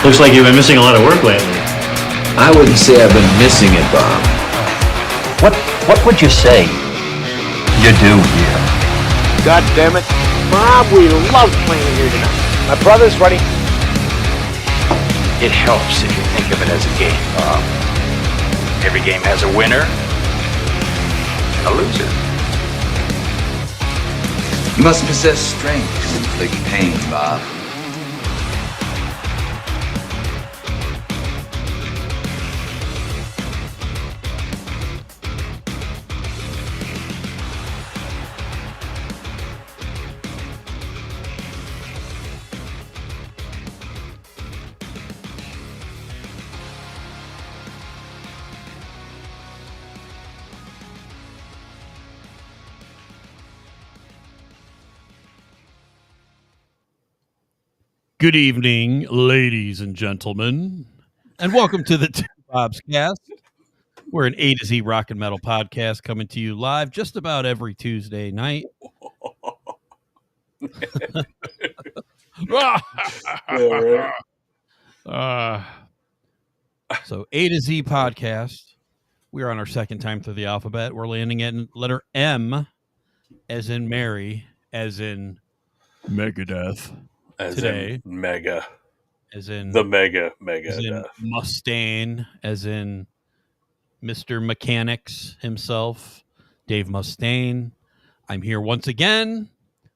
Looks like you've been missing a lot of work lately. I wouldn't say I've been missing it, Bob. What would you say you do here? God damn it. Bob, we love playing here tonight. My brother's ready. It helps if you think of it as a game, Bob. Every game has a winner and a loser. You must possess strength to inflict pain, Bob. Good evening, ladies and gentlemen, and welcome to the Two Bobs Cast. We're an A to Z rock and metal podcast coming to you live just about every Tuesday night. So A to Z podcast. We're on our second time through the alphabet. We're landing at letter M, as in Mary, as in Megadeth. As today, in Mega, as in the Mega, as in Death. Mustaine, as in Mr. Mechanics himself, Dave Mustaine. I'm here once again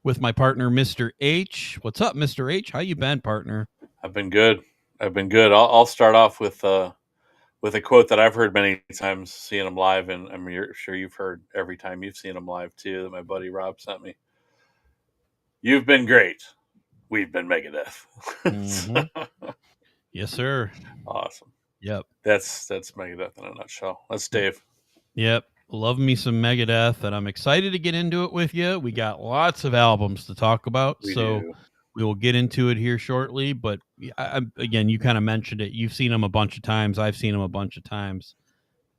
with my partner, Mr. H. What's up, Mr. H? How you been, partner? I've been good. I'll start off with a quote that I've heard many times seeing him live, and I'm sure you've heard every time you've seen him live too, that my buddy Rob sent me. You've been great. We've been Megadeth. Mm-hmm. Yes, sir. Awesome. Yep. That's Megadeth in a nutshell. That's Dave. Yep. Love me some Megadeth, and I'm excited to get into it with you. We got lots of albums to talk about, We will get into it here shortly. But again, you kind of mentioned it. You've seen them a bunch of times. I've seen them a bunch of times.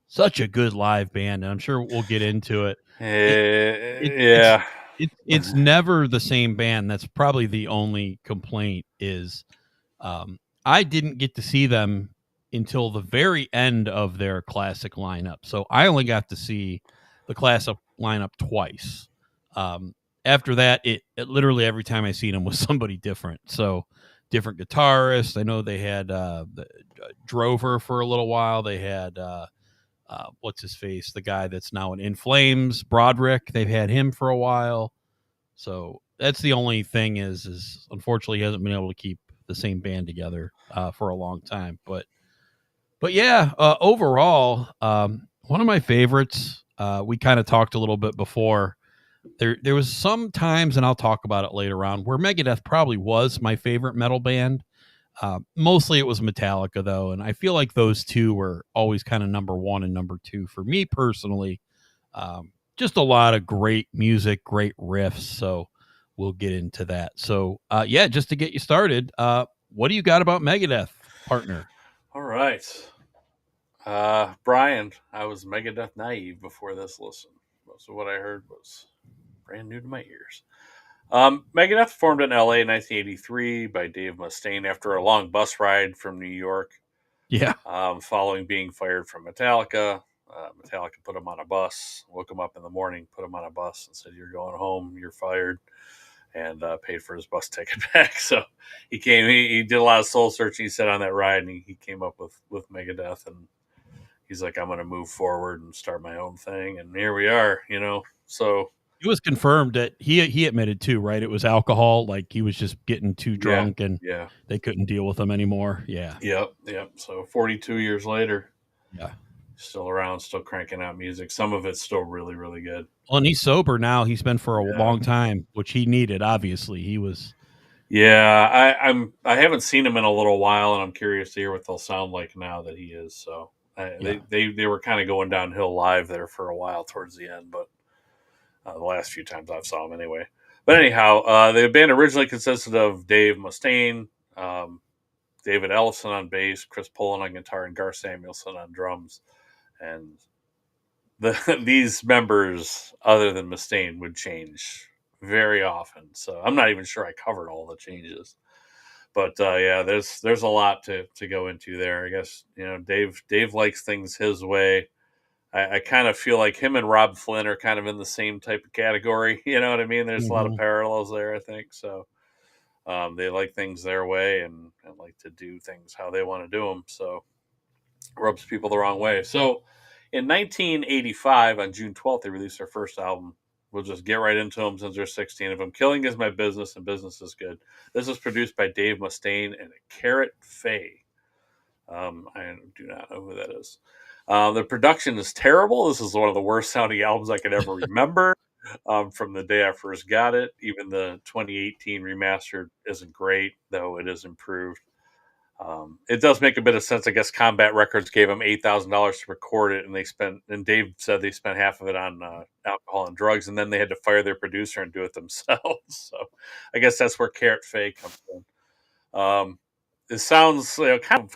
Such a good live band, and I'm sure we'll get into it. Yeah. It's never the same band. That's probably the only complaint is I didn't get to see them until the very end of their classic lineup. So I only got to see the classic lineup twice. After that, it literally every time I seen them was somebody different. So different guitarists. I know they had Drover for a little while. They had what's his face, the guy that's now in Flames, Broderick. They've had him for a while. So that's the only thing is unfortunately he hasn't been able to keep the same band together for a long time. But yeah, overall, one of my favorites. We kind of talked a little bit before. There was some times, and I'll talk about it later on, where Megadeth probably was my favorite metal band. Mostly it was Metallica, though, and I feel like those two were always kind of number one and number two for me personally. Just a lot of great music, great riffs, so we'll get into that. So, yeah, just to get you started, what do you got about Megadeth, partner? All right. Brian, I was Megadeth naive before this listen. Most of what I heard was brand new to my ears. Megadeth formed in LA in 1983 by Dave Mustaine after a long bus ride from New York. Yeah. Following being fired from Metallica. Metallica put him on a bus, woke him up in the morning, put him on a bus and said, "You're going home, you're fired," and paid for his bus ticket back. So he came, he did a lot of soul searching, he said, on that ride, and he came up with Megadeth, and he's like, "I'm going to move forward and start my own thing." And here we are, so it was confirmed that he admitted too, right? It was alcohol. Like he was just getting too drunk and they couldn't deal with him anymore. Yeah. Yep. So 42 years later, yeah, still around, still cranking out music. Some of it's still really, really good. Well, and he's sober now. He's been for a long time, which he needed. Obviously, he was. Yeah, I haven't seen him in a little while, and I'm curious to hear what they'll sound like now that he is. So they were kind of going downhill live there for a while towards the end, but the last few times I've saw him anyway. But anyhow, the band originally consisted of Dave Mustaine, David Ellison on bass, Chris Pullen on guitar, and Garth Samuelson on drums. And these members, other than Mustaine, would change very often. So I'm not even sure I covered all the changes. But yeah, there's a lot to go into there. I guess Dave likes things his way. I kind of feel like him and Rob Flynn are kind of in the same type of category. You know what I mean? There's a lot of Mhm. parallels there, I think. So they like things their way and like to do things how they want to do them. So rubs people the wrong way. So in 1985, on June 12th, they released their first album. We'll just get right into them since there's 16 of them. Killing is My Business and Business is Good. This is produced by Dave Mustaine and Carrot Faye. I do not know who that is. The production is terrible. This is one of the worst sounding albums I could ever remember from the day I first got it. Even the 2018 remastered isn't great, though it is improved. It does make a bit of sense. I guess Combat Records gave them $8,000 to record it, and Dave said they spent half of it on alcohol and drugs, and then they had to fire their producer and do it themselves. So I guess that's where Carrot Faye comes in. It sounds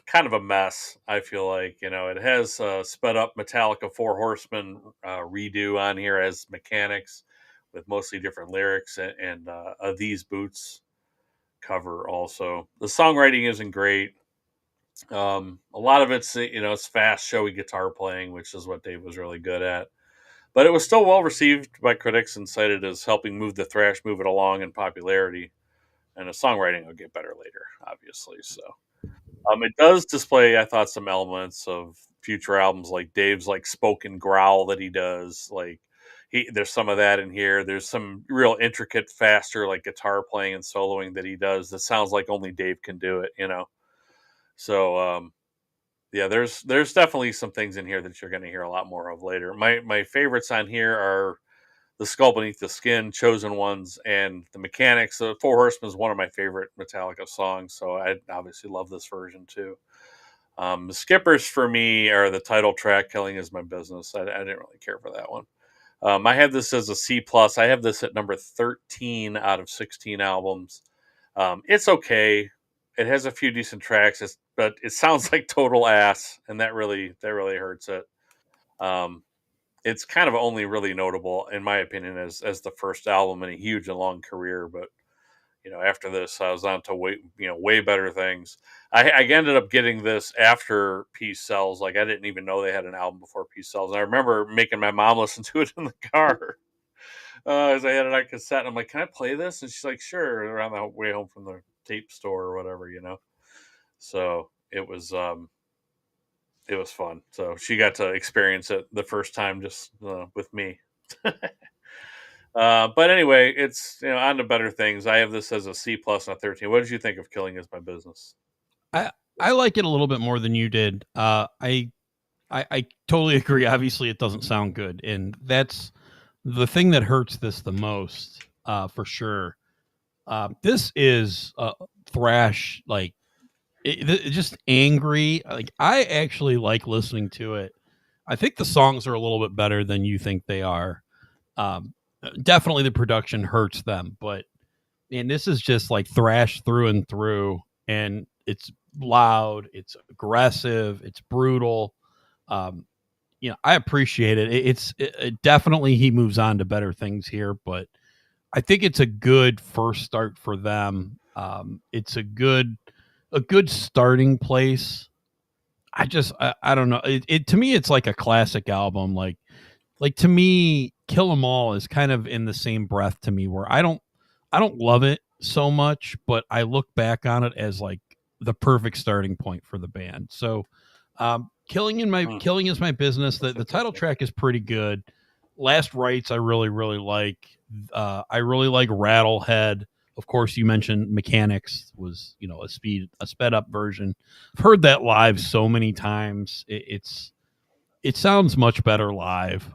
kind of a mess. I feel like it has sped up Metallica Four Horsemen redo on here as mechanics with mostly different lyrics and These Boots cover also. The songwriting isn't great. A lot of it's fast, showy guitar playing, which is what Dave was really good at. But it was still well received by critics and cited as helping move the thrash movement along in popularity. And the songwriting will get better later, obviously. So it does display, I thought, some elements of future albums, like Dave's like spoken growl that he does. Like there's some of that in here. There's some real intricate, faster like guitar playing and soloing that he does that sounds like only Dave can do it. So yeah, there's definitely some things in here that you're going to hear a lot more of later. My favorites on here are The Skull Beneath the Skin, Chosen Ones, and The Mechanics. Four Horsemen is one of my favorite Metallica songs, so I obviously love this version too. The skippers for me are the title track, Killing Is My Business. I didn't really care for that one. I have this as a C+. I have this at number 13 out of 16 albums. It's okay. It has a few decent tracks, but it sounds like total ass, and that really hurts it. Um, it's kind of only really notable, in my opinion, as the first album in a huge and long career. But after this, I was on to way better things. I ended up getting this after Peace Sells. Like I didn't even know they had an album before Peace Sells. And I remember making my mom listen to it in the car as I had it on cassette. And I'm like, "Can I play this?" And she's like, "Sure." Around the way home from the tape store or whatever. So it was fun. So she got to experience it the first time just with me. But anyway, it's on to better things. I have this as a C plus and a 13. What did you think of Killing Is My Business? I like it a little bit more than you did. I totally agree. Obviously, it doesn't sound good, and that's the thing that hurts this the most, for sure. This is thrash, like just angry. Like I actually like listening to it. I think the songs are a little bit better than you think they are. Um, Definitely, the production hurts them, but and this is just like thrash through and through, and it's loud, it's aggressive, it's brutal. Um, I appreciate it. It definitely he moves on to better things here, but I think it's a good first start for them. It's a good starting place. I don't know. It to me it's like a classic album. Like to me, Kill 'Em All is kind of in the same breath to me where I don't love it so much, but I look back on it as like the perfect starting point for the band. So Killing Is My Business. The title track is pretty good. Last Rites I really like. I really like Rattlehead. Of course, you mentioned Mechanics was a sped up version. I've heard that live so many times. It sounds much better live.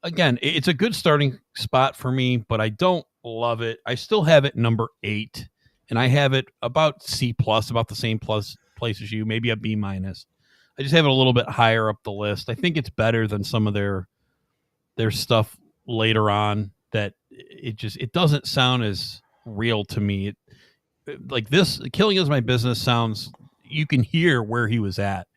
Again, it's a good starting spot for me, but I don't love it. I still have it number 8, and I have it about C plus, about the same place as you, maybe a B minus. I just have it a little bit higher up the list. I think it's better than some of their stuff later on. That it doesn't sound as real to me. Like this, Killing Is My Business sounds. You can hear where he was at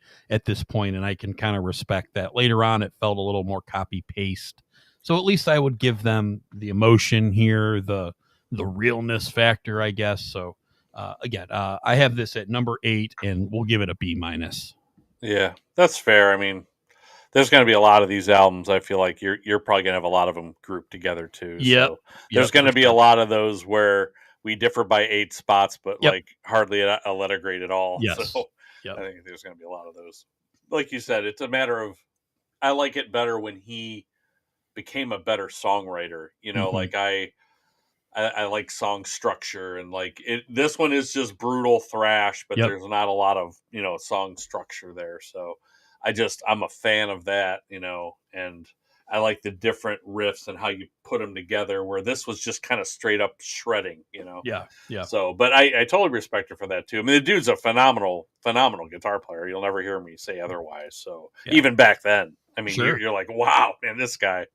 this point, and I can kind of respect that. Later on, it felt a little more copy paste. So at least I would give them the emotion here, the realness factor, I guess. So Again, I have this at number 8, and we'll give it a B minus. Yeah, that's fair. I mean, there's going to be a lot of these albums. I feel like you're probably going to have a lot of them grouped together too. Yep. So there's going to be a lot of those where we differ by 8 spots, but Yep. like hardly a letter grade at all. Yes. So Yep. I think there's going to be a lot of those. Like you said, it's a matter of I like it better when he became a better songwriter. You know, Mhm. like I like song structure and like it. This one is just brutal thrash, but Yep. there's not a lot of song structure there. So I'm a fan of that, and I like the different riffs and how you put them together. Where this was just kind of straight up shredding, Yeah. Yeah. So, but I totally respect it for that too. I mean, the dude's a phenomenal guitar player. You'll never hear me say otherwise. So Yeah. even back then, I mean, Sure. you're like, wow, man, this guy.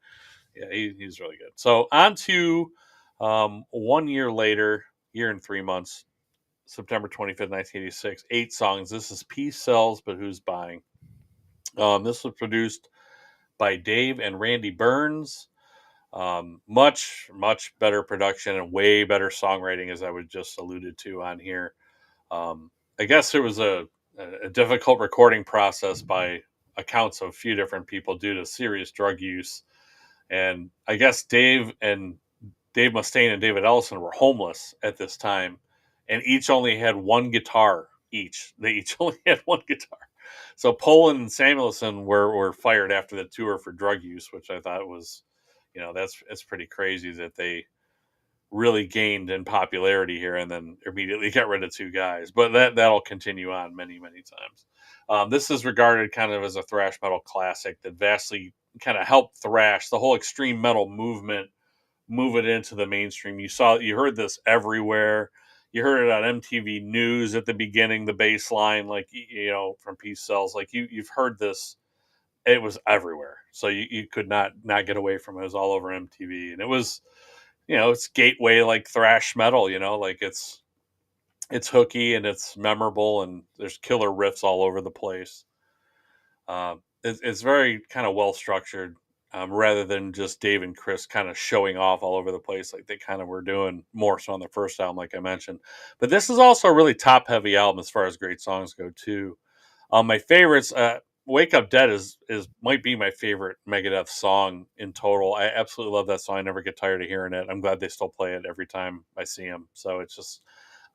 Yeah, he's really good. So on to 1 year later, year and 3 months, September 25th, 1986, 8 songs. This is Peace Sells, but Who's Buying? This was produced by Dave and Randy Burns. Much, much better production and way better songwriting, as I was just alluded to on here. I guess there was a difficult recording process by accounts of a few different people due to serious drug use. And I guess Dave Mustaine and David Ellison were homeless at this time, and each only had one guitar each. They each only had one guitar. So Poland and Samuelson were fired after the tour for drug use, which I thought was, that's pretty crazy that they really gained in popularity here and then immediately got rid of 2 guys. But that'll continue on many, many times. This is regarded kind of as a thrash metal classic that vastly kind of helped thrash, the whole extreme metal movement, move it into the mainstream. You heard this everywhere. You heard it on MTV News at the beginning, the bass line, like, from Peace Sells. Like you've heard this. It was everywhere. So you could not get away from it. It was all over MTV. And it was, it's gateway like thrash metal, like it's hooky and it's memorable and there's killer riffs all over the place. It's very kind of well structured, rather than just Dave and Chris kind of showing off all over the place like they kind of were doing more so on the first album, like I mentioned. But this is also a really top heavy album as far as great songs go too. My favorites, "Wake Up Dead" is might be my favorite Megadeth song in total. I absolutely love that song. I never get tired of hearing it. I'm glad they still play it every time I see them. So it's just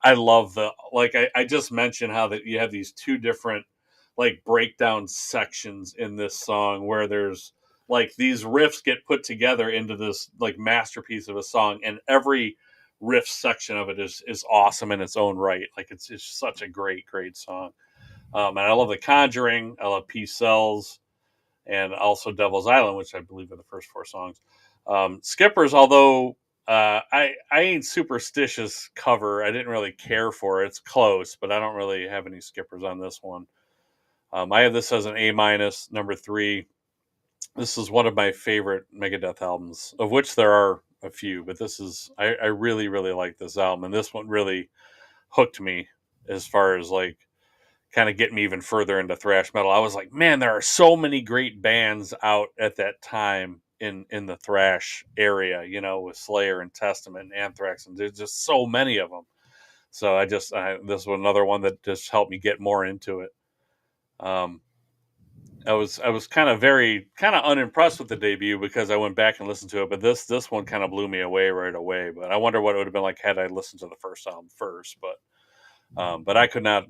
I love I just mentioned how that you have these 2 different like breakdown sections in this song where there's like these riffs get put together into this like masterpiece of a song, and every riff section of it is awesome in its own right. Like it's such a great song. And I love The Conjuring. I love Peace Sells, and also Devil's Island, which I believe are the first 4 songs. Skippers, although I ain't superstitious cover, I didn't really care for it. It's close, but I don't really have any skippers on this one. I have this as an A minus, number 3. This is one of my favorite Megadeth albums, of which there are a few, but I really, really like this album, and this one really hooked me as far as like kind of getting me even further into thrash metal. I was like, man, there are so many great bands out at that time in the thrash area, with Slayer and Testament and Anthrax, and there's just so many of them. So this was another one that just helped me get more into it. I was kind of unimpressed with the debut because I went back and listened to it, but this one kind of blew me away right away. But I wonder what it would have been like had I listened to the first album first. But I could not,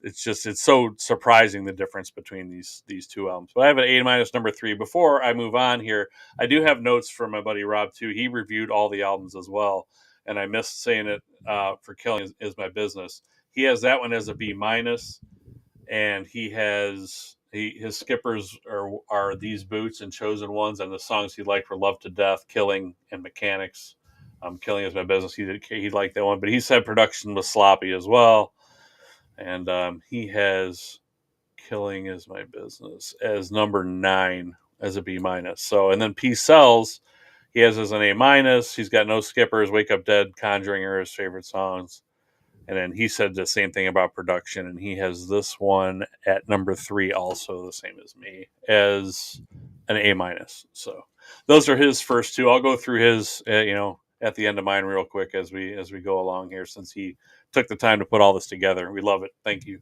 it's so surprising the difference between these 2 albums. But I have an A minus, number 3. Before I move on here, I do have notes from my buddy Rob too. He reviewed all the albums as well, and I missed saying it for Killing is My Business. He has that one as a B minus, and his skippers are These Boots and Chosen Ones, and the songs he liked were Love to Death, Killing, and Mechanics. Killing is My Business. He liked that one, but he said production was sloppy as well. And he has Killing is My Business as number 9 as a B minus. So, and then Peace Sells, he has as an A minus. He's got no skippers. Wake Up Dead, Conjuring are his favorite songs. And then he said the same thing about production, and he has this one at number 3, also the same as me, as an A minus. So those are his first 2. I'll go through his, at the end of mine real quick as we go along here, since he took the time to put all this together. We love it. Thank you.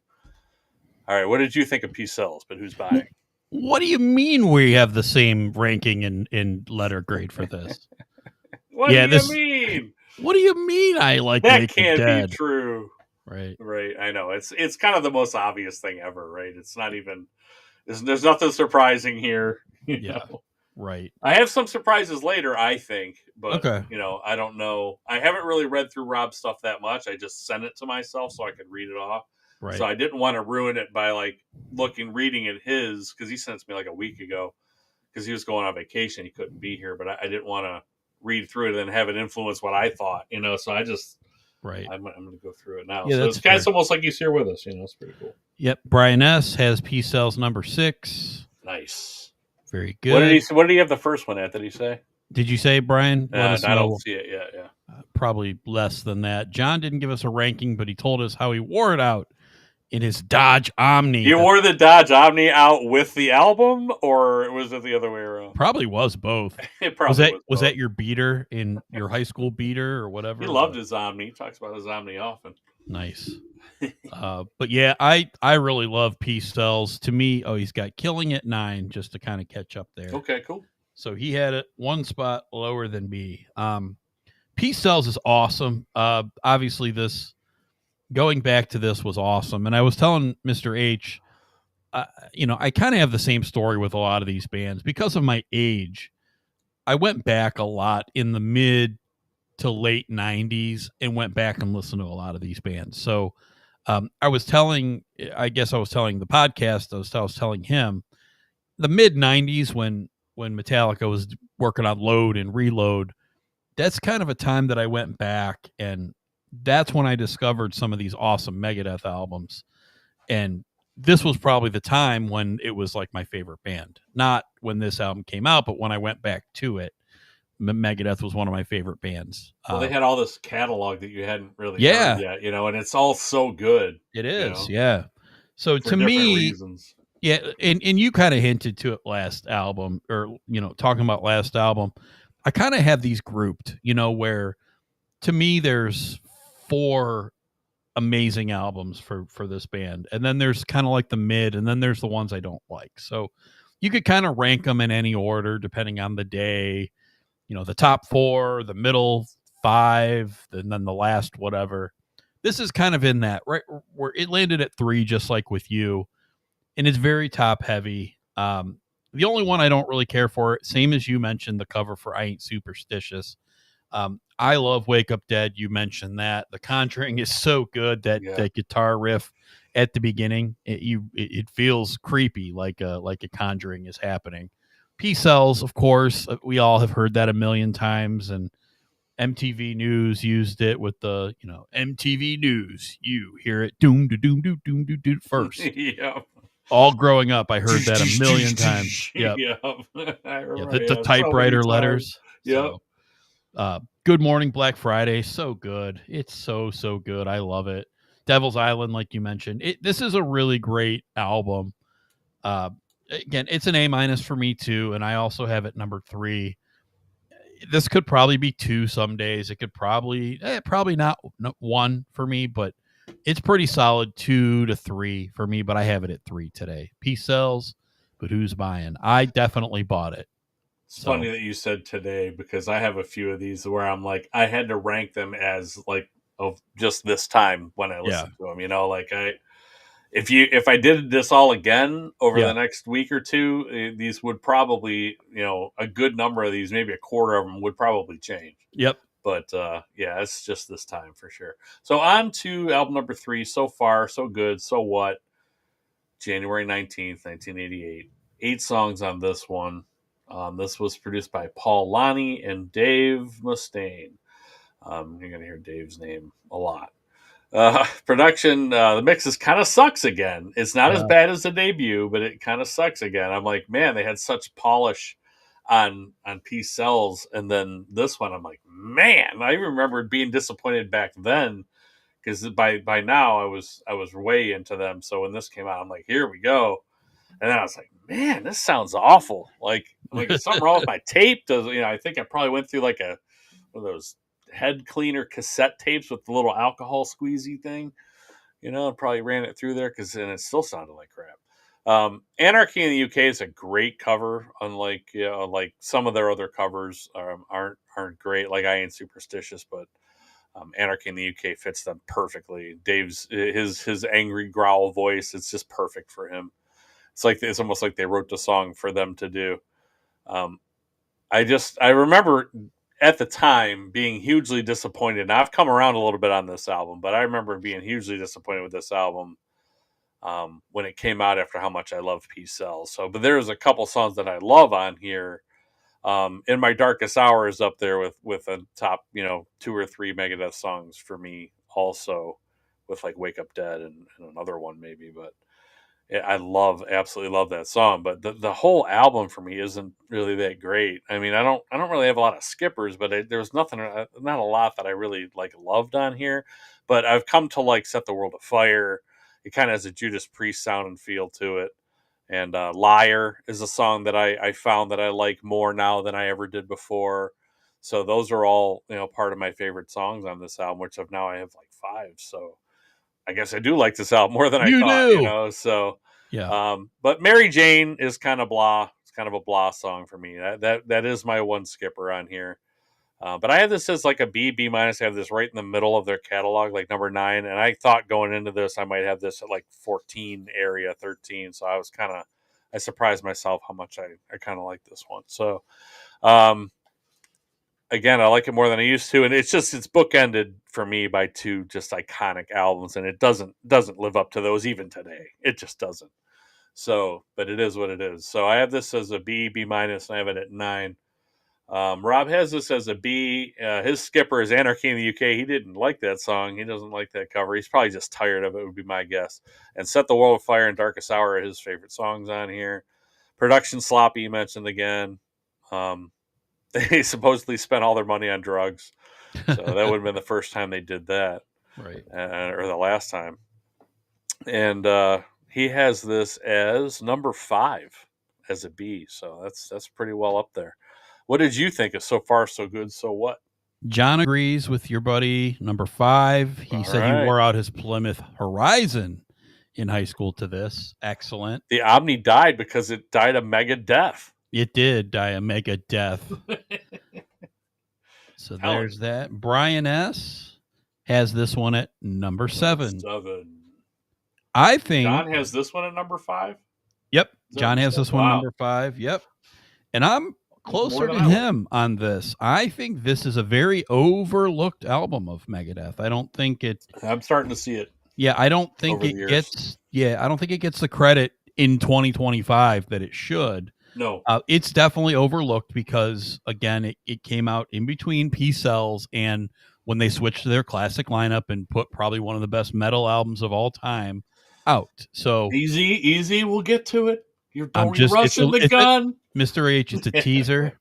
All right, what did you think of Peace Sells, but who's buying? What do you mean we have the same ranking in letter grade for this? What do you mean? What do you mean I like that? Wake Can't of Dead? be true. Right. I know it's kind of the most obvious thing ever, right? It's not even. There's nothing surprising here. You know? Right. I have some surprises later, I think, but okay. I don't know. I haven't really read through Rob's stuff that much. I just sent it to myself so I could read it off. Right. So I didn't want to ruin it by reading at his, because he sent it to me like a week ago because he was going on vacation. He couldn't be here, but I didn't want to read through it and then have it influence what I thought, So I just, I'm going to go through it now. Yeah, so it's kind of almost like he's here with us, It's pretty cool. Yep. Brian S. has Peace Sells number 6. Nice. Very good. What did he have the first one at? Did he say? Did you say, Brian? I don't see it yet. Yeah. Probably less than that. John didn't give us a ranking, but he told us how he wore it out in his Dodge Omni. You wore the Dodge Omni out with the album, or was it the other way around? Probably was both. It probably was that your beater in your high school beater or whatever? He loved his Omni. He talks about his Omni often. Nice. But yeah, I really love Peace Sells. To me, he's got Killing at 9 just to kind of catch up there. Okay, cool. So he had it one spot lower than me. Peace Sells is awesome. Obviously, going back to this was awesome. And I was telling Mr. H, I kind of have the same story with a lot of these bands because of my age. I went back a lot in the mid to late 90s and went back and listened to a lot of these bands. So I was telling the podcast, I was telling him the mid 90s when Metallica was working on Load and Reload, that's kind of a time that I went back, and that's when I discovered some of these awesome Megadeth albums. And this was probably the time when it was like my favorite band. Not when this album came out, but when I went back to it, Megadeth was one of my favorite bands. Well, they had all this catalog that you hadn't really heard yet, and it's all so good. It is, yeah. So for to me, reasons. Yeah, and you kind of hinted to it last album, or talking about last album. I kind of have these grouped, where to me there's 4 amazing albums for this band, and then there's kind of like the mid, and then there's the ones I don't like. So you could kind of rank them in any order depending on the day. The top 4, the middle 5, and then the last whatever. This is kind of in that right where it landed at 3, just like with you. And it's very top heavy. The only one I don't really care for, same as you mentioned, the cover for I Ain't Superstitious. I love Wake Up Dead. You mentioned that. The Conjuring is so good, that guitar riff at the beginning, it feels creepy, like a Conjuring is happening. Peace Sells, of course, we all have heard that a million times, and MTV News used it with the MTV News. You hear it doom doom doom doom doom doom first. Yeah. All growing up, I heard that a million times. Yep. The typewriter letters. Yep. So, Good Morning Black Friday, so good. It's so good. I love it. Devil's Island, like you mentioned, this is a really great album. Again, it's an A- for me too, and I also have it number 3. This could probably be 2 some days. It could probably not 1 for me, but it's pretty solid 2 to 3 for me, but I have it at 3 today. Peace Sells, but who's buying? I definitely bought it. It's funny that you said today, because I have a few of these where I'm like, I had to rank them as of just this time when I listened to them. If I did this all again over the next week or 2, these would probably, a good number of these, maybe a quarter of them would probably change. Yep. But it's just this time for sure. So on to album number 3. So far, so good. So what? January 19th, 1988. 8 songs on this one. This was produced by Paul Lonnie and Dave Mustaine. You're going to hear Dave's name a lot. Production, the mixes kind of sucks again. It's not as bad as the debut, but it kind of sucks again. I'm like, man, they had such polish on Peace Sells, and then this one, I'm like, man, I remember being disappointed back then, because by now I was way into them. So when this came out, I'm like, here we go. And then I was like, man, this sounds awful. Like is something wrong with my tape? I think I probably went through like one of those head cleaner cassette tapes with the little alcohol squeezy thing. And probably ran it through there and it still sounded like crap. Anarchy in the UK is a great cover, unlike like some of their other covers aren't great. Like I Ain't Superstitious, but Anarchy in the UK fits them perfectly. Dave's his angry growl voice, it's just perfect for him. It's almost like they wrote the song for them to do. I remember at the time being hugely disappointed. Now I've come around a little bit on this album, but I remember being hugely disappointed with this album when it came out after how much I love Peace Sells. But there's a couple songs that I love on here. In My Darkest Hour is up there with a top 2 or 3 Megadeth songs for me, also with like Wake Up Dead and another one maybe, but I absolutely love that song. But the whole album for me isn't really that great. I mean, I don't really have a lot of skippers, but there's not a lot that I really like loved on here. But I've come to like Set the World Afire. It kind of has a Judas Priest sound and feel to it. And Liar is a song that I found that I like more now than I ever did before. So those are all part of my favorite songs on this album, which I have like 5. So I guess I do like this album more than I thought, So, yeah. But Mary Jane is kind of blah. It's kind of a blah song for me. That is my one skipper on here. But I have this as like a B minus. I have this right in the middle of their catalog, like number 9. And I thought going into this, I might have this at like 14 area, 13. So I surprised myself how much I kind of like this one. So, again, I like it more than I used to, and it's bookended for me by 2 just iconic albums, and it doesn't live up to those even today. It just doesn't. So, but it is what it is. So I have this as a B minus, and I have it at 9. Rob has this as a B. His skipper is Anarchy in the UK. He didn't like that song. He doesn't like that cover. He's probably just tired of it, would be my guess. And Set the World Afire and Darkest Hour are his favorite songs on here. Production sloppy, you mentioned again. They supposedly spent all their money on drugs. So that would have been the first time they did that. Right. Or the last time. And he has this as number 5 as a B. So that's pretty well up there. What did you think of So Far, So Good, So What? John agrees with your buddy, number 5. He said he wore out his Plymouth Horizon in high school to this. Excellent. The Omni died because it died a mega death. It did die a mega death. So there's that. Brian S. has this one at number 7. I think John has this one at number 5? Yep. John has this one number 5. Yep. And I'm closer to him on this. I think this is a very overlooked album of Megadeth. I don't think it. I'm starting to see it. Yeah, I don't think it gets. Yeah, I don't think it gets the credit in 2025 that it should. No, it's definitely overlooked because again, it came out in between Peace Sells and when they switched to their classic lineup and put probably one of the best metal albums of all time out. So easy, we'll get to it. You're rushing the gun. Mr. H, it's a teaser.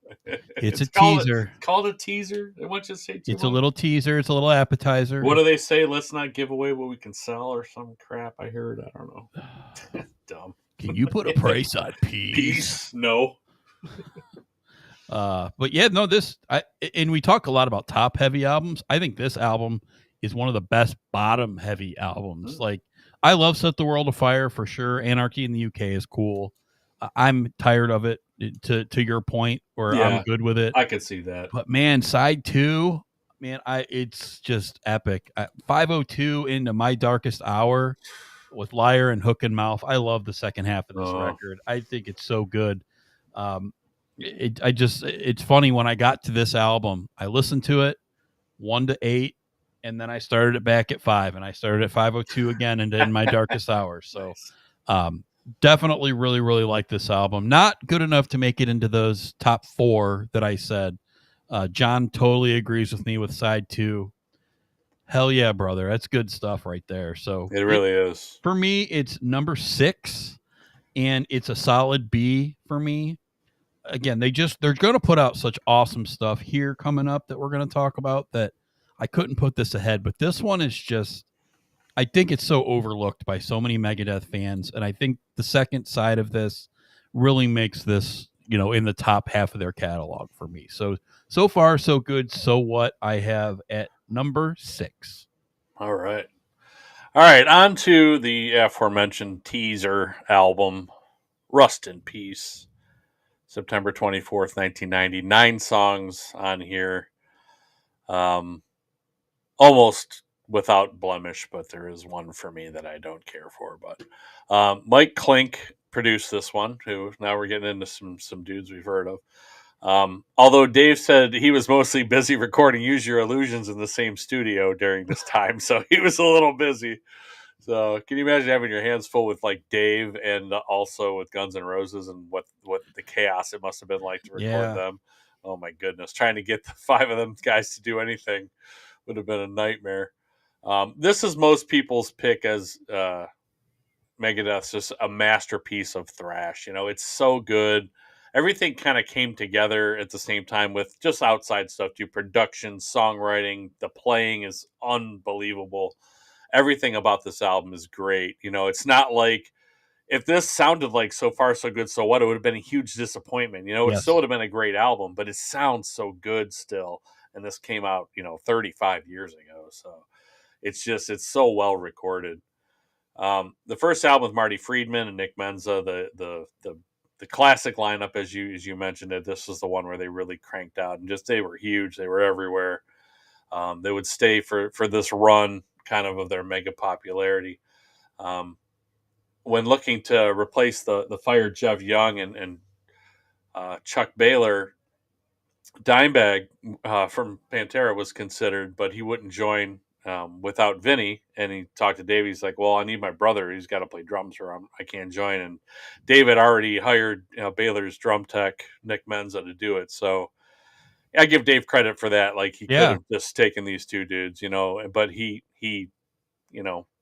It's a teaser. Called a teaser. They want you to say too It's much. a little teaser. It's a little appetizer. What do they say? Let's not give away what we can sell or some crap. I heard. I don't know. Dumb. Can you put a price on peace? Peace? No. But yeah, no, and we talk a lot about top heavy albums. I think this album is one of the best bottom heavy albums. Mm-hmm. Like, I love Set the World Afire for sure. Anarchy in the UK is cool. I'm tired of it to your point, or I'm good with it. I could see that. But man, side 2, man, it's just epic. 502 into My Darkest Hour with Liar and Hook and Mouth. I love the second half of this record. I think it's so good. It's funny when I got to this album, I listened to it 1 to 8, and then I started it back at 5, and I started at 502 again and in My Darkest Hour. So, definitely really, really like this album. Not good enough to make it into those top 4 that I said. John totally agrees with me with side 2. Hell yeah, brother. That's good stuff right there. So it really is. For me, it's number 6, and it's a solid B for me. Again, they're going to put out such awesome stuff here coming up that we're going to talk about that I couldn't put this ahead. But this one is just, I think it's so overlooked by so many Megadeth fans. And I think the second side of this really makes this in the top half of their catalog for me. So far, so good. So what I have at number 6. All right. All right. On to the aforementioned teaser album, Rust in Peace, September 24th, 1990. 9 songs on here. Almost without blemish, but there is one for me that I don't care for. But Mike Klink produced this one, who now we're getting into some dudes we've heard of. Although Dave said he was mostly busy recording Use Your Illusions in the same studio during this time, so he was a little busy. So can you imagine having your hands full with like Dave and also with Guns N' Roses, and what the chaos it must have been like to record them? Oh my goodness, trying to get the 5 of them guys to do anything would have been a nightmare. This is most people's pick as Megadeth's just a masterpiece of thrash. It's so good. Everything kind of came together at the same time with just outside stuff too. Production, songwriting, the playing is unbelievable. Everything about this album is great. It's not like, if this sounded like So Far So Good So What, it would have been a huge disappointment. It still would have been a great album, but it sounds so good still. And this came out, 35 years ago. So it's so well recorded. The first album with Marty Friedman and Nick Menza, the classic lineup, as you mentioned it, this was the one where they really cranked out, and they were huge. They were everywhere. They would stay for this run kind of their mega popularity. When looking to replace the fired Jeff Young and Chuck Baylor, Dimebag from Pantera was considered, but he wouldn't join without Vinny. And he talked to Dave. He's like, well, I need my brother. He's got to play drums, or I can't join. And Dave had already hired Baylor's drum tech, Nick Menza, to do it. So I give Dave credit for that. Like, he could have just taken these 2 dudes, but he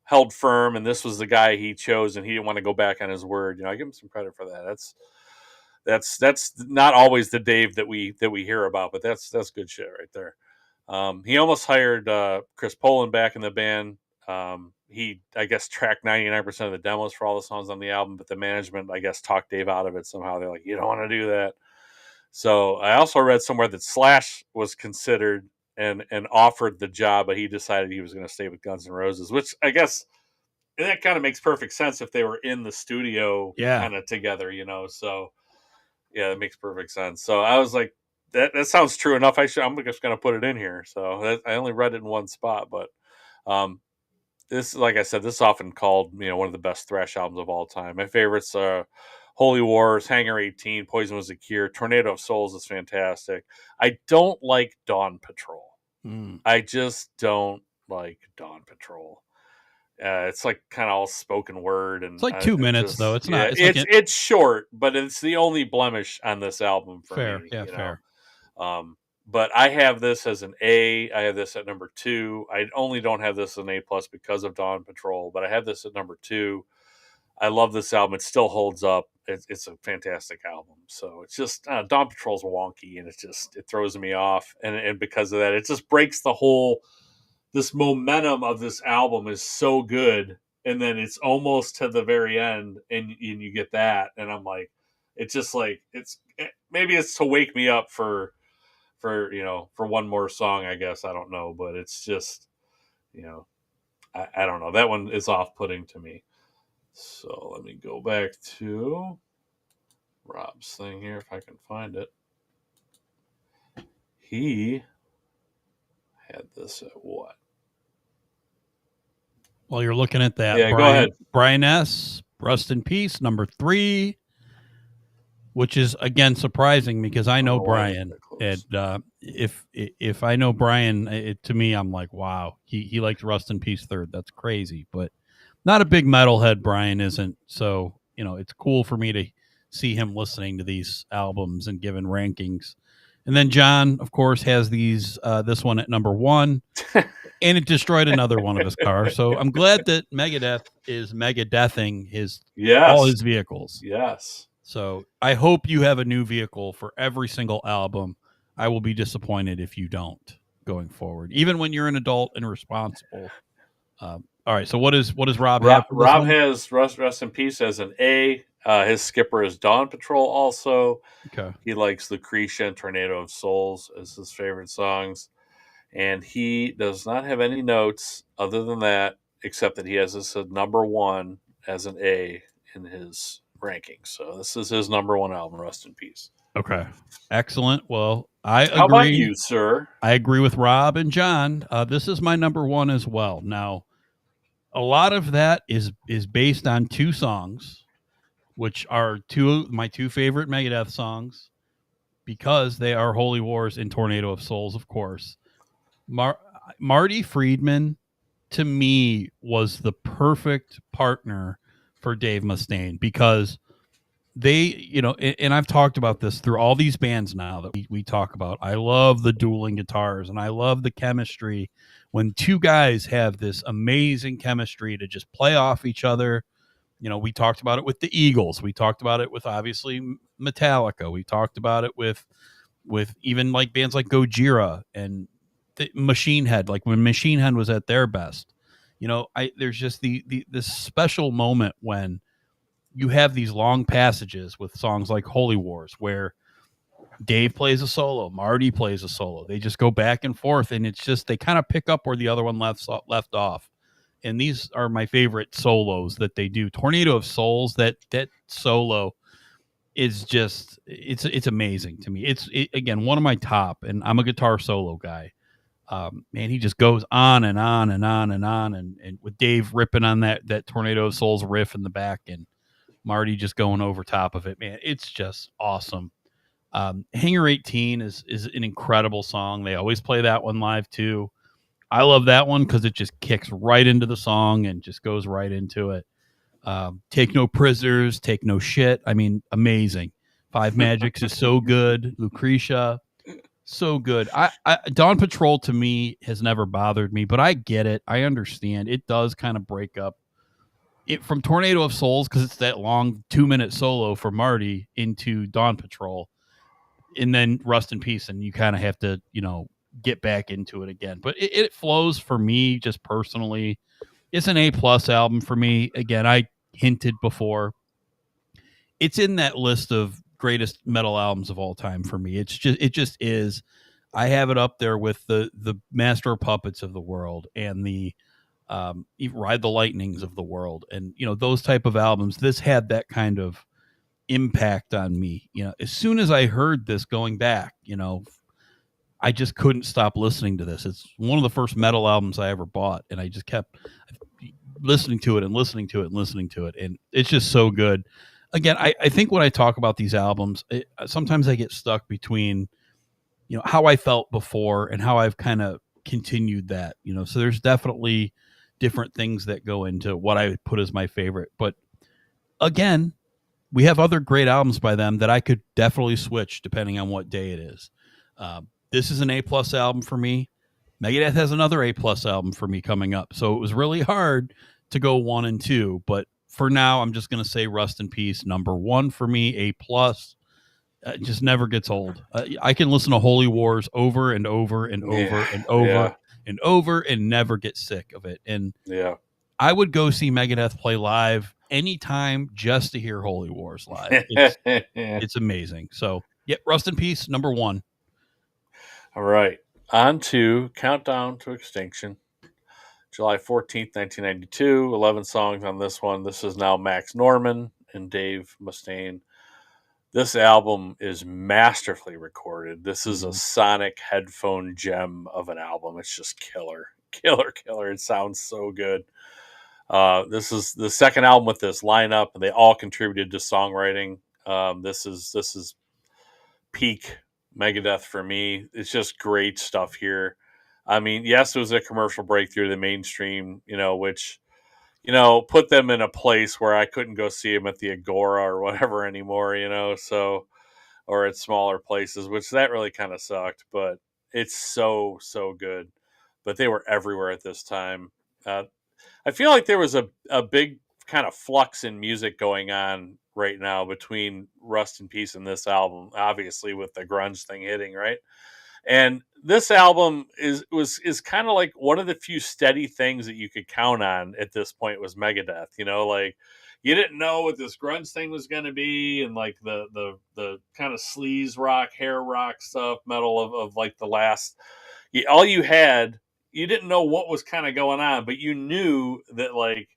held firm, and this was the guy he chose, and he didn't want to go back on his word. I give him some credit for that. That's not always the Dave that we hear about, but that's good shit right there. He almost hired Chris Poland back in the band. He, I guess, tracked 99% of the demos for all the songs on the album, but the management, I guess, talked Dave out of it somehow. They're like, you don't want to do that. So I also read somewhere that Slash was considered and offered the job, but he decided he was going to stay with Guns N' Roses, which I guess that kind of makes perfect sense if they were in the studio kind of together, so yeah, that makes perfect sense. So I was like, that sounds true enough. I'm just going to put it in here. So I only read it in one spot, but this, like I said, this is often called, one of the best thrash albums of all time. My favorites are Holy Wars, Hangar 18, Poison Was a Cure, Tornado of Souls is fantastic. I don't like Dawn Patrol. I just don't like Dawn Patrol. It's like kind of all spoken word, and it's like 2 minutes though. It's not. It's short, but it's the only blemish on this album for me. Fair. But I have this as an A. I have this at number 2. I only don't have this as an A+ because of Dawn Patrol, but I have this at number 2. I love this album. It still holds up. It's a fantastic album. So it's just Dawn Patrol's wonky, and it throws me off, and because of that, it just breaks the whole. This momentum of this album is so good, and then it's almost to the very end, and you get that, and I'm like, it's just like maybe it's to wake me up for one more song, I guess. I don't know, but it's just I don't know. That one is off-putting to me. So let me go back to Rob's thing here if I can find it. He had this at what? While you're looking at that, go ahead. Brian S., Rust in Peace, number 3, which is, again, surprising because I know Brian. And if I know Brian, to me, I'm like, wow, he likes Rust in Peace 3rd. That's crazy. But not a big metalhead, Brian isn't. So, it's cool for me to see him listening to these albums and giving rankings. And then John, of course, has this one at number 1, and it destroyed another one of his cars. So I'm glad that Megadeth is Megadething all his vehicles. Yes. So I hope you have a new vehicle for every single album. I will be disappointed if you don't going forward, even when you're an adult and responsible. All right. So what does Rob have? Rob has Rust in Peace as an A. His skipper is Dawn Patrol. Also, Okay. he likes Lucretia and Tornado of Souls as his favorite songs, and he does not have any notes other than that, except that he has this at number one as an A in his rankings. So this is his number one album. Rest in peace. Okay. Excellent. Well, I How about agree. you, sir? I agree with Rob and John. This is my number one as well. Now, a lot of that is based on two songs, which are my two favorite Megadeth songs, because they are Holy Wars and Tornado of Souls, of course. Marty Friedman, to me, was the perfect partner for Dave Mustaine, because they, and I've talked about this through all these bands now that we talk about. I love the dueling guitars, and I love the chemistry when two guys have this amazing chemistry to just play off each other. We talked about it with the Eagles. We talked about it with, obviously, Metallica. We talked about it with even like bands like Gojira and Machine Head, like when Machine Head was at their best. There's just this special moment when you have these long passages with songs like Holy Wars, where Dave plays a solo, Marty plays a solo. They just go back and forth, and it's just, they kind of pick up where the other one left off. And these are my favorite solos that they do. Tornado of Souls, that solo is just, it's amazing to me. It's again, one of my top, and I'm a guitar solo guy. Man, he just goes on and on and on and on, and with Dave ripping on that Tornado of Souls riff in the back, and Marty just going over top of it, man. It's just awesome. Hangar 18 is an incredible song. They always play that one live too. I love that one because it just kicks right into the song and just goes right into it. Take No Prisoners, Take No Shit. I mean, amazing. Five Magics is so good. Lucretia, so good. Dawn Patrol to me has never bothered me, but I get it. I understand. It does kind of break up it from Tornado of Souls, because it's that long 2-minute solo for Marty, into Dawn Patrol, and then Rust in Peace, and you kind of have to, get back into it again. But it flows for me, just personally. It's an A+ album for me. Again, I hinted before, it's in that list of greatest metal albums of all time for me. It just is. I have it up there with the Master of Puppets of the world, and the Ride the Lightnings of the world, and those type of albums. This had that kind of impact on me. As soon as I heard this going back, I just couldn't stop listening to this. It's one of the first metal albums I ever bought, and I just kept listening to it and listening to it and listening to it, and it's just so good. Again, I think when I talk about these albums, sometimes I get stuck between how I felt before and how I've kind of continued that. So there's definitely different things that go into what I would put as my favorite. But again, we have other great albums by them that I could definitely switch depending on what day it is. This is an A+ album for me. Megadeth has another A+ album for me coming up. So it was really hard to go 1 and 2. But for now, I'm just going to say Rust in Peace, number 1 for me, A+. It just never gets old. I can listen to Holy Wars over and over and over and over and over and never get sick of it. And I would go see Megadeth play live anytime just to hear Holy Wars live. It's amazing. So, Rust in Peace, number 1. All right. On to Countdown to Extinction. July 14th, 1992. 11 songs on this one. This is now Max Norman and Dave Mustaine. This album is masterfully recorded. This is a sonic headphone gem of an album. It's just killer. It sounds so good. This is the second album with this lineup, and they all contributed to songwriting. This is peak Megadeth for me. It's just great stuff here. I mean, yes, it was a commercial breakthrough, the mainstream, which, put them in a place where I couldn't go see them at the Agora or whatever anymore, so, or at smaller places, which that really kind of sucked, but it's so good. But they were everywhere at this time. I feel like there was a big kind of flux in music going on right now between Rust in Peace and this album, obviously with the grunge thing hitting, right? And this album is kind of like one of the few steady things that you could count on at this point was Megadeth. Like you didn't know what this grunge thing was going to be, and like the kind of sleaze rock, hair rock stuff, metal of like the last. All you had, you didn't know what was kind of going on, but you knew that like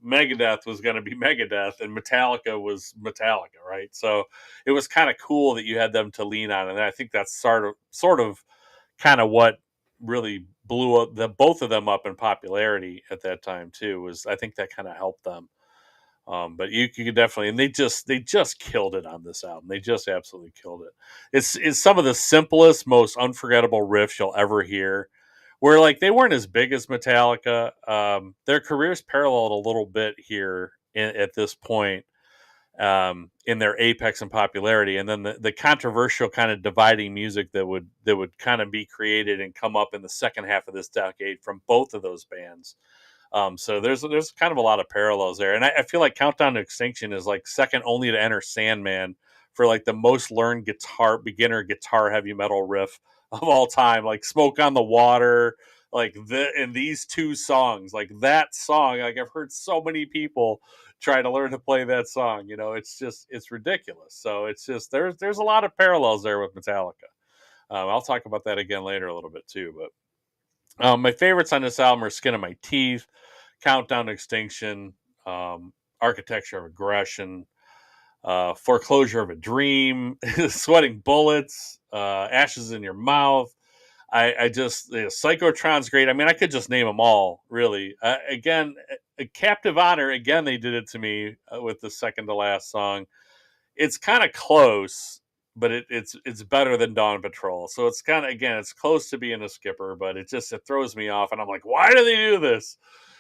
Megadeth was going to be Megadeth and Metallica was Metallica, right? So it was kind of cool that you had them to lean on, and I think that's sort of kind of what really blew up both of them up in popularity at that time too. Was I think that kind of helped them. But you could definitely, and they just killed it on this album. They just absolutely killed it. It's some of the simplest, most unforgettable riffs you'll ever hear. Where like they weren't as big as Metallica. Their careers paralleled a little bit here at this point in their apex and popularity, and then the controversial kind of dividing music that would kind of be created and come up in the second half of this decade from both of those bands. So there's kind of a lot of parallels there, and I feel like Countdown to Extinction is like second only to Enter Sandman for like the most learned beginner guitar heavy metal riff of all time. Like Smoke on the Water, like in these two songs, like that song, like I've heard so many people try to learn to play that song. It's ridiculous. So it's just there's a lot of parallels there with Metallica. I'll talk about that again later a little bit too, but my favorites on this album are Skin of My Teeth, Countdown to Extinction, Architecture of Aggression, Foreclosure of a Dream, Sweating Bullets, Ashes in Your Mouth. I just, Psychotron's great. I mean, I could just name them all, really. Again, Captive Honor, again, they did it to me with the second to last song. It's kind of close, but it's better than Dawn Patrol. So it's kind of, again, it's close to being a skipper, but it throws me off, and I'm like, why do they do this?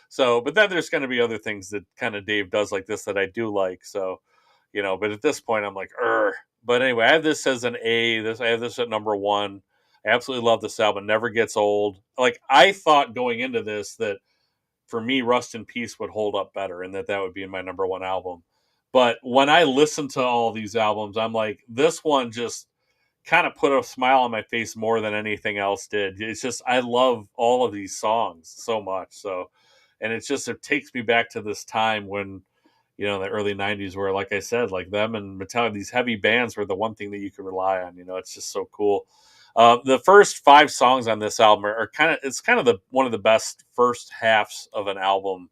So, but then there's going to be other things that kind of Dave does like this that I do like. So, but at this point I'm like, But anyway, I have this as an A. I have this at number 1. I absolutely love this album. Never gets old. Like I thought going into this that for me, Rust in Peace would hold up better, and that would be my number 1 album. But when I listen to all these albums, I'm like, this one just kind of put a smile on my face more than anything else did. It's just, I love all of these songs so much. So, and it takes me back to this time when, the early 90s where, like I said, like them and Metallica, these heavy bands were the one thing that you could rely on. It's just so cool. The first 5 songs on this album are kind of one of the best first halves of an album.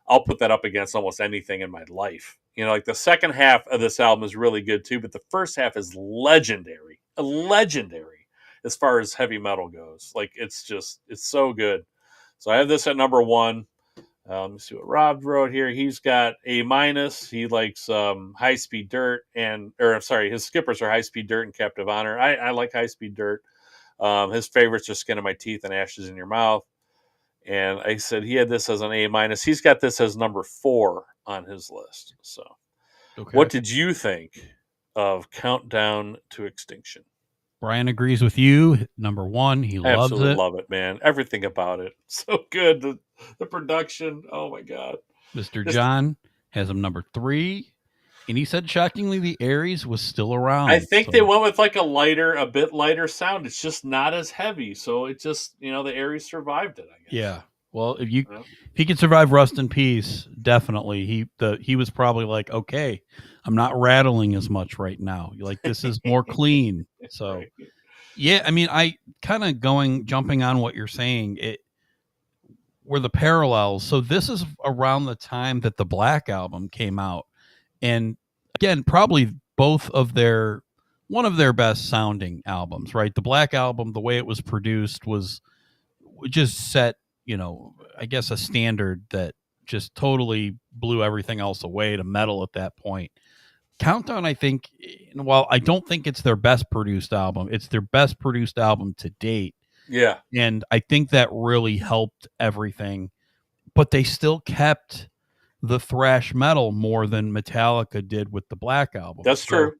I'll put that up against almost anything in my life. Like the second half of this album is really good too, but the first half is legendary as far as heavy metal goes. Like it's so good. So I have this at number 1. Let me see what Rob wrote here. He's got A-. He likes High Speed Dirt his skippers are High Speed Dirt and Captive Honor. I like High Speed Dirt. His favorites are Skin of My Teeth and Ashes in Your Mouth. And I said he had this as an A-. He's got this as number 4 on his list. So okay. What did you think of Countdown to Extinction? Brian agrees with you. Number 1, he loves it. Absolutely love it, man. Everything about it. So good. The production. Oh, my God. Mr. John has him number 3. And he said, shockingly, the Aries was still around. I think they went with like a bit lighter sound. It's just not as heavy. So it just, the Aries survived it, I guess. Yeah. Well, if he could survive Rust in Peace, definitely. He was probably like, okay, I'm not rattling as much right now. Like, this is more clean. So, right. Yeah, I mean, I kind of jumping on what you're saying, were the parallels. So this is around the time that the Black Album came out. And again, probably one of their best sounding albums, right? The Black Album, the way it was produced was just set, I guess a standard that just totally blew everything else away to metal at that point. Countdown, I think, while I don't think it's their best produced album, it's their best produced album to date. Yeah. And I think that really helped everything, but they still kept the thrash metal more than Metallica did with the Black Album. That's true.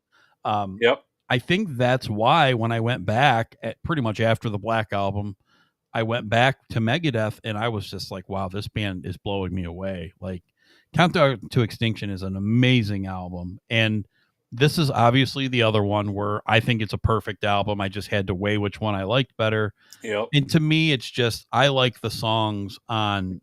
Yep. I think that's why when I went back pretty much after the Black Album, I went back to Megadeth and I was just like, wow, this band is blowing me away. Like Countdown to Extinction is an amazing album. And this is obviously the other one where I think it's a perfect album. I just had to weigh which one I liked better. Yep. And to me, it's just, I like the songs on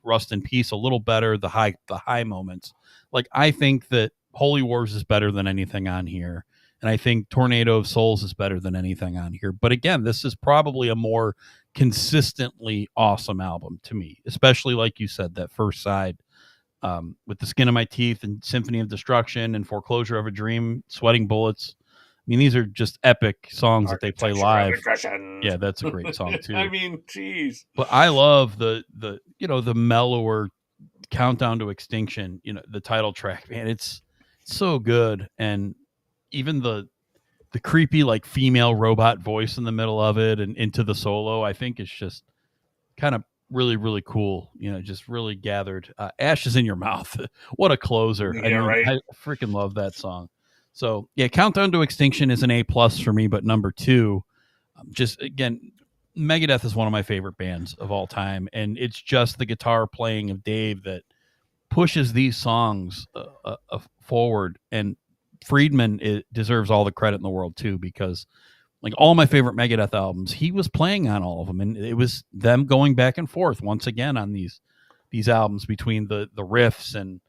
Rust in Peace a little better. The high moments. Like I think that Holy Wars is better than anything on here. And I think Tornado of Souls is better than anything on here. But again, this is probably a more consistently awesome album to me, especially like you said, that first side with The Skin of My Teeth and Symphony of Destruction and Foreclosure of a Dream, Sweating Bullets. I mean, these are just epic songs that they play live. Yeah, that's a great song too. I mean, geez. But I love the mellower Countdown to Extinction, the title track, man. It's so good. And even the creepy like female robot voice in the middle of it and into the solo, I think is just kind of really, really cool. Just really gathered. Ashes in Your Mouth. What a closer. Yeah, right. I freaking love that song. So yeah, Countdown to Extinction is an A+ for me, but number 2, just again, Megadeth is one of my favorite bands of all time, and it's just the guitar playing of Dave that pushes these songs forward. And Friedman deserves all the credit in the world too, because like all my favorite Megadeth albums, he was playing on all of them, and it was them going back and forth once again on these albums between the riffs, and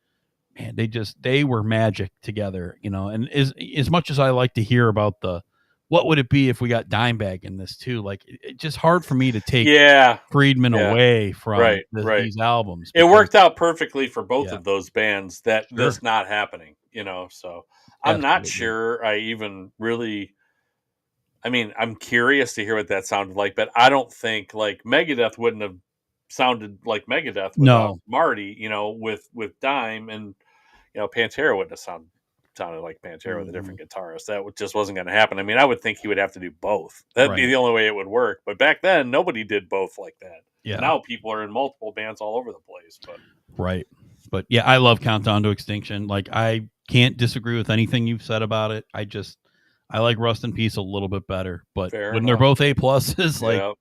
man, they were magic together, And as much as I like to hear about what would it be if we got Dimebag in this too, like it's just hard for me to take Friedman away from these albums. It worked out perfectly for both of those bands that this not happening, so I'm not sure I even really, I mean, I'm curious to hear what that sounded like, but I don't think like Megadeth wouldn't have sounded like Megadeth without Marty, with Dime, and Pantera wouldn't have sounded like Pantera with a different guitarist. That just wasn't going to happen. I mean, I would think he would have to do both. That'd be the only way it would work. But back then, nobody did both like that. Yeah. Now people are in multiple bands all over the place. But yeah, I love Countdown to Extinction. Like I can't disagree with anything you've said about it. I like Rust in Peace a little bit better. But when they're both A+, like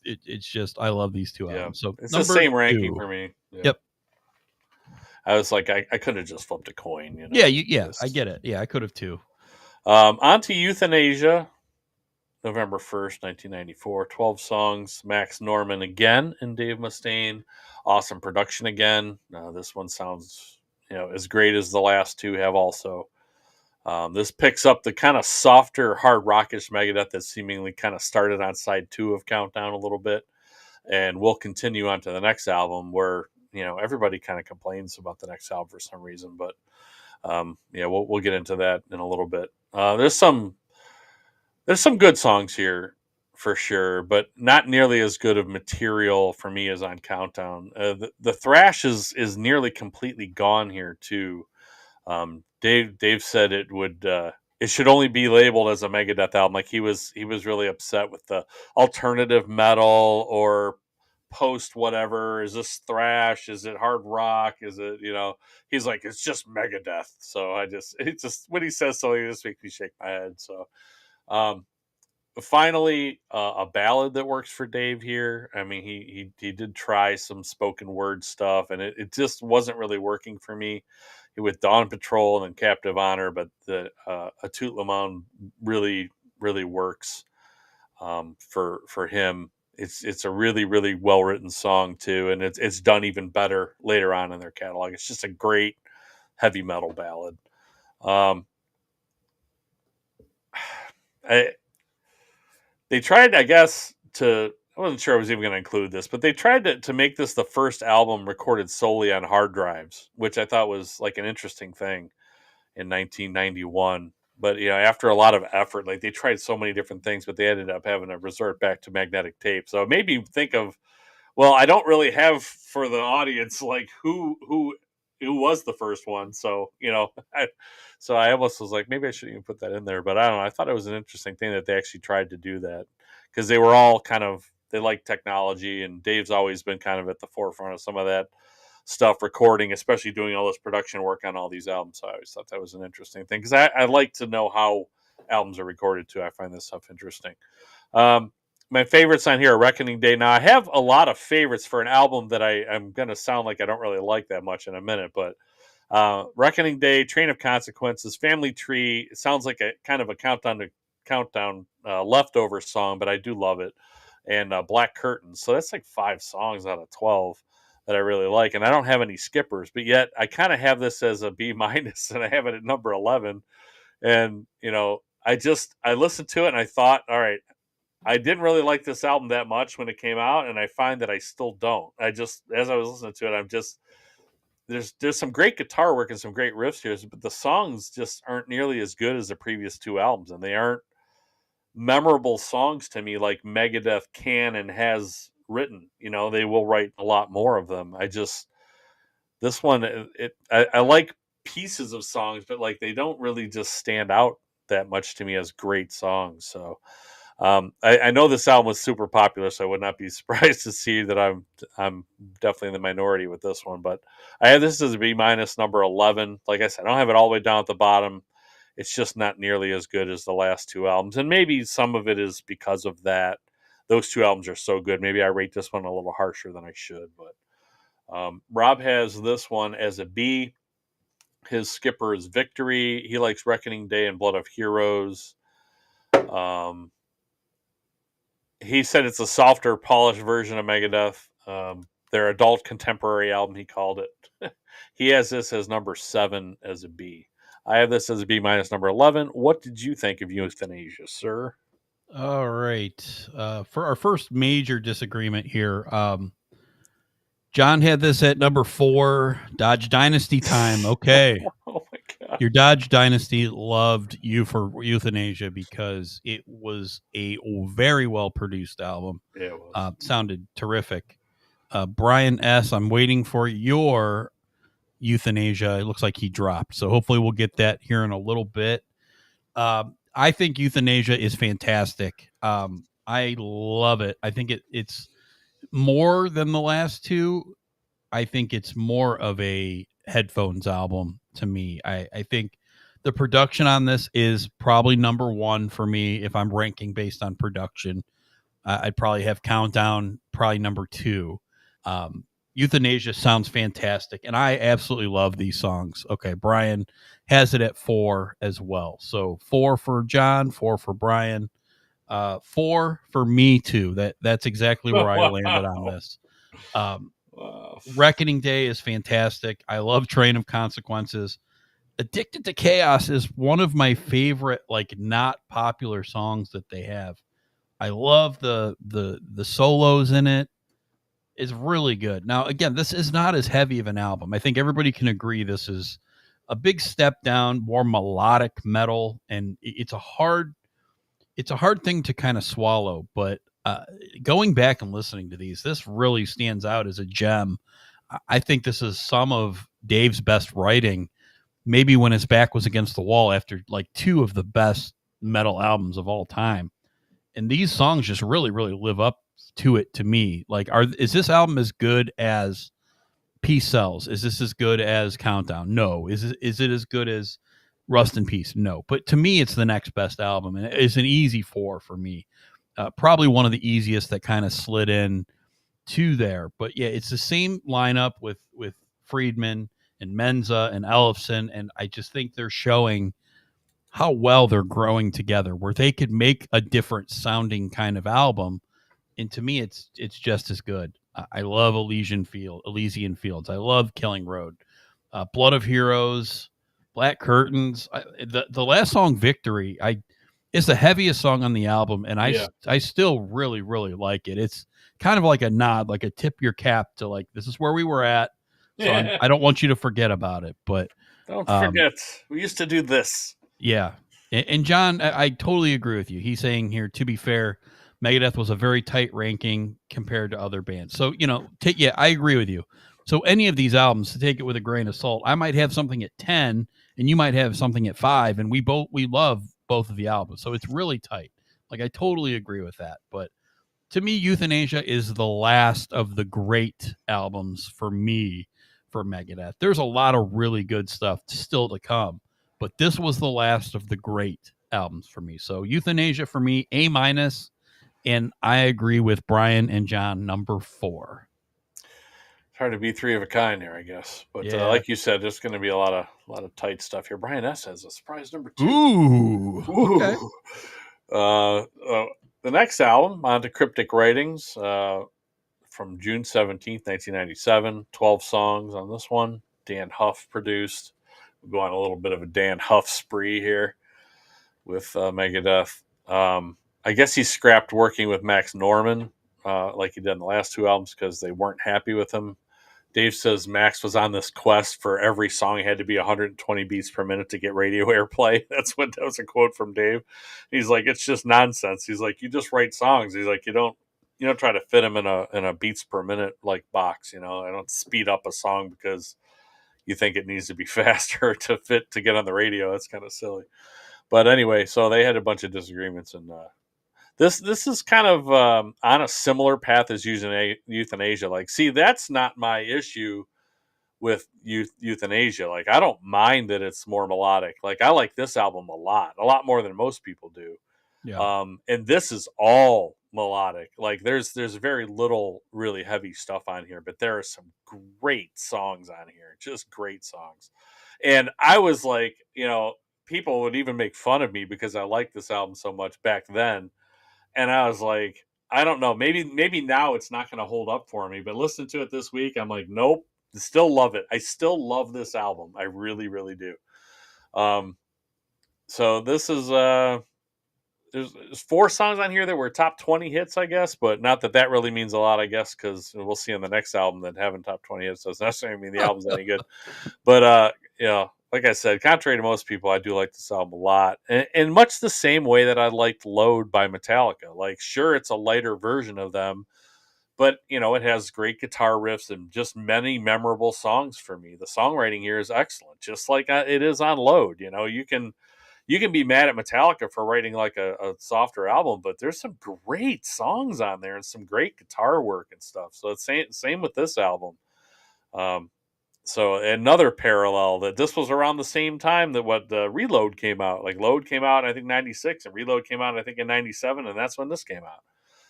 it's just I love these two albums. So it's the same ranking for me. Yep. I was like, I could have just flipped a coin. Yeah, I get it. Yeah, I could have too. On to Euthanasia, November 1st, 1994. 12 songs. Max Norman again and Dave Mustaine. Awesome production again. This one sounds, as great as the last two have also. This picks up the kind of softer, hard rockish Megadeth that seemingly kind of started on side 2 of Countdown a little bit. And we'll continue on to the next album where, everybody kind of complains about the next album for some reason, but we'll get into that in a little bit. There's some good songs here for sure, but not nearly as good of material for me as on Countdown. The thrash is nearly completely gone here too. Dave said it would it should only be labeled as a Megadeth album. Like he was really upset with the alternative metal or post whatever. Is this thrash? Is it hard rock? Is it, he's like, it's just Megadeth. So it just when he says something, it just makes me shake my head. So finally a ballad that works for Dave here. I mean, he did try some spoken word stuff, and it just wasn't really working for me with Dawn Patrol and Captive Honor, but the A Tout Le Monde really, really works for him. It's a really, really well written song too, and it's done even better later on in their catalog. It's just a great heavy metal ballad. They tried, I guess, I wasn't sure I was even going to include this, but they tried to make this the first album recorded solely on hard drives, which I thought was like an interesting thing in 1991. But after a lot of effort, like they tried so many different things, but they ended up having to resort back to magnetic tape. So it made me think of, well, I don't really have for the audience like who was the first one. So so I almost was like, maybe I shouldn't even put that in there. But I don't know. I thought it was an interesting thing that they actually tried to do that because they were all they like technology, and Dave's always been kind of at the forefront of some of that stuff, recording, especially doing all this production work on all these albums. So I always thought that was an interesting thing because I like to know how albums are recorded too. I find this stuff interesting. My favorites on here are Reckoning Day. Now I have a lot of favorites for an album that I'm going to sound like I don't really like that much in a minute, but Reckoning Day, Train of Consequences, Family Tree. It sounds like a kind of a countdown leftover song, but I do love it. and Black Curtains. So that's like 5 songs out of 12 that I really like, and I don't have any skippers, but yet I kind of have this as a B minus, and I have it at number 11. And I listened to it and I thought, all right, I didn't really like this album that much when it came out, and I find that I still don't. As I was listening to it, there's some great guitar work and some great riffs here, but the songs just aren't nearly as good as the previous 2 albums, and they aren't memorable songs to me like Megadeth can and has written. They will write a lot more of them. This one, I like pieces of songs, but like they don't really just stand out that much to me as great songs. So I know this album was super popular, so I would not be surprised to see that I'm definitely in the minority with this one. But I have this as a B minus, number 11. Like I said, I don't have it all the way down at the bottom. It's just not nearly as good as the last 2 albums, and maybe some of it is because of that. Those 2 albums are so good. Maybe I rate this one a little harsher than I should. But Rob has this one as a B. His skipper is Victory. He likes Reckoning Day and Blood of Heroes. He said it's a softer, polished version of Megadeth. Their adult contemporary album, he called it. He has this as number 7 as a B. I have this as a B minus, number 11. What did you think of Euthanasia, sir? All right. For our first major disagreement here, John had this at number 4, Dodge Dynasty time. Okay. Oh my God. Your Dodge Dynasty loved you for Euthanasia because it was a very well produced album. Yeah, it was. Sounded terrific. Brian S., I'm waiting for your Euthanasia. It looks like he dropped. So hopefully we'll get that here in a little bit. I think Euthanasia is fantastic. I love it. I think it's more than the last 2. I think it's more of a headphones album to me. I think the production on this is probably number 1 for me if I'm ranking based on production. I'd probably have Countdown probably number 2. Euthanasia sounds fantastic, and I absolutely love these songs. Okay, Brian has it at 4 as well. So 4 for John, 4 for Brian, 4 for me too. That's exactly where I landed on this. Reckoning Day is fantastic. I love Train of Consequences. Addicted to Chaos is one of my favorite, like, not popular songs that they have. I love the solos in it. It's really good. Now, again, this is not as heavy of an album. I think everybody can agree this is a big step down, more melodic metal, and it's a hard thing to kind of swallow. But going back and listening to these, this really stands out as a gem. I think this is some of Dave's best writing, maybe when his back was against the wall after like 2 of the best metal albums of all time. And these songs just really, really live up to it to me. Like, is this album as good as Peace Sells? Is this as good as Countdown? No. Is it as good as Rust in Peace? No. But to me, it's the next best album, and it's an easy 4 for me. Probably one of the easiest that kind of slid in to there. But yeah, it's the same lineup with Friedman and Menza and Ellefson, and I just think they're showing how well they're growing together, where they could make a different sounding kind of album. And to me, it's just as good. I love Elysian Fields. I love Killing Road, Blood of Heroes, Black Curtains. The last song, Victory, it's the heaviest song on the album, and I still really, really like it. It's kind of like a nod, like a tip your cap to, like, this is where we were at. So I don't want you to forget about it. But don't forget, we used to do this. Yeah. And John, I totally agree with you. He's saying here, to be fair, Megadeth was a very tight ranking compared to other bands. So, I agree with you. So any of these albums, to take it with a grain of salt, I might have something at 10 and you might have something at 5, and we love both of the albums. So it's really tight. Like, I totally agree with that. But to me, Euthanasia is the last of the great albums for me for Megadeth. There's a lot of really good stuff still to come, but this was the last of the great albums for me. So Euthanasia for me, A minus, and I agree with Brian and John, number 4. It's hard to be 3 of a kind here, I guess. But like you said, there's going to be a lot of tight stuff here. Brian S. has a surprise number 2. Ooh. Okay. the next album, on to Cryptic Writings, from June 17th, 1997. 12 songs on this one. Dan Huff produced. We'll go on a little bit of a Dan Huff spree here with Megadeth. I guess he scrapped working with Max Norman like he did in the last two albums because they weren't happy with him. Dave says Max was on this quest for every song had to be 120 beats per minute to get radio airplay. That was a quote from Dave. He's like, it's just nonsense. He's like, you just write songs. He's like, you don't try to fit them in a beats per minute like box. I don't speed up a song because you think it needs to be faster to get on the radio. That's kind of silly. But anyway, so they had a bunch of disagreements, and this is kind of on a similar path as euthanasia. Like, see, that's not my issue with euthanasia. Like, I don't mind that it's more melodic. Like, I like this album a lot more than most people do. Yeah. And this is all melodic. Like, there's very little really heavy stuff on here, but there are some great songs on here, just great songs. And I was like, people would even make fun of me because I liked this album so much back then. And I was like, I don't know, maybe now it's not going to hold up for me, but listen to it this week, I'm like, nope, still love it. I still love this album. I really, really do. So this is there's 4 songs on here that were top 20 hits, I guess, but not that really means a lot, I guess, because we'll see on the next album that having top 20 hits doesn't necessarily mean the album's any good. But like I said, contrary to most people, I do like this album a lot, and much the same way that I liked Load by Metallica. Like, sure, it's a lighter version of them, but it has great guitar riffs and just many memorable songs for me. The songwriting here is excellent, just like it is on Load. You can be mad at Metallica for writing like a softer album, but there's some great songs on there and some great guitar work and stuff. So it's same with this album. So another parallel that this was around the same time that what the Reload came out. Like, Load came out I think 96 and Reload came out I think in 97, and that's when this came out.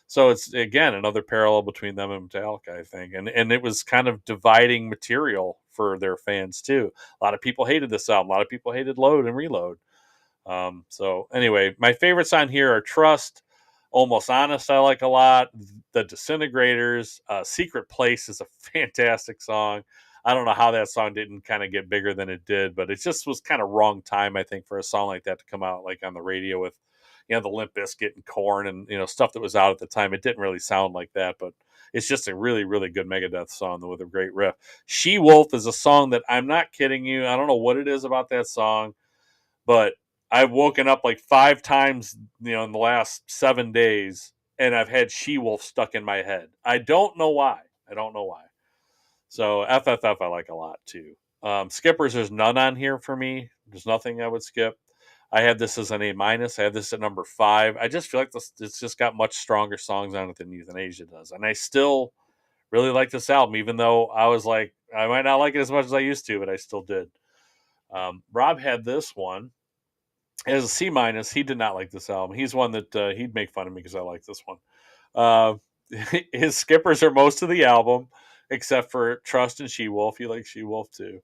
So it's, again, another parallel between them and Metallica, I think. And it was kind of dividing material for their fans too. A lot of people hated this album. A lot of people hated Load and Reload. So anyway, my favorites on here are Trust, Almost Honest, I like a lot. The Disintegrators, Secret Place is a fantastic song. I don't know how that song didn't kind of get bigger than it did, but it just was kind of wrong time, I think, for a song like that to come out like on the radio with, the Limp Bizkit and Korn and, stuff that was out at the time. It didn't really sound like that, but it's just a really, really good Megadeth song with a great riff. She Wolf is a song that, I'm not kidding you, I don't know what it is about that song, but I've woken up like 5 times, in the last 7 days, and I've had She Wolf stuck in my head. I don't know why. So FFF I like a lot too. Skippers, there's none on here for me. There's nothing I would skip. I have this as an A-. I have this at number 5. I just feel like it's just got much stronger songs on it than Euthanasia does. And I still really like this album, even though I was like, I might not like it as much as I used to, but I still did. Rob had this one as a C-. He did not like this album. He's one that he'd make fun of me because I like this one. His skippers are most of the album, except for Trust and She Wolf. He likes She Wolf too.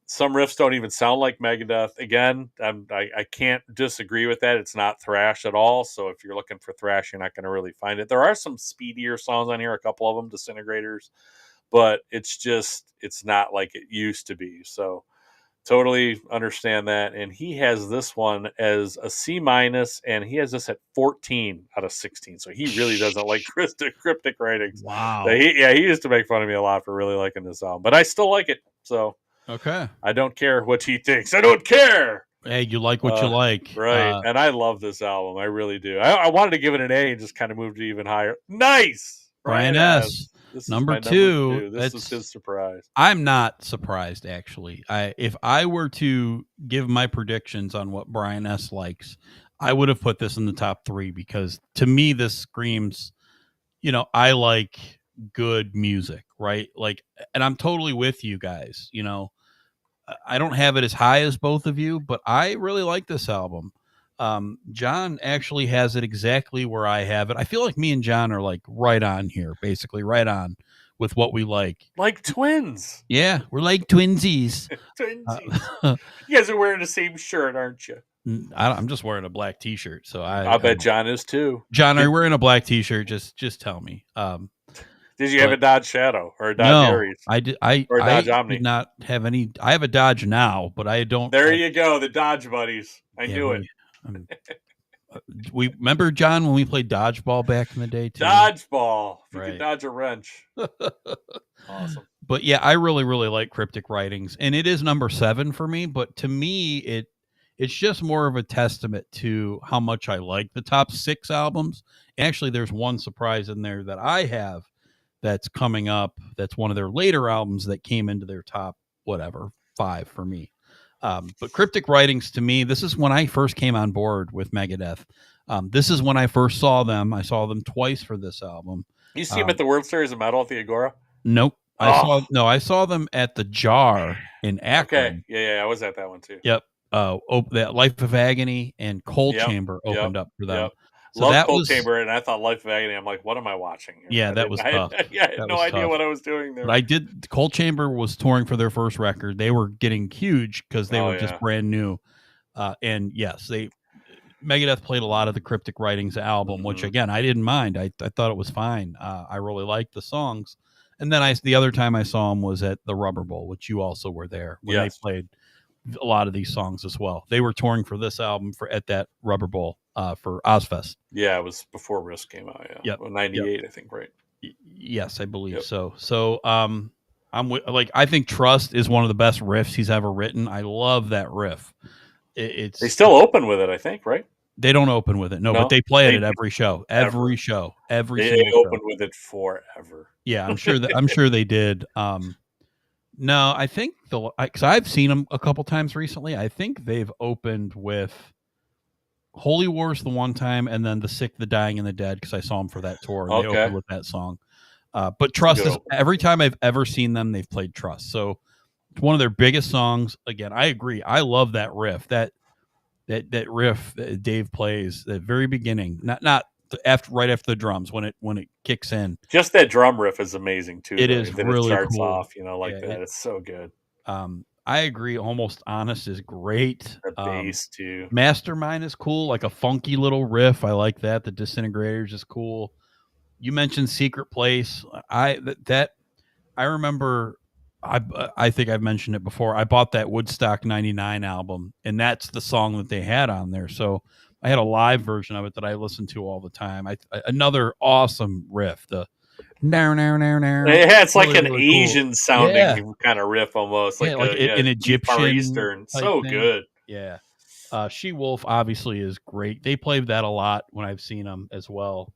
Some riffs don't even sound like Megadeth. Again, I can't disagree with that. It's not thrash at all. So if you're looking for thrash, you're not going to really find it. There are some speedier songs on here, a couple of them, Disintegrators, but it's not like it used to be. So totally understand that. And he has this one as a C-, and he has this at 14 out of 16. So he really doesn't like cryptic writings. Wow. So he used to make fun of me a lot for really liking this album, but I still like it. So okay, I don't care what he thinks. I don't care. Hey, you like what you like. Right. And I love this album. I really do. I wanted to give it an A and just kind of moved it even higher. Nice. Brian S. Number 2. This is his surprise. I'm not surprised, actually. If I were to give my predictions on what Brian S. likes, I would have put this in the top 3 because to me, this screams, I like good music, right? Like, and I'm totally with you guys. I don't have it as high as both of you, but I really like this album. John actually has it exactly where I have it. I feel like me and John are like right on here, basically right on with what we like. Like twins. Yeah, we're like twinsies. Twinsies. You guys are wearing the same shirt, aren't you? I'm just wearing a black T-shirt, so I bet John is too. John, are you wearing a black T-shirt? Just tell me. Did you have a Dodge Shadow or a Dodge No, Aries I did. or a I Dodge Omni? did not have any. I have a Dodge now, but I don't. There you go, the Dodge buddies. I knew it. Um, we remember John when we played dodgeball back in the day too. Dodgeball. If you Right. could dodge a wrench. Awesome. But yeah, I really like Cryptic Writings, and it is number 7 for me. But to me, it's just more of a testament to how much I like the top 6 albums. Actually, there's one surprise in there that I have that's coming up. That's one of their later albums that came into their top 5 for me. But Cryptic Writings, to me, this is when I first came on board with Megadeth. This is when I first saw them. I saw them twice for this album. You see them at the World Series of Metal at the Agora? Nope. I saw them at the Jar in Akron. Okay. Yeah, I was at that one too. Yep. That Life of Agony and Cold Chamber opened up for them. Yep. So Love that Cold Chamber, and I thought Life of Agony. I'm like, what am I watching here? Yeah, that was tough. I had no idea what I was doing there. But I did. Cold Chamber was touring for their first record. They were getting huge because they were just brand new. And yes, Megadeth played a lot of the Cryptic Writings album, which again I didn't mind. I thought it was fine. I really liked the songs. And then the other time I saw them was at the Rubber Bowl, which you also were there when they played a lot of these songs as well. They were touring for this album at that Rubber Bowl for Ozfest. Yeah, it was before Risk came out. Yeah, yep. 98, I think, right? Yes, I believe so. So I think Trust is one of the best riffs he's ever written. I love that riff. They still open with it, I think, right? They don't open with it. No, but they play it at every show. They open with it forever. Yeah, I'm sure they did. No, I think because I've seen them a couple times recently. I think they've opened with Holy Wars the one time, and then The Sick, the Dying, and the Dead, because I saw them for that tour. And They opened with that song. But Trust is every time I've ever seen them, they've played Trust. So it's one of their biggest songs. Again, I agree. I love that riff. That riff that Dave plays, the very beginning, not right after the drums when it kicks in. Just that drum riff is amazing too. It is really it starts cool. off, that. It's so good. I agree. Almost Honest is great. The bass too. Mastermind is cool, like a funky little riff. I like that. The Disintegrators is cool. You mentioned Secret Place. I remember. I think I've mentioned it before. I bought that Woodstock '99 album, and that's the song that they had on there. So I had a live version of it that I listened to all the time. Another awesome riff. The yeah, it's like really, an really Asian sounding kind of riff almost, like an Egyptian Far Eastern. So thing. Good. Yeah. She Wolf obviously is great. They played that a lot when I've seen them as well.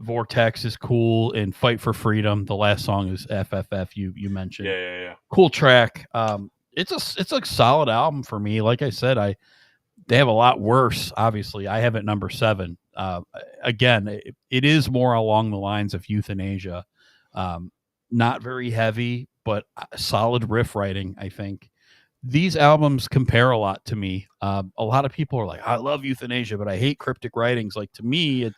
Vortex is cool, and Fight for Freedom. The last song is FFF. You mentioned. Yeah. Cool track. It's a solid album for me. Like I said, they have a lot worse. Obviously, I have it number 7. Again, it is more along the lines of Euthanasia. Not very heavy, but solid riff writing. I think these albums compare a lot to me. A lot of people are like, I love Euthanasia, but I hate Cryptic Writings. Like, to me,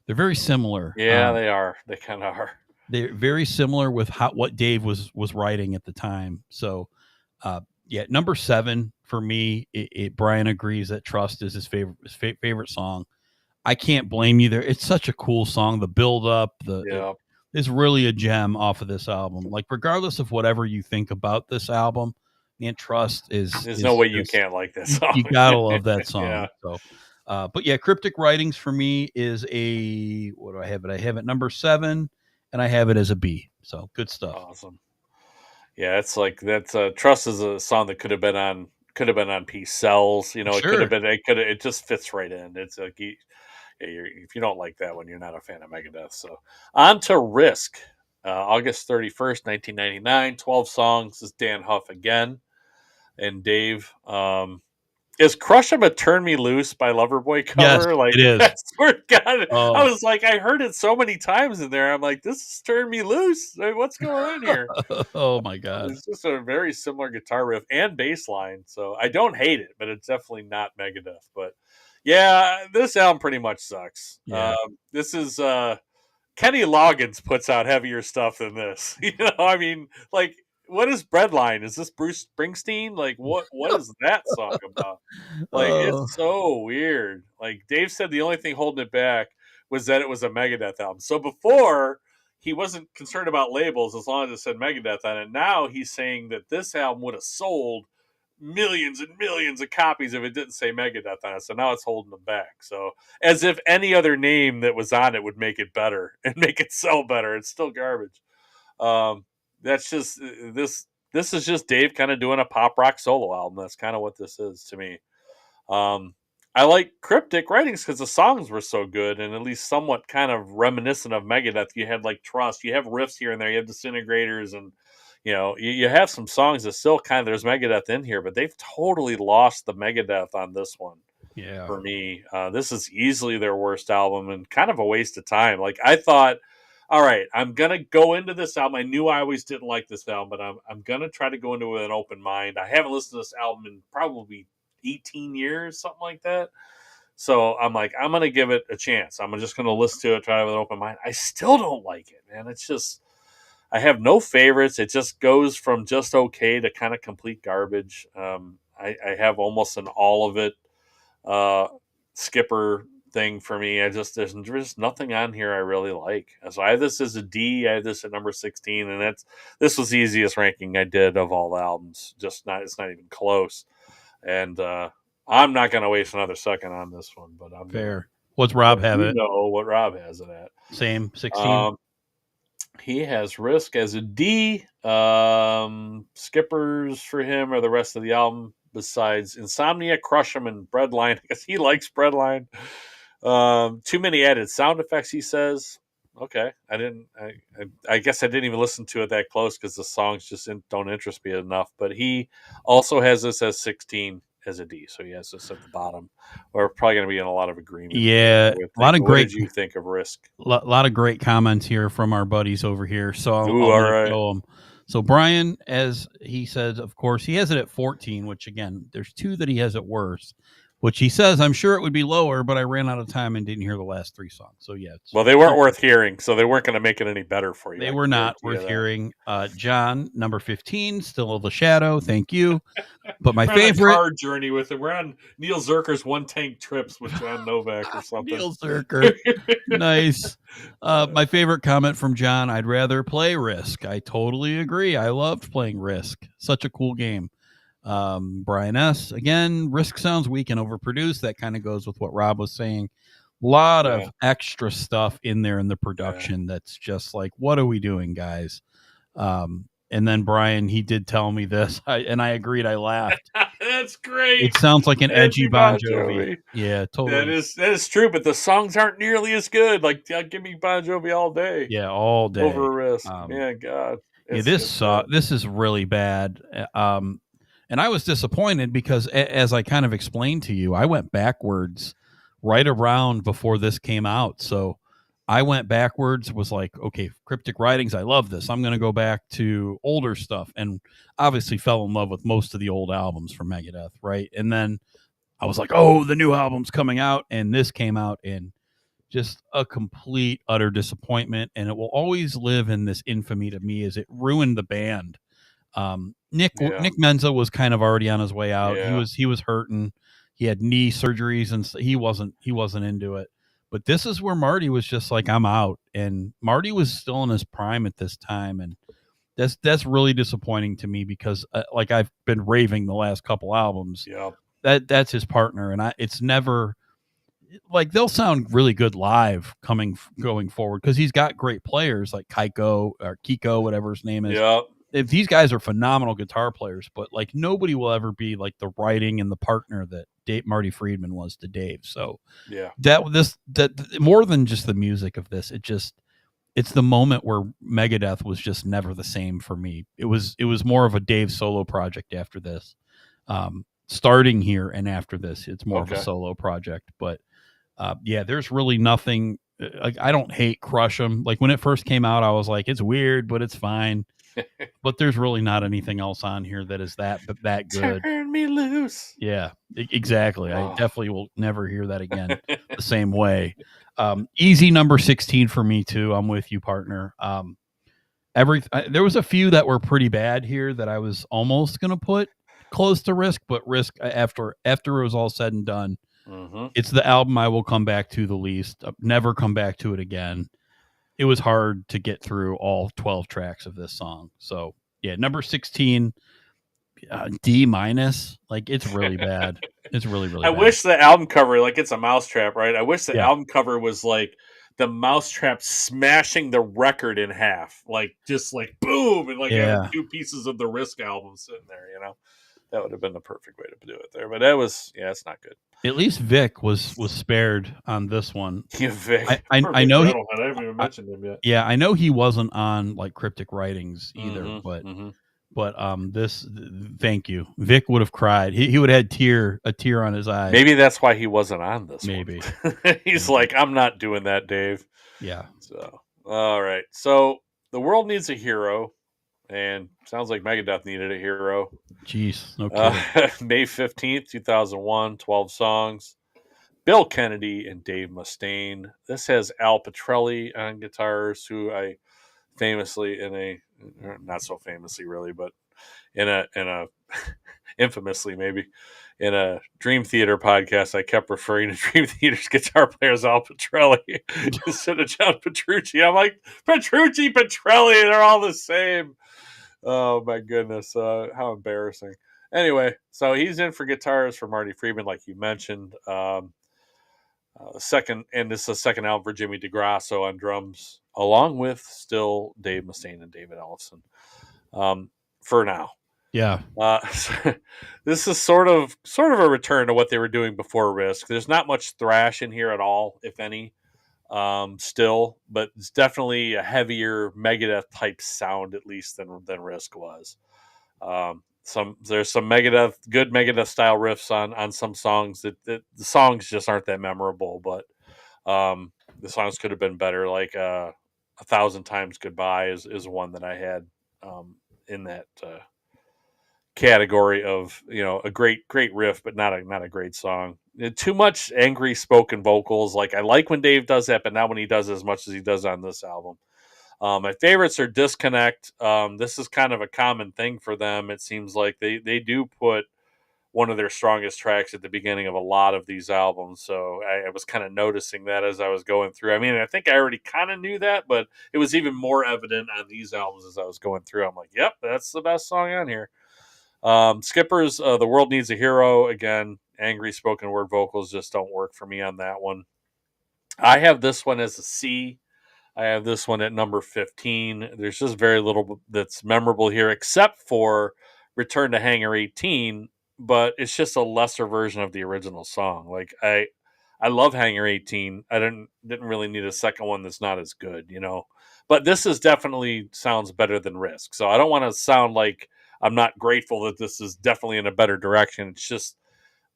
they're very similar. Yeah, they are. They kind of are. They're very similar with what Dave was writing at the time. So, number 7 for me. Brian agrees that Trust is his favorite song. I can't blame you there. It's such a cool song. The build up, is really a gem off of this album. Like, regardless of whatever you think about this album, man, Trust is. There's no way you can't like that song. You gotta love that song. Yeah. So. But yeah, Cryptic Writings for me is what do I have it? I have it number 7, and I have it as a B. So good stuff. Awesome. Yeah, it's like that's Trust is a song that could have been on Peace Cells. Sure. It could have been. It just fits right in. It's like if you don't like that one, you're not a fan of Megadeth. So on to Risk. August 31st, 1999. 12 songs. This is Dan Huff again, and Dave. Is Crush 'Em a Turn Me Loose by Loverboy cover? Yes, it is. I swear to God. I was like, I heard it so many times in there. I'm like, this is Turn Me Loose. What's going on here? Oh, my God. It's just a very similar guitar riff and bass line. So I don't hate it, but it's definitely not Megadeth. But yeah, this album pretty much sucks. Yeah. This is Kenny Loggins puts out heavier stuff than this. I mean, like, what is Breadline? Is this Bruce Springsteen? Like, what is that song about? Like, Oh, it's so weird. Like Dave said, the only thing holding it back was that it was a Megadeth album. So before he wasn't concerned about labels as long as it said Megadeth on it. Now he's saying that this album would have sold millions and millions of copies if it didn't say Megadeth on it. So now it's holding them back. So as if any other name that was on it would make it better and make it sell better. It's still garbage. That's just this. This is just Dave kind of doing a pop rock solo album. That's kind of what this is to me. Um, I like Cryptic Writings because the songs were so good and at least somewhat kind of reminiscent of Megadeth. You had like Trust, you have riffs here and there, you have Disintegrators, and you have some songs that still kind of there's Megadeth in here, but they've totally lost the Megadeth on this one. yeah. For me, this is easily their worst album and kind of a waste of time. Like I thought, all right, I'm gonna go into this album. I knew I always didn't like this album, but I'm gonna try to go into it with an open mind. I haven't listened to this album in probably 18 years, something like that. So I'm like, I'm gonna give it a chance. I'm just gonna listen to it, try it with an open mind. I still don't like it, man. It's just I have no favorites. It just goes from just okay to kind of complete garbage. I have almost an all of it skipper thing for me. There's just nothing on here I really like. So I have this as a D. I have this at number 16, and this was the easiest ranking I did of all the albums. It's not even close. And I'm not going to waste another second on this one. But I'm Fair. What's Rob have you it? know what Rob has it at. Same 16. He has Risk as a D. Skippers for him are the rest of the album besides Insomnia, Crush 'em, and Breadline. I guess he likes Breadline. Too many added sound effects, he says. Okay, I guess I didn't even listen to it that close because the songs just don't interest me enough. But he also has this as 16 as a D, so he has this at the bottom. We're probably going to be in a lot of agreement. Yeah, a lot of what great. did you think of Risk? Lot of great comments here from our buddies over here. So I'll all let right. go 'em. So Brian, as he says, of course, he has it at 14, which again, there's two that he has it worse, which he says, I'm sure it would be lower, but I ran out of time and didn't hear the last three songs. So yeah. Well, they weren't worth hearing, so they weren't going to make it any better for you. They were not worth hearing. John, number 15, Still the Shadow. Thank you. But my favorite car journey with it. We're on Neil Zerker's one tank trips with John Novak or something. Neil Zerker. Nice. My favorite comment from John, I'd rather play Risk. I totally agree. I loved playing Risk. Such a cool game. Brian S. Again, Risk sounds weak and overproduced. That kind of goes with what Rob was saying. A lot of extra stuff in there in the production that's just like, what are we doing, guys? And then Brian, he did tell me this, and I agreed. I laughed. That's great. It sounds like an edgy Bon Jovi. Yeah, totally. That is true, but the songs aren't nearly as good. Like, give me Bon Jovi all day. Yeah, all day. Over Risk. God. This is really bad. And I was disappointed because, as I kind of explained to you, I went backwards right around before this came out. So I went backwards, was like, okay, Cryptic Writings, I love this. I'm going to go back to older stuff, and obviously fell in love with most of the old albums from Megadeth, right? And then I was like, oh, the new album's coming out, and this came out, and just a complete, utter disappointment, and it will always live in this infamy to me as it ruined the band. Nick Menza was kind of already on his way out. Yeah. He was hurting. He had knee surgeries, and he wasn't into it. But this is where Marty was just like, I'm out. And Marty was still in his prime at this time. And that's really disappointing to me because like I've been raving the last couple albums. Yeah. That's his partner. And it's never like they'll sound really good live going forward because he's got great players like Kiko, whatever his name is. Yeah. If these guys are phenomenal guitar players, but like nobody will ever be like the writing and the partner that Marty Friedman was to Dave. So that more than just the music of this, it's the moment where Megadeth was just never the same for me. It was more of a Dave solo project after this, starting here. And after this, it's more of a solo project, but there's really nothing. Like I don't hate Crush 'em. Like when it first came out, I was like, it's weird, but it's fine. But there's really not anything else on here that is that good. Turn me loose. Yeah, exactly. I definitely will never hear that again the same way. Easy number 16 for me too. I'm with you, partner. There was a few that were pretty bad here that I was almost going to put close to Risk, but Risk after it was all said and done, it's the album I will come back to the least. I'll never come back to it again. It was hard to get through all 12 tracks of this song. So yeah, number 16, D-. Like, it's really bad. It's really bad. I wish the album cover, like, it's a mousetrap, right? I wish the album cover was like the mousetrap smashing the record in half, like, just like boom, and like having two pieces of the Risk album sitting there. You know, that would have been the perfect way to do it there. But that was, it's not good. At least Vic was spared on this one. Yeah, Vic. I know. I haven't even mentioned him yet. Yeah, I know he wasn't on like Cryptic Writings either, but this, thank you. Vic would have cried. He would have had a tear on his eye. Maybe that's why he wasn't on this. Maybe he's like, I'm not doing that, Dave. Yeah. So all right. So The World Needs a Hero, and sounds like Megadeth needed a hero. Jeez. Okay. May 15th, 2001, 12 songs. Bill Kennedy and Dave Mustaine. This has Al Pitrelli on guitars, who I famously not so famously really, but in a infamously maybe in a Dream Theater podcast, I kept referring to Dream Theater's guitar player as Al Pitrelli instead of John Petrucci. I'm like, Petrucci, Pitrelli, they're all the same. Oh my goodness, how embarrassing. Anyway, so he's in for guitars for Marty Friedman, like you mentioned. This is the second album for Jimmy DeGrasso on drums, along with still Dave Mustaine and David Ellefson. For now, yeah. This is sort of a return to what they were doing before Risk. There's not much thrash in here at all, if any. Still, but it's definitely a heavier Megadeth type sound, at least than Risk was. There's some good Megadeth style riffs on some songs that the songs just aren't that memorable, but the songs could have been better. Like 1,000 Times Goodbye is one that I had in that category of, a great riff, but not a great song. Too much angry spoken vocals. Like, I like when Dave does that, but not when he does as much as he does on this album. My favorites are Disconnect. This is kind of a common thing for them. It seems like they do put one of their strongest tracks at the beginning of a lot of these albums. So I was kind of noticing that as I was going through. I mean, I think I already kind of knew that, but it was even more evident on these albums as I was going through. I'm like, yep, that's the best song on here. Skipper's The World Needs a Hero. Again, angry spoken word vocals just don't work for me on that one. I have this one as a C. I have this one at number 15. There's just very little that's memorable here, except for Return to Hangar 18, but it's just a lesser version of the original song. Like, I love Hangar 18. I didn't really need a second one that's not as good, But this is definitely sounds better than Risk. So I don't want to sound like I'm not grateful that this is definitely in a better direction. It's just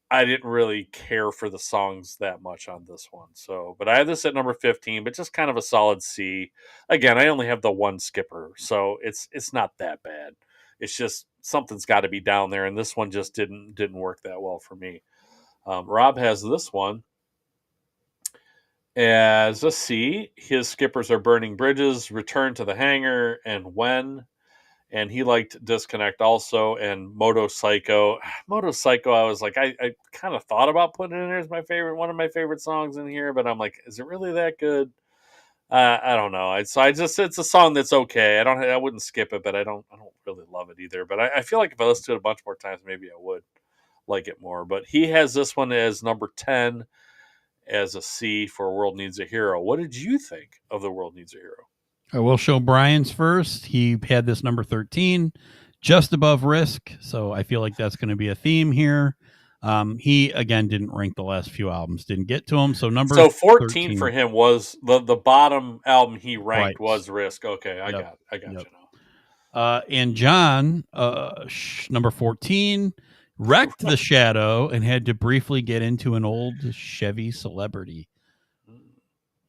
I didn't really care for the songs that much on this one. So, but I have this at number 15, but just kind of a solid C. Again, I only have the one skipper, so it's not that bad. It's just something's got to be down there, and this one just didn't work that well for me. Rob has this one as a C. His skippers are Burning Bridges, Return to the Hangar, and When. And he liked Disconnect also, and Moto Psycho. Moto Psycho, I was like, I kind of thought about putting it in there as one of my favorite songs in here, but I'm like, is it really that good? I don't know. It's a song that's okay. I wouldn't skip it, but I don't really love it either. But I feel like if I listened to it a bunch more times, maybe I would like it more. But he has this one as number 10 as a C for World Needs a Hero. What did you think of The World Needs a Hero? I will show Brian's first. He had this number 13, just above Risk. So I feel like that's going to be a theme here. He, again, didn't rank the last few albums, didn't get to him. So 14 13 for him was the bottom album he ranked was Risk. Okay, I got you now. And John, number 14, wrecked The Shadow and had to briefly get into an old Chevy Celebrity.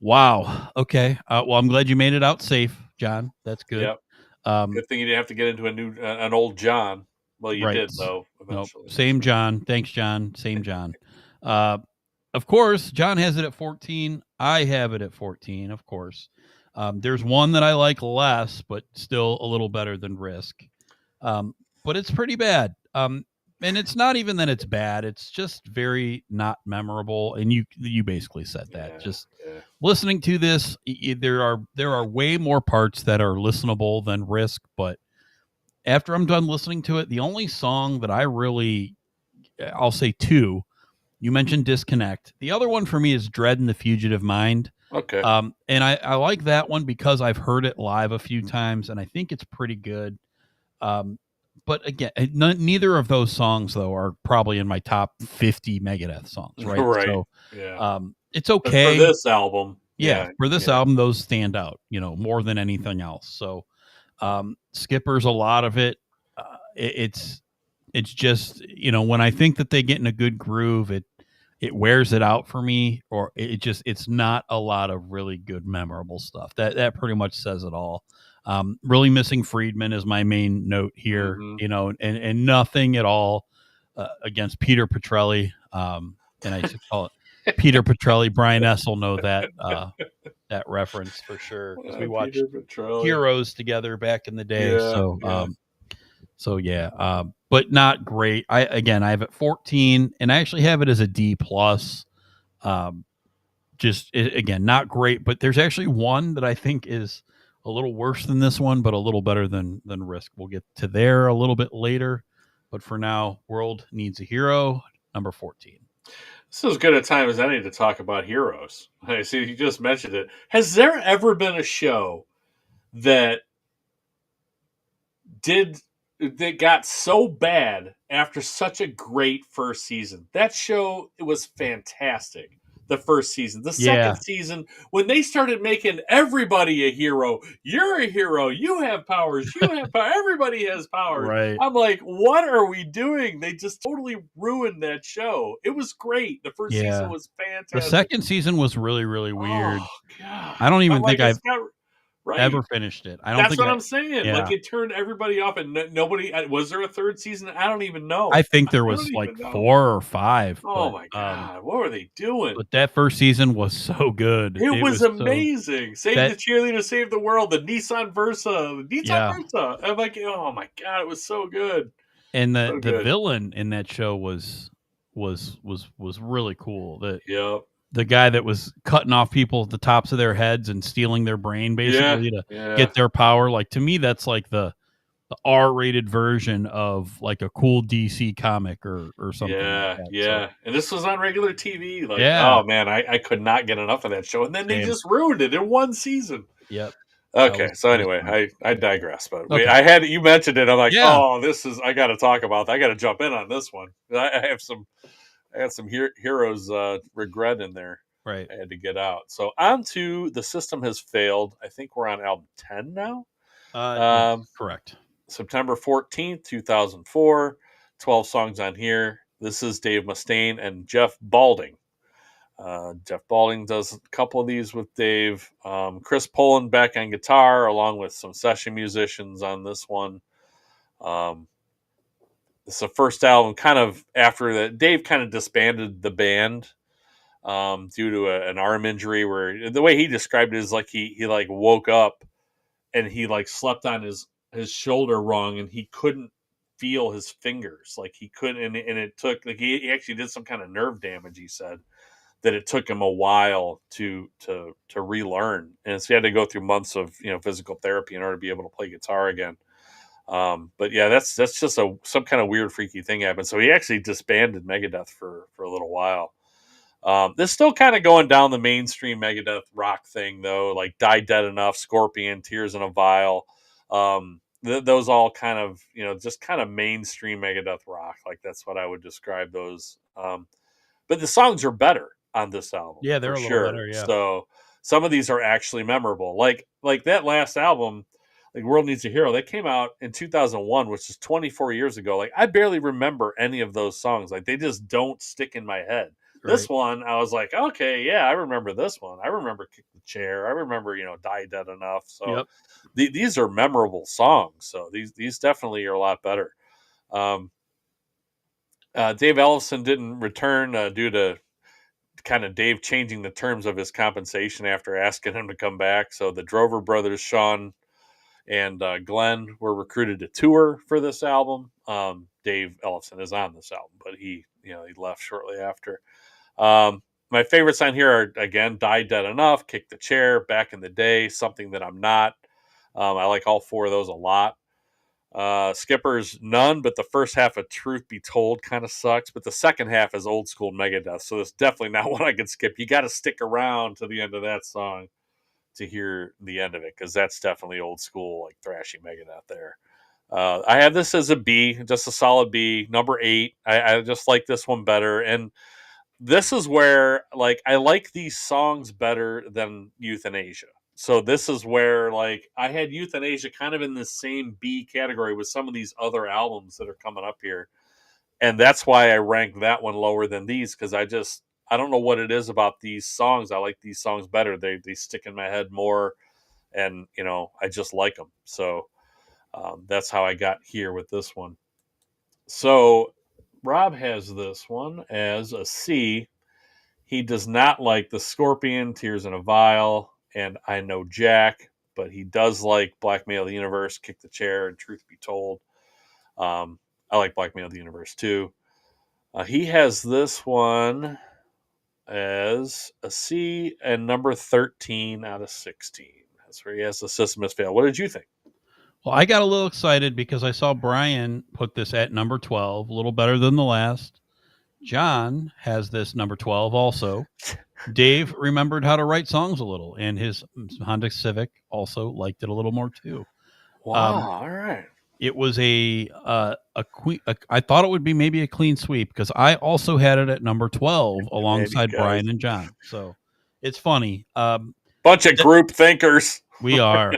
Wow. Okay. Well, I'm glad you made it out safe, John. That's good. Yep. Good thing you didn't have to get into an old John. Well, you did though. Eventually. Nope. Same John. Thanks, John. Same John. Of course, John has it at 14. I have it at 14. Of course. There's one that I like less, but still a little better than Risk. But it's pretty bad. And it's not even that it's bad; it's just very not memorable. And you basically said that. Yeah, Just yeah. listening to this, there are way more parts that are listenable than Risk. But after I'm done listening to it, the only song that I really, I'll say two. You mentioned Disconnect. The other one for me is Dread and the Fugitive Mind. Okay. And I like that one because I've heard it live a few times, and I think it's pretty good. But again, neither of those songs though are probably in my top 50 Megadeth songs, right? Right. So, Yeah. it's But okay. for this album, Yeah, for this album, those stand out, more than anything else. So, Skipper's a lot of it. It's just, when I think that they get in a good groove, it wears it out for me, or it's not a lot of really good memorable stuff. That pretty much says it all. Really missing Friedman is my main note here, and nothing at all against Peter Petrelli. And I should call it Peter Petrelli. Brian S. will know that reference for sure, because we watched Heroes together back in the day. But not great. I have it 14, and I actually have it as a D plus. Again, not great, but there's actually one that I think is a little worse than this one, but a little better than Risk. We'll get to there a little bit later, but for now, World Needs a Hero, number 14. This is as good a time as any to talk about Heroes. I see you just mentioned it. Has there ever been a show that got so bad after such a great first season? That show, it was fantastic. The first season, the second season, when they started making everybody a hero. You're a hero. You have powers. You have power. Everybody has powers. Right. I'm like, what are we doing? They just totally ruined that show. It was great. The first season was fantastic. The second season was really, really weird. Oh, God. I don't even think I've Right. ever finished it. That's what I'm saying. Yeah. Like, it turned everybody off, and nobody. Was there a third season? I don't even know. I think there was like 4 or 5. Oh, my God. What were they doing? But that first season was so good. It was amazing. Save the cheerleader, save the world. The Nissan Versa. Versa. I'm like, oh, my God. It was so good. And the villain in that show was really cool. The guy that was cutting off people at the tops of their heads and stealing their brain basically to get their power. Like, to me, that's like the R-rated version of like a cool DC comic or something. Yeah, like that. So, and this was on regular TV. Like, oh man, I could not get enough of that show. And then they just ruined it in one season. Yep. Okay, so anyway, I digress, but you mentioned it. I'm like, I got to talk about that. I got to jump in on this one. I have some Heroes regret in there. Right. I had to get out. So on to The System Has Failed. I think we're on album 10 now. Correct. September 14th, 2004. 12 songs on here. This is Dave Mustaine and Jeff Balding. Jeff Balding does a couple of these with Dave. Chris Poland back on guitar, along with some session musicians on this one. It's the first album kind of after that. Dave kind of disbanded the band due to an arm injury, where the way he described it is like he like woke up and he like slept on his shoulder wrong, and he couldn't feel his fingers. Like, he couldn't, and it took, like, he actually did some kind of nerve damage, he said, that it took him a while to relearn. And so he had to go through months of, physical therapy in order to be able to play guitar again. But yeah, that's just some kind of weird, freaky thing happened. So he actually disbanded Megadeth for a little while. This is still kind of going down the mainstream Megadeth rock thing, though, like Die Dead Enough, Scorpion, Tears in a Vial. Those all kind of, just kind of mainstream Megadeth rock. Like, that's what I would describe those. But the songs are better on this album. Yeah, they're a little better, yeah. So some of these are actually memorable. Like that last album, like World Needs a Hero, that came out in 2001, which is 24 years ago. Like, I barely remember any of those songs. Like, they just don't stick in my head. Right. This one, I was like, okay, yeah, I remember this one. I remember Kick the Chair. I remember, Die Dead Enough. So these are memorable songs. So these definitely are a lot better. Dave Ellefson didn't return due to kind of Dave changing the terms of his compensation after asking him to come back. So the Drover brothers, Sean and Glenn, were recruited to tour for this album. Dave Ellefson is on this album, but he left shortly after. My favorites on here are, again, Die Dead Enough, Kick the Chair, Back in the Day, Something That I'm Not. I like all four of those a lot. Skipper's none, but the first half of Truth Be Told kind of sucks. But the second half is old school Megadeth, so it's definitely not one I can skip. You got to stick around to the end of that song to hear the end of it, because that's definitely old school, like thrashy Megadeth there. I have this as a B, just a solid B. Number 8. I just like this one better, and this is where, like, I like these songs better than Euthanasia. So this is where, like, I had Euthanasia kind of in the same B category with some of these other albums that are coming up here. And that's why I rank that one lower than these, because I don't know what it is about these songs. I like these songs better. They stick in my head more, and, I just like them. So that's how I got here with this one. So Rob has this one as a C. He does not like The Scorpion, Tears in a Vial, and I Know Jack, but he does like Blackmail the Universe, Kick the Chair, and Truth Be Told. I like Blackmail the Universe too. He has this one as a C and number 13 out of 16. That's where he has The System Has Failed. What did you think? Well, I got a little excited because I saw Brian put this at number 12, a little better than the last. John has this number 12 also. Dave remembered how to write songs a little, and his Honda Civic also liked it a little more too. Wow, all right. It was I thought it would be maybe a clean sweep, because I also had it at number 12 alongside Brian and John. So it's funny. Bunch of group thinkers. We are.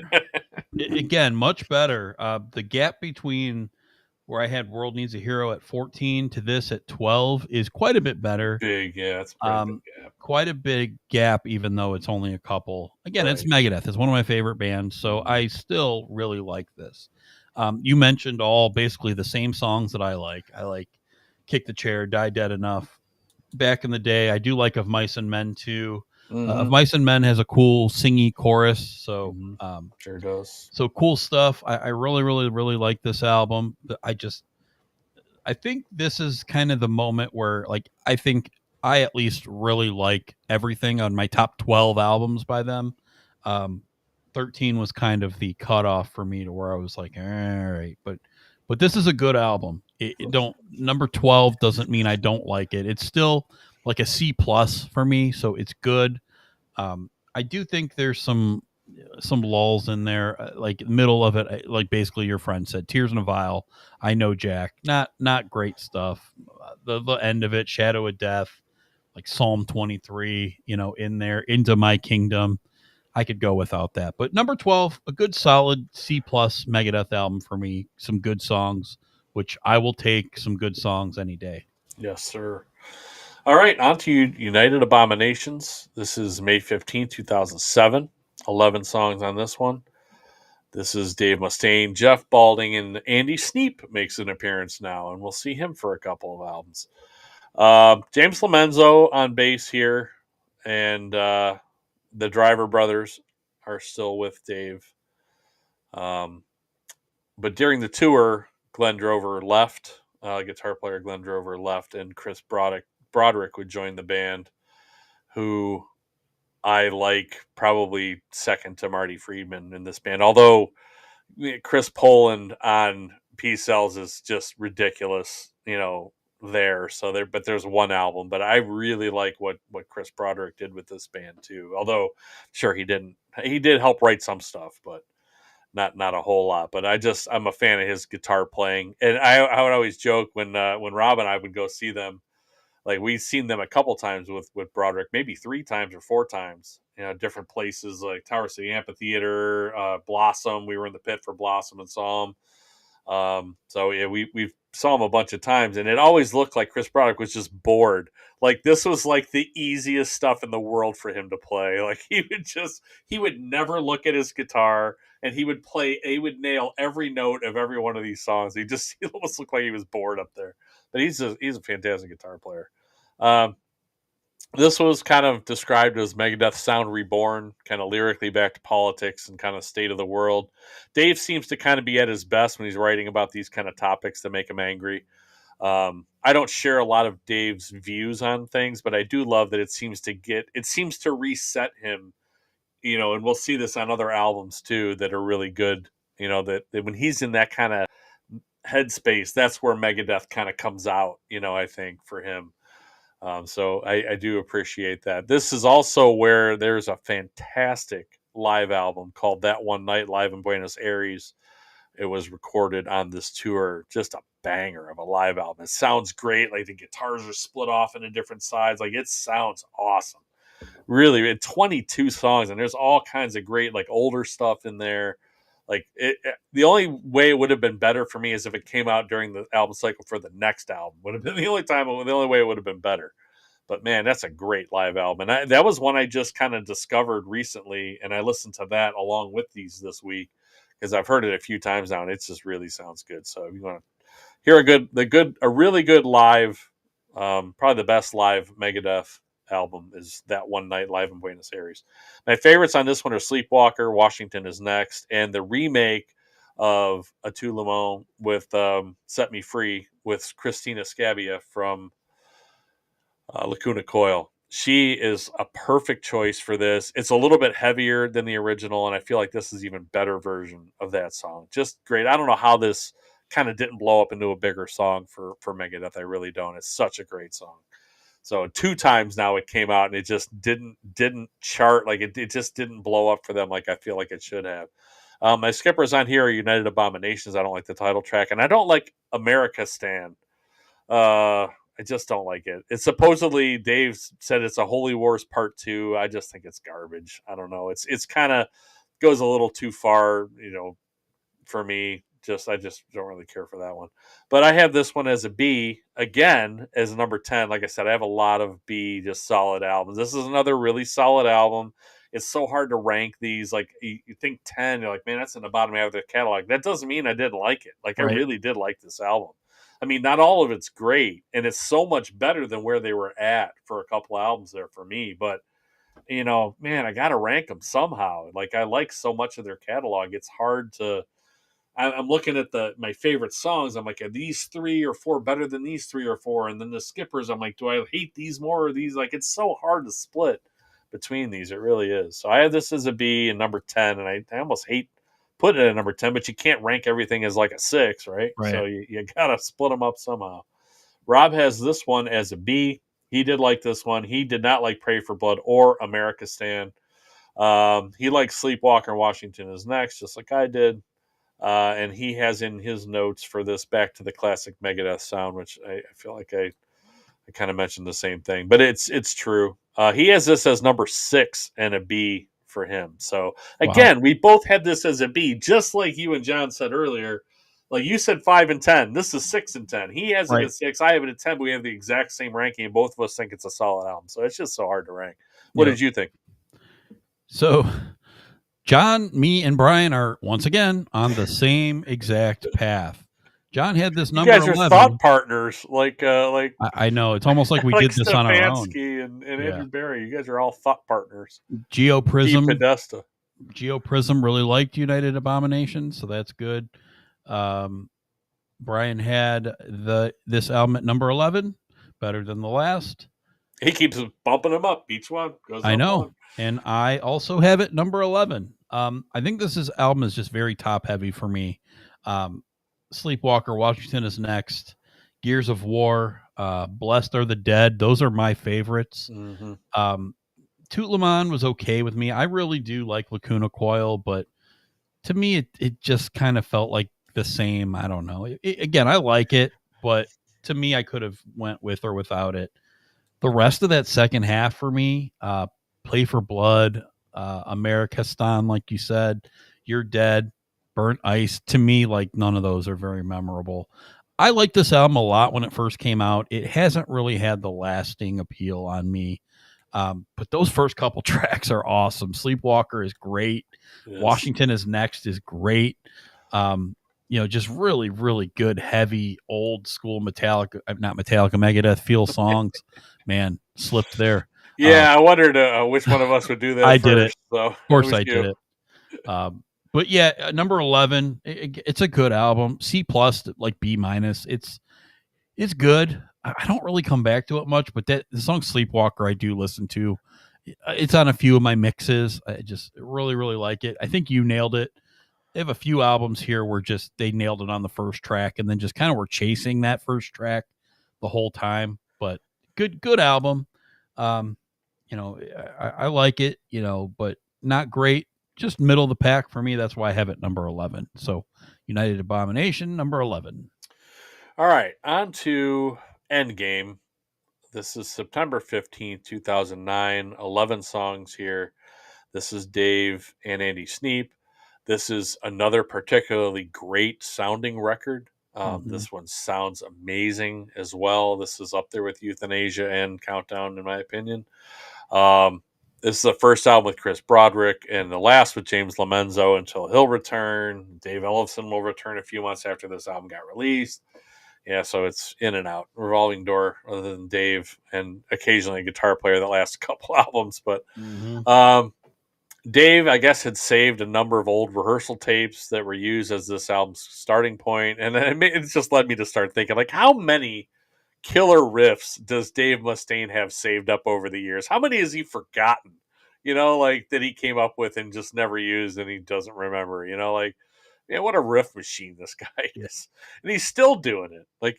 Again, much better. The gap between where I had World Needs a Hero at 14 to this at 12 is quite a bit better. Big, yeah, it's a big gap. Quite a big gap, even though it's only a couple. Again, It's Megadeth. It's one of my favorite bands, so I still really like this. You mentioned all basically the same songs that I like. I like Kick the Chair, Die Dead Enough. Back in the day, I do like Of Mice and Men too. Of Mice and Men has a cool singy chorus, so sure does. So cool stuff. I really, really, really like this album. I think this is kind of the moment where, like, I think I at least really like everything on my top 12 albums by them. 13 was kind of the cutoff for me to where I was like, all right, but this is a good album. Number 12 doesn't mean I don't like it. It's still like a C plus for me, so it's good. I do think there's some lulls in there, like middle of it, like basically your friend said, Tears in a Vial, I Know Jack, not great stuff. The end of it, Shadow of Death, like Psalm 23, in there, Into My Kingdom. I could go without that. But number 12, a good solid C plus Megadeth album for me. Some good songs, which I will take some good songs any day. Yes, sir. All right, on to United Abominations. This is May 15th, 2007. 11 songs on this one. This is Dave Mustaine, Jeff Balding, and Andy Sneap makes an appearance now, and we'll see him for a couple of albums. James Lomenzo on bass here, and the Driver brothers are still with Dave. But during the tour, Glenn Drover left. Guitar player Glenn Drover left, and Chris Broderick would join the band, who I like probably second to Marty Friedman in this band. Although Chris Poland on Peace Cells is just ridiculous, but there's one album. But I really like what Chris Broderick did with this band too. Although, sure, he did help write some stuff, but not a whole lot. But I'm a fan of his guitar playing, and I would always joke when Rob and I would go see them. Like, we've seen them a couple times with Broderick, maybe 3 times or 4 times, different places like Tower City Amphitheater, Blossom. We were in the pit for Blossom and saw him. So yeah, we saw him a bunch of times, and it always looked like Chris Broderick was just bored. Like, this was like the easiest stuff in the world for him to play. Like, he would never look at his guitar, and he would nail every note of every one of these songs. He almost looked like he was bored up there. But he's a fantastic guitar player. This was kind of described as Megadeth sound reborn, kind of lyrically back to politics and kind of state of the world. Dave seems to kind of be at his best when he's writing about these kind of topics that make him angry. I don't share a lot of Dave's views on things, but I do love that it seems to reset him, and we'll see this on other albums too that are really good. That when he's in that kind of headspace, that's where Megadeth kind of comes out. I think for him. So I do appreciate that. This is also where there's a fantastic live album called That One Night Live in Buenos Aires. It was recorded on this tour. Just a banger of a live album. It sounds great. Like the guitars are split off into different sides. Like it sounds awesome. Really, 22 songs, and there's all kinds of great like older stuff in there. Like the only way it would have been better for me is if it came out during the album cycle for the next album. Would have been the only way it would have been better. But man, that's a great live album, and that was one I just kind of discovered recently, and I listened to that along with these this week because I've heard it a few times now, and it just really sounds good. So if you want to hear a really good live, probably the best live Megadeth album is That One Night Live in Buenos Aires. My favorites on this one are Sleepwalker, Washington Is Next, and the remake of A Tout Le Monde with Set Me Free with Christina Scabia from Lacuna Coil. She is a perfect choice for this. It's a little bit heavier than the original, and I feel like this is even better version of that song. Just great. I don't know how this kind of didn't blow up into a bigger song for Megadeth. I really don't. It's such a great song. So 2 times now it came out and it just didn't chart, like it just didn't blow up for them like I feel like it should have. My skippers on here are United Abominations. I don't like the title track, and I don't like America Stan. I just don't like it. It's supposedly Dave said it's a Holy Wars Part 2. I just think it's garbage. I don't know. It's kind of goes a little too far, for me. I just don't really care for that one. But I have this one as a B again as number 10. Like I said, I have a lot of B just solid albums. This is another really solid album. It's so hard to rank these. Like you think 10, you're like, man, that's in the bottom half of the catalog. That doesn't mean I didn't like it. Like Right. I really did like this album. I mean, not all of it's great, and it's so much better than where they were at for a couple albums there for me. But man, I got to rank them somehow. Like I like so much of their catalog, it's hard to. I'm looking at my favorite songs. I'm like, are these 3 or 4 better than these 3 or 4? And then the skippers, I'm like, do I hate these more or these? Like, it's so hard to split between these. It really is. So I have this as a B and number 10, and I almost hate putting it at number 10, but you can't rank everything as like a 6, right? Right. So you got to split them up somehow. Rob has this one as a B. He did like this one. He did not like Pray for Blood or America Stan. He likes Sleepwalker, Washington Is Next, just like I did. And he has in his notes for this back to the classic Megadeth sound, which I feel like I kind of mentioned the same thing, but it's true. He has this as number 6 and a B for him. So again, we both had this as a B, just like you and John said earlier. Like you said 5 and 10. This is 6 and 10. He has it at 6. I have it at 10, but we have the exact same ranking, and both of us think it's a solid album. So it's just so hard to rank. What did you think? So John, me, and Brian are once again on the same exact path. John had this number 11. You guys are thought partners, like I know, it's almost like we like did this on our own. Stefanski and Andrew Barry. You guys are all thought partners. Geoprism, Podesta. Geoprism really liked United Abomination, so that's good. Brian had this album at number 11, better than the last. He keeps bumping them up. Each one goes. I know, one. And I also have it number 11. I think this album is just very top heavy for me. Sleepwalker, Washington Is Next, Gears of War, Blessed Are the Dead. Those are my favorites. Mm-hmm. Tout Le Monde was okay with me. I really do like Lacuna Coil, but to me, it just kind of felt like the same. I don't know. Again, I like it, but to me, I could have went with or without it. The rest of that second half for me, Play for Blood, America Stan, like you said, You're Dead, Burnt Ice. To me, like none of those are very memorable. I liked this album a lot when it first came out. It hasn't really had the lasting appeal on me. But those first couple tracks are awesome. Sleepwalker is great. Yes. Washington Is Next is great. Just really, really good, heavy, old school Megadeth feel songs. Man, slipped there. Yeah, I wondered which one of us would do that I first. did it. So Of course, was I you. did it. But yeah, number 11. It's a good album. C plus, like B minus. It's good. I don't really come back to it much, but the song Sleepwalker I do listen to. It's on a few of my mixes. I just really, really like it. I think you nailed it. They have a few albums here where just they nailed it on the first track and then just kind of were chasing that first track the whole time. But good album. Um, I like it, but not great. Just middle of the pack for me. That's why I have it number 11. So United Abomination, number 11. All right, on to Endgame. This is September 15th, 2009. 11 songs here. This is Dave and Andy Sneap. This is another particularly great sounding record. This one sounds amazing as well. This is up there with Euthanasia and Countdown, in my opinion. This is the first album with Chris Broderick and the last with James Lomenzo until he'll return. Dave Ellefson will return a few months after this album got released. Yeah, so it's in and out, revolving door, other than Dave and occasionally a guitar player that lasts a couple albums. But Dave, I guess, had saved a number of old rehearsal tapes that were used as this album's starting point. And then it just led me to start thinking, like, how many killer riffs does Dave Mustaine have saved up over the years? How many has he forgotten? Like that he came up with and just never used and he doesn't remember, man, what a riff machine this guy is. And he's still doing it. Like,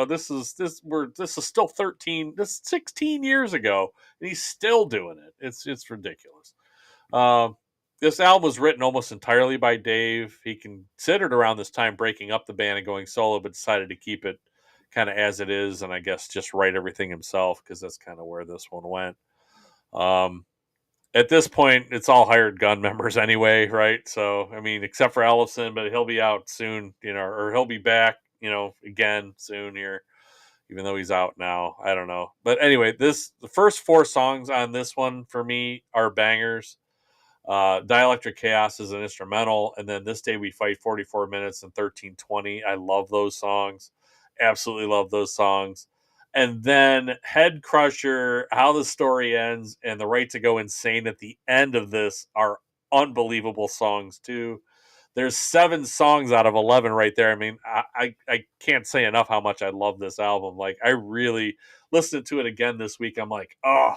this is still 13, this is 16 years ago, and he's still doing it. It's ridiculous. This album was written almost entirely by Dave. He considered around this time breaking up the band and going solo, but decided to keep it kind of as it is, and I guess just write everything himself because that's kind of where this one went. At this point, it's all hired gun members anyway, right? So, I mean, except for Ellefson, but he'll be out soon, or he'll be back, again soon here, even though he's out now. I don't know. But anyway, the first 4 songs on this one for me are bangers. Dielectric Chaos is an instrumental, and then This Day We Fight 44 minutes and 13:20. I love those songs. Absolutely love those songs. And then Head Crusher, How the Story Ends, and The Right to Go Insane at the end of this are unbelievable songs too. There's 7 songs out of 11 right there. I mean, I can't say enough how much I love this album. Like, I really listened to it again this week. I'm like, oh,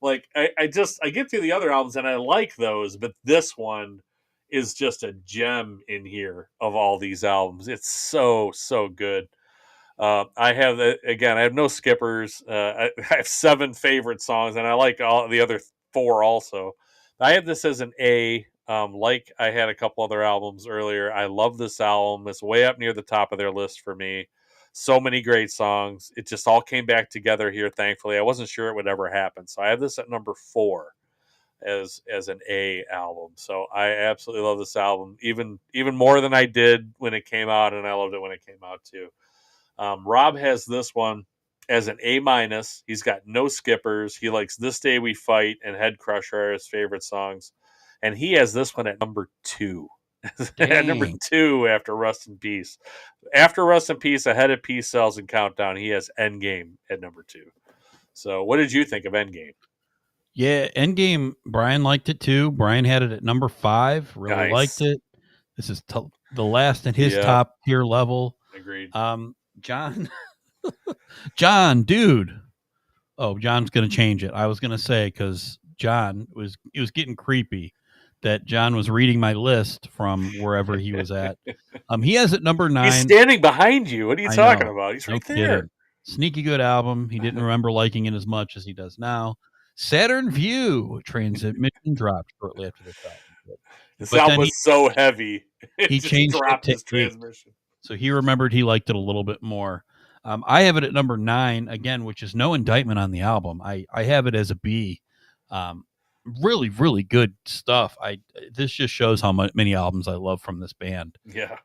like I get through the other albums and I like those, but this one is just a gem in here of all these albums. It's so good. I have no skippers. I have 7 favorite songs, and I like all the other 4 also. I have this as an A. Like I had a couple other albums earlier. I love this album. It's way up near the top of their list for me. So many great songs. It just all came back together here, thankfully. I wasn't sure it would ever happen. So I have this at number 4 as an A album. So I absolutely love this album, even more than I did when it came out, and I loved it when it came out too. Rob has this one as an A minus. He's got no skippers. He likes This Day We Fight and Head Crusher are his favorite songs. And he has this one at number 2. At number 2 after Rust in Peace. After Rust in Peace, ahead of Peace Cells and Countdown, he has Endgame at number 2. So what did you think of Endgame? Yeah, Endgame, Brian liked it too. Brian had it at number 5. Really liked it. This is the last in his top tier level. Agreed. John, dude. Oh, John's going to change it. I was going to say, because it was getting creepy that John was reading my list from wherever he was at. He has it number 9. He's standing behind you. What are you talking about? He's right there. Kidding. Sneaky good album. He didn't remember liking it as much as he does now. Saturn View transmission dropped shortly after this album. This album was so heavy. He changed his transmission. So he remembered he liked it a little bit more. I have it at number 9 again, which is no indictment on the album. I have it as a B. Really, really good stuff. This just shows how many albums I love from this band. Yeah.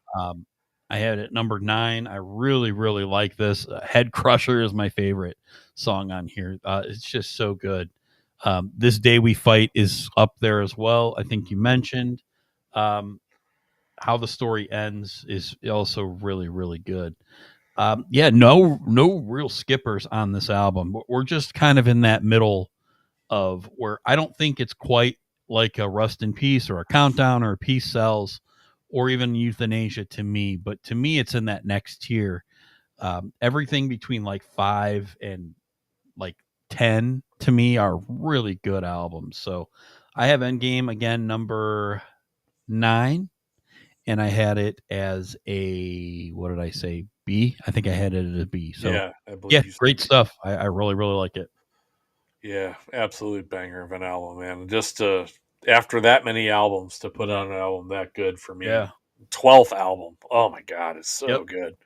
I had it at number 9. I really, really like this. Head Crusher is my favorite song on here. It's just so good. This Day We Fight is up there as well. I think you mentioned. How the Story Ends is also really, really good. No real skippers on this album. We're just kind of in that middle of where I don't think it's quite like a Rust in Peace or a Countdown or a Peace Sells or even Euthanasia to me, but to me it's in that next tier. Everything between like 5 and like 10 to me are really good albums. So I have Endgame again number 9, and I had it as a, what did I say, B? I think I had it as a B. So Yeah, I believe yeah, you said great B. stuff. I really like it. Yeah, absolute banger of an album, man. Just to after that many albums to put on an album that good for me. Yeah. 12th album. Oh my god, it's so Yep. good.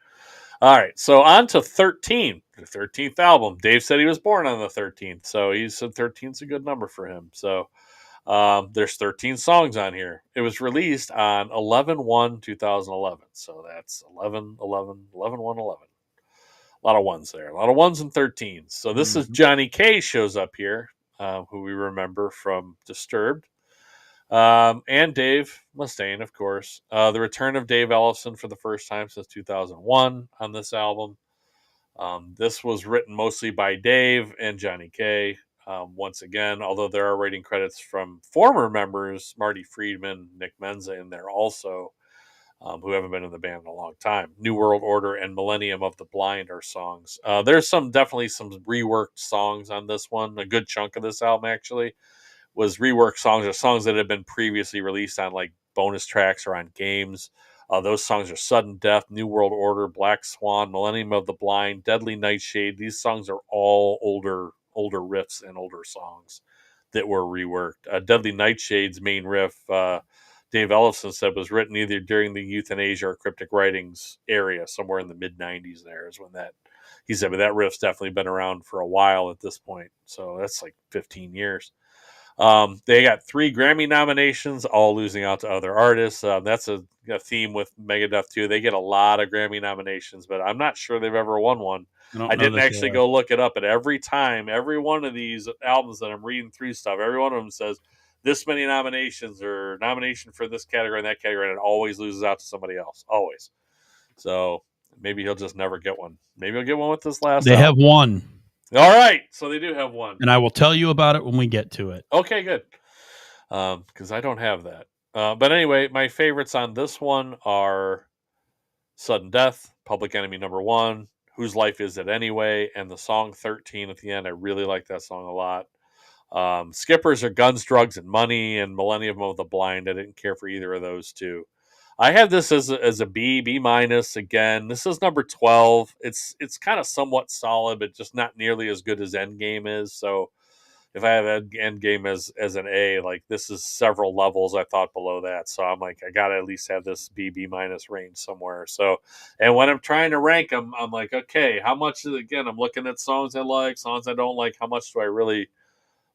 All right, so on to 13, the 13th album. Dave said he was born on the 13th, so he said 13's a good number for him. So there's 13 songs on here. It was released on 11/1/2011. So that's 11, 11, 11, 1, 11. A lot of ones there. A lot of ones and 13s. So this is Johnny K shows up here, who we remember from Disturbed. And Dave Mustaine, of course. The return of Dave Ellefson for the first time since 2001 on this album. This was written mostly by Dave and Johnny K. Once again, although there are writing credits from former members, Marty Friedman, Nick Menza in there also, who haven't been in the band in a long time. New World Order and Millennium of the Blind are songs. There's definitely some reworked songs on this one. A good chunk of this album, actually, was reworked songs or songs that had been previously released on like bonus tracks or on games. Those songs are Sudden Death, New World Order, Black Swan, Millennium of the Blind, Deadly Nightshade. These songs are all older riffs and older songs that were reworked. Deadly Nightshade's main riff, Dave Ellefson said, was written either during the Euthanasia or Cryptic Writings area, somewhere in the mid 90s. There is when that, he said, but that riff's definitely been around for a while at this point. So that's like 15 years. They got 3 Grammy nominations, all losing out to other artists. That's a theme with Megadeth too. They get a lot of Grammy nominations, but I'm not sure they've ever won one. I didn't actually go look it up, but every time, every one of these albums that I'm reading through stuff, every one of them says this many nominations or nomination for this category and that category, and it always loses out to somebody else. Always. So maybe he'll just never get one. Maybe he'll get one with this last They album. have one. All right. So they do have one. And I will tell you about it when we get to it. Okay, good. Because I don't have that. But anyway, my favorites on this one are Sudden Death, Public Enemy number 1, Whose Life Is It Anyway, and the song 13 at the end. I really like that song a lot. Skippers are Guns, Drugs, and Money, and Millennium of the Blind. I didn't care for either of those two. I have this as a B minus again. This is number 12. It's kind of somewhat solid, but just not nearly as good as Endgame is. So if I have Endgame as an A, like this is several levels I thought below that. So I'm like, I gotta at least have this B minus range somewhere. So, and when I'm trying to rank them, I'm like, okay, how much is, again, I'm looking at songs I like, songs I don't like. How much do I really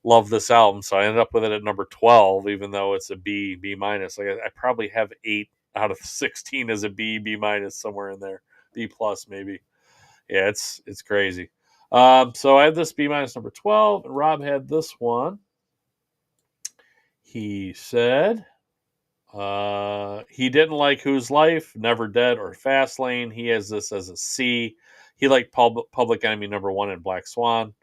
love this album? So I ended up with it at number 12, even though it's a B minus. Like I probably have 8 out of 16 as a B minus somewhere in there, B plus maybe. Yeah, it's crazy. So I had this B minus number 12, and Rob had this one. He said he didn't like Whose Life, Never Dead, or Fastlane. He has this as a C. He liked Public Enemy number 1 and Black Swan.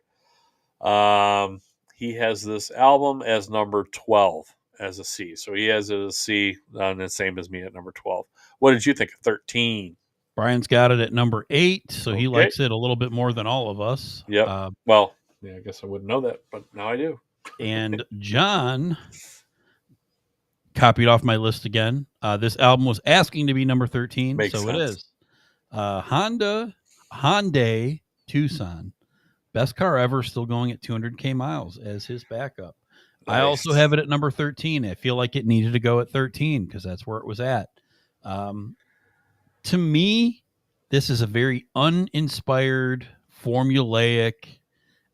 He has this album as number 12 as a C. So he has it as a C, and the same as me at number 12. What did you think of 13? Brian's got it at number 8, so he Okay. likes it a little bit more than all of us. Yep. Well, yeah, I guess I wouldn't know that, but now I do. And John copied off my list again. This album was asking to be number 13, Makes so sense. it is. Hyundai Tucson. Best car ever, still going at 200K miles as his backup. Nice. I also have it at number 13. I feel like it needed to go at 13 because that's where it was at. To me, this is a very uninspired, formulaic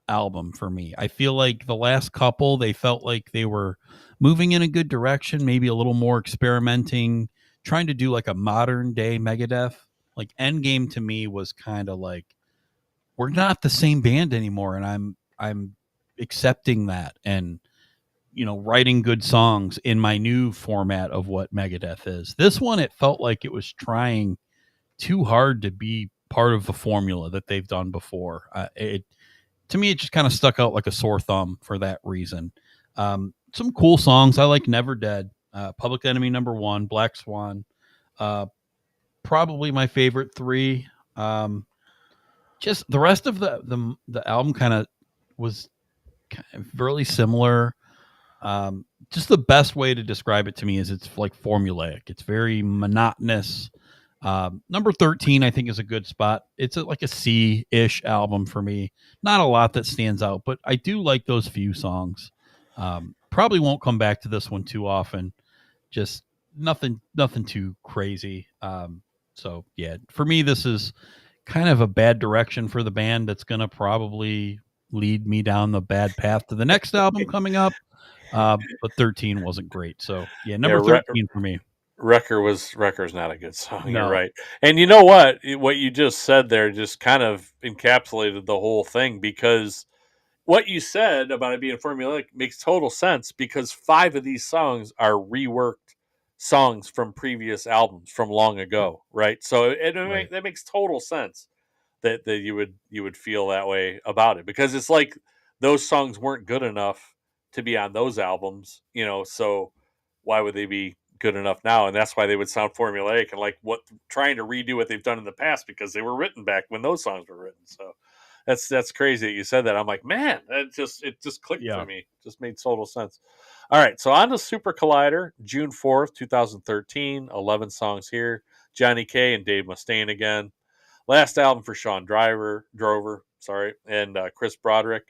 album for me. I feel like the last couple, they felt like they were moving in a good direction, maybe a little more experimenting, trying to do like a modern day Megadeth. Like Endgame to me was kind of like, we're not the same band anymore, and I'm accepting that and writing good songs in my new format of what Megadeth is. This one, it felt like it was trying too hard to be part of the formula that they've done before. to me, it just kind of stuck out like a sore thumb for that reason. Some cool songs. I like Never Dead, Public Enemy #1, Black Swan. Probably my favorite 3. Just the rest of the album kind of was kind of really similar. Just the best way to describe it to me is it's like formulaic. It's very monotonous. Number 13, I think, is a good spot. It's like a C-ish album for me. Not a lot that stands out, but I do like those few songs. Probably won't come back to this one too often. Just nothing too crazy. So yeah, for me, this is kind of a bad direction for the band. That's going to probably lead me down the bad path to the next album coming up. But 13 wasn't great. So yeah, number 13 for me. Wrecker's not a good song. No. You're right. And you know what? What you just said there just kind of encapsulated the whole thing, because what you said about it being formulaic makes total sense, because 5 of these songs are reworked songs from previous albums from long ago, right? So that makes total sense that you would feel that way about it, because it's like those songs weren't good enough to be on those albums, so why would they be good enough now? And that's why they would sound formulaic and like trying to redo what they've done in the past, because they were written back when those songs were written. So that's crazy that you said that. I'm like, man, it just clicked for me. Just made total sense. All right, so on to Super Collider, June 4th, 2013. 11 songs here. Johnny K and Dave Mustaine again. Last album for Sean Drover, and Chris Broderick.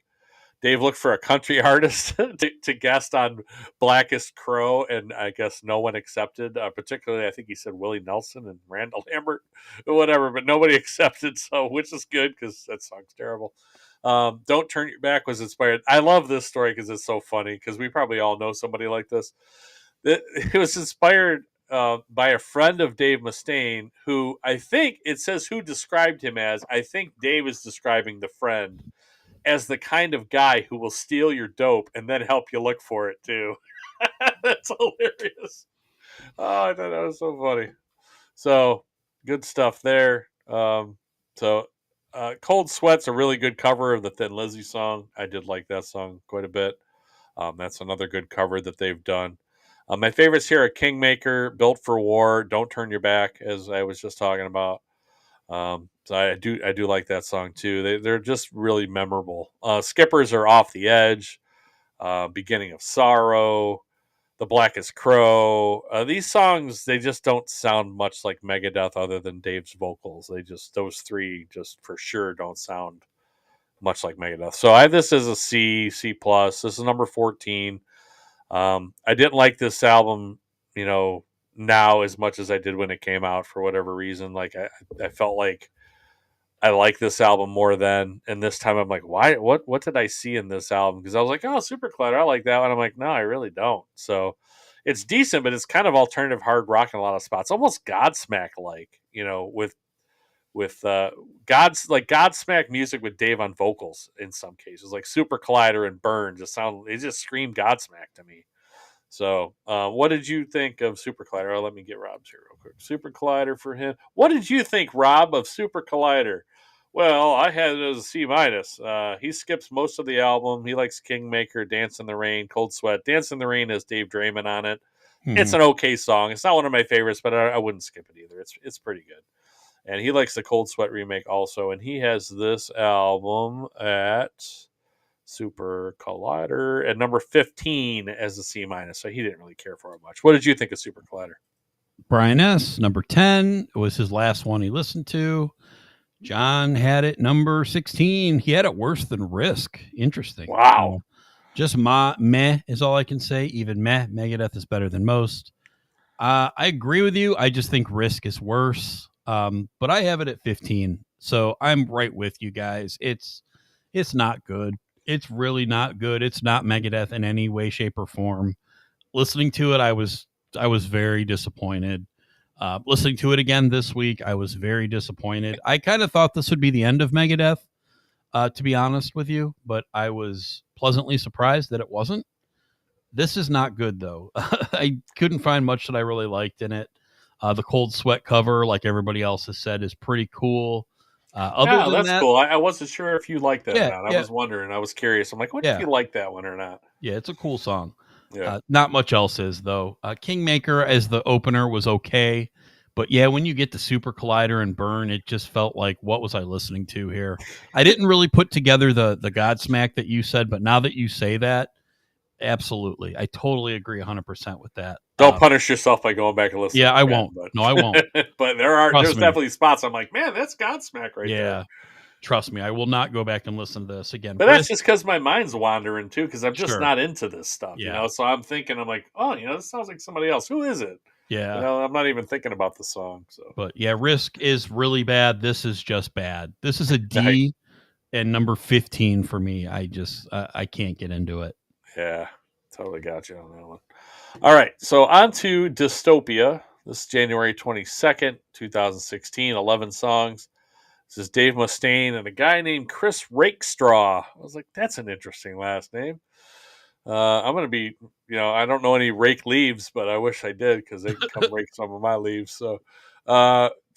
Dave looked for a country artist to guest on Blackest Crow, and I guess no one accepted. Particularly, I think he said Willie Nelson and Randall Lambert, or whatever, but nobody accepted. So, which is good, because that song's terrible. Don't Turn Your Back was inspired. I love this story because it's so funny, because we probably all know somebody like this. It was inspired by a friend of Dave Mustaine, who I think it says who described him as. I think Dave is describing the friend as the kind of guy who will steal your dope and then help you look for it too. That's hilarious. Oh, I thought that was so funny. So good stuff there. Cold Sweat's a really good cover of the Thin Lizzy song. I did like that song quite a bit. That's another good cover that they've done. My favorites here are Kingmaker, Built for War, Don't Turn Your Back, as I was just talking about. So I do like that song too. They're just really memorable. Skippers are Off the Edge, Beginning of Sorrow, The Blackest Crow. These songs, they just don't sound much like Megadeth other than Dave's vocals. Those 3 just for sure don't sound much like Megadeth. So I have this as a C+. This is number 14. I didn't like this album, now as much as I did when it came out, for whatever reason. Like I felt like I like this album more then, and this time I'm like, why? What did I see in this album? Because I was like, oh, Super Collider, I like that one. I'm like, no, I really don't. So it's decent, but it's kind of alternative hard rock in a lot of spots, almost Godsmack like, with Godsmack music with Dave on vocals in some cases, like Super Collider and Burn they just scream Godsmack to me. So, what did you think of Super Collider? Oh, let me get Rob's here real quick. Super Collider for him. What did you think, Rob, of Super Collider? Well, I had it as a C-. He skips most of the album. He likes Kingmaker, Dance in the Rain, Cold Sweat. Dance in the Rain has Dave Draymond on it. Mm-hmm. It's an okay song. It's not one of my favorites, but I wouldn't skip it either. It's pretty good. And he likes the Cold Sweat remake also. And he has this album at Super Collider at number 15 as a C-. So he didn't really care for it much. What did you think of Super Collider? Brian S., number 10. It was his last one he listened to. John had it number 16. He had it worse than Risk. Interesting. Wow. Just meh is all I can say. Even meh, Megadeth is better than most. I agree with you. I just think Risk is worse. But I have it at 15. So I'm right with you guys. It's not good. It's really not good. It's not Megadeth in any way, shape, or form. Listening to it, I was very disappointed. Listening to it again this week, I was very disappointed. I kind of thought this would be the end of Megadeth, to be honest with you, but I was pleasantly surprised that it wasn't. This is not good, though. I couldn't find much that I really liked in it. The Cold Sweat cover, like everybody else has said, is pretty cool. Other Yeah, than that's that, cool. I wasn't sure if you liked that or yeah, not. I yeah, was wondering. I was curious. I'm like, what if yeah, you like that one or not? yeah, it's a cool song. Yeah. Not much else is though. Kingmaker as the opener was okay, but yeah, when you get to Super Collider and Burn, it just felt like, what was I listening to here? I didn't really put together the Godsmack that you said, but now that you say that, absolutely, I totally agree 100% with that. Don't punish yourself by going back and listening Yeah, I again, won't. No, I won't. but Trust there's me. definitely spots I'm like, man, that's Godsmack right there. Yeah, trust me, I will not go back and listen to this again. But that's Risk, just because my mind's wandering too, because I'm just sure. not into this stuff, Yeah, So I'm thinking, I'm like, oh, this sounds like somebody else. Who is it? yeah. I'm not even thinking about the song. So But yeah, Risk is really bad. This is just bad. This is a I, D and number 15 for me. I can't get into it. yeah, totally got you on that one. All right, so on to Dystopia. This is January 22nd, 2016. 11 songs. This is Dave Mustaine and a guy named Chris Rakestraw. I was like, that's an interesting last name. I'm going to be, I don't know any rake leaves, but I wish I did because they can come rake some of my leaves. So,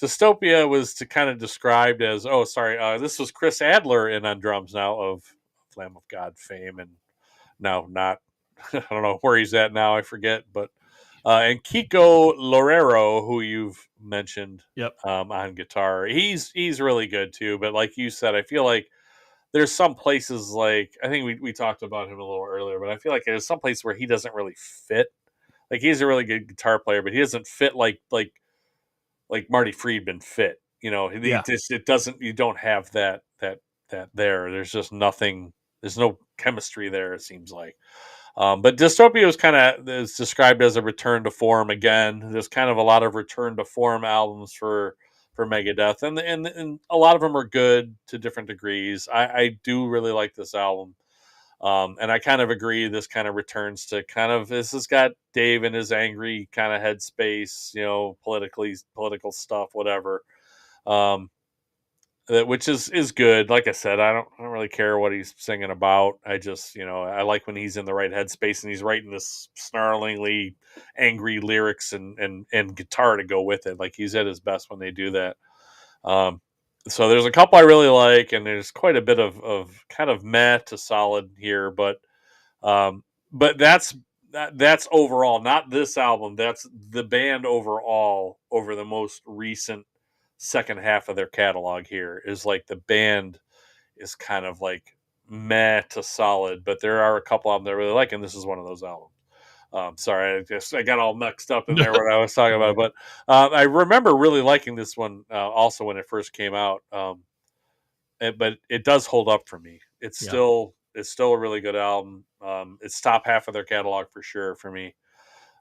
Dystopia was to kind of described as, this was Chris Adler in on drums now of Lamb of God fame, and now not, I don't know where he's at now, I forget, but and Kiko Lorero, who you've mentioned Yep. on guitar, he's really good too. But like you said, I feel like there's some places, like I think we talked about him a little earlier, but I feel like there's some places where he doesn't really fit. Like he's a really good guitar player, but he doesn't fit like Marty Friedman fit. He Yeah. just it doesn't. You don't have that there. There's just nothing. There's no chemistry there. It seems like. But Dystopia was kind of is described as a return to form again. There's kind of a lot of return to form albums for Megadeth, and a lot of them are good to different degrees. I do really like this album, and I kind of agree. This kind of returns to this has got Dave in his angry kind of headspace, political stuff, whatever. Um, which is good. Like I said, I don't really care what he's singing about. I just I like when he's in the right headspace and he's writing this snarlingly angry lyrics and guitar to go with it. Like he's at his best when they do that. Um, so there's a couple I really like, and there's quite a bit of kind of meh to solid here, but that's overall, not this album. That's the band overall over the most recent second half of their catalog. Here is like the band is kind of like meh to solid, but there are a couple of them that I really like, and this is one of those albums. Sorry, I got all mixed up in there when I was talking about it, but I remember really liking this one also when it first came out. But it does hold up for me. Yeah. It's still a really good album. It's top half of their catalog for sure for me.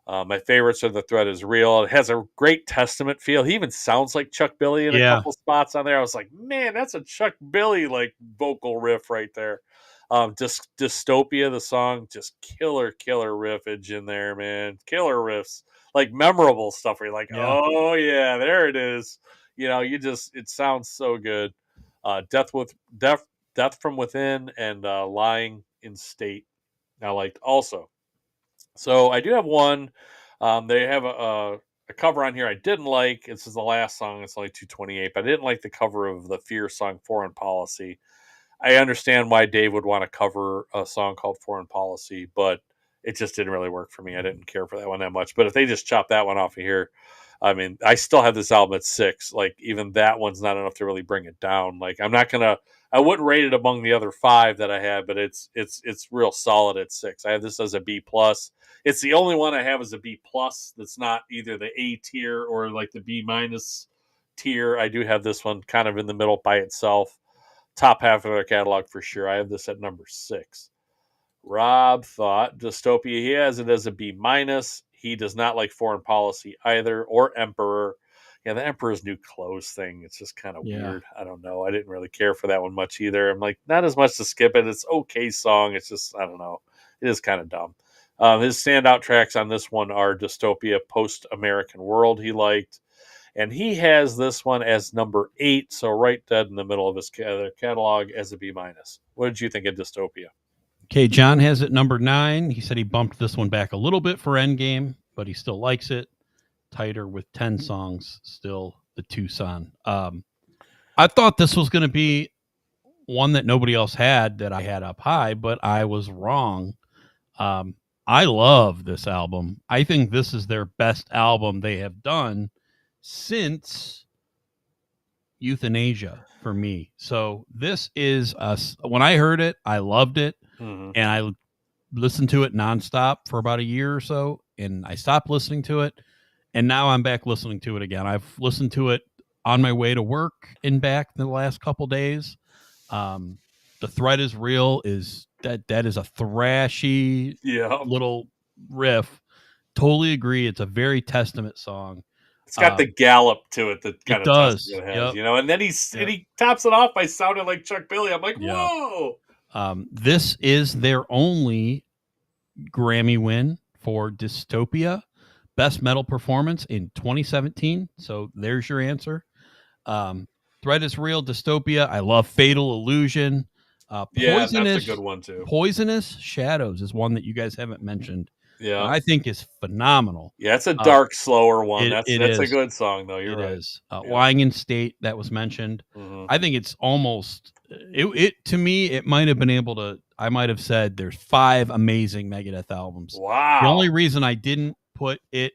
My favorites are The Threat Is Real. It has a great Testament feel. He even sounds like Chuck Billy in a Yeah. couple spots on there. I was like, man, that's a Chuck Billy like vocal riff right there. Dystopia, the song, just killer riffage in there, man. Killer riffs, like memorable stuff where you're like, Yeah. oh yeah, there it is. It sounds so good. Death from Within and Lying in State I liked also. So I do have one. They have a cover on here I didn't like. This is the last song. It's only 2:28, but I didn't like the cover of the Fear song Foreign Policy. I understand why Dave would want to cover a song called Foreign Policy, but it just didn't really work for me. I didn't care for that one that much. But if they just chop that one off of here, I mean, I still have this album at 6. Like even that one's not enough to really bring it down. Like I wouldn't rate it among the other 5 that I had, but it's real solid at 6. I have this as a B plus. It's the only one I have as a B plus that's not either the A tier or like the B minus tier. I do have this one kind of in the middle by itself. Top half of their catalog for sure. I have this at number 6. Rob thought Dystopia. He has it as a B minus. He does not like Foreign Policy either, or Emperor. Yeah, the Emperor's New Clothes thing. It's just kind of weird. I don't know. I didn't really care for that one much either. I'm like, not as much to skip it. It's okay song. It's just, I don't know. It is kind of dumb. His standout tracks on this one are Dystopia, Post American World. He liked. And he has this one as number 8, so right dead in the middle of his catalog as a B minus. What did you think of Dystopia? Okay, John has it number 9. He said he bumped this one back a little bit for Endgame, but he still likes it. Tighter with 10 songs, still the Tucson. I thought this was going to be one that nobody else had that I had up high, but I was wrong. I love this album. I think this is their best album they have done since Euthanasia for me. So this is when I heard it, I loved it, and I listened to it nonstop for about a year or so, and I stopped listening to it, and now I'm back listening to it again. I've listened to it on my way to work and back the last couple days. The Threat Is Real is that is a thrashy little riff. Totally agree. It's a very Testament song. It's got the gallop to it that kind of does. Testament has, and then and he tops it off by sounding like Chuck Billy. I'm like, Yep. whoa. This is their only Grammy win for Dystopia, Best Metal Performance in 2017. So there's your answer. Threat Is Real, Dystopia. I love Fatal Illusion. That's a good one too. Poisonous Shadows is one that you guys haven't mentioned. Yeah, I think is phenomenal. Yeah, it's a dark, slower one. That's a good song though. You're right. Lying in State that was mentioned. I think it's almost it to me. It might have been able to. I might have said there's 5 amazing Megadeth albums. Wow. The only reason I didn't put it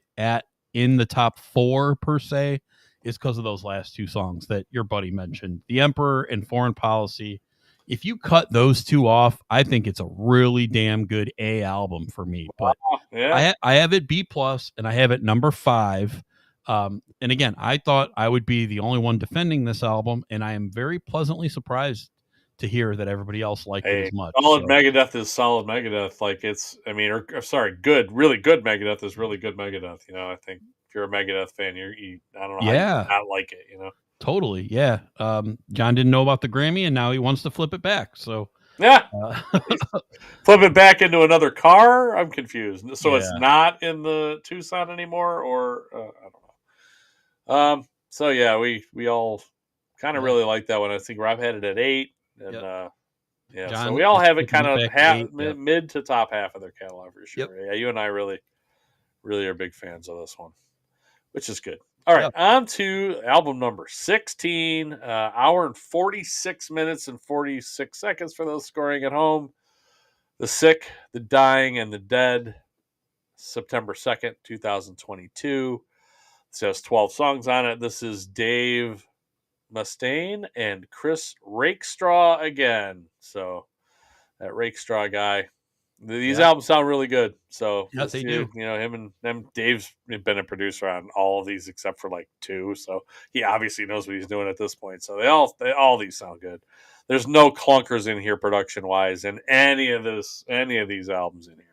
in the top 4 per se is because of those last 2 songs that your buddy mentioned, The Emperor and Foreign Policy. If you cut those 2 off, I think it's a really damn good A album for me. But I have it B+, and I have it number 5. And again, I thought I would be the only one defending this album, and I am very pleasantly surprised to hear that everybody else liked it as much. Solid Megadeth is solid Megadeth. Like good, really good Megadeth is really good Megadeth. I think if you're a Megadeth fan, I don't know how you not like it. Totally, yeah. John didn't know about the Grammy, and now he wants to flip it back. So yeah, flip it back into another car. I'm confused. So it's not in the Tucson anymore, or I don't know. So yeah, we all kind of really like that one. I think Rob had it at 8, and John, so we all have it kind of mid to top half of their catalog for sure. Yep. Yeah, you and I really are big fans of this one, which is good. All right, on to album number 16, hour and 46 minutes and 46 seconds for those scoring at home. The Sick, the Dying, and the Dead, September 2nd, 2022. It has 12 songs on it. This is Dave Mustaine and Chris Rakestraw again. So that Rakestraw guy. These albums sound really good. So yes, they do. Him and Dave's been a producer on all of these except for like 2. So he obviously knows what he's doing at this point. So all these sound good. There's no clunkers in here production wise in any of these albums in here.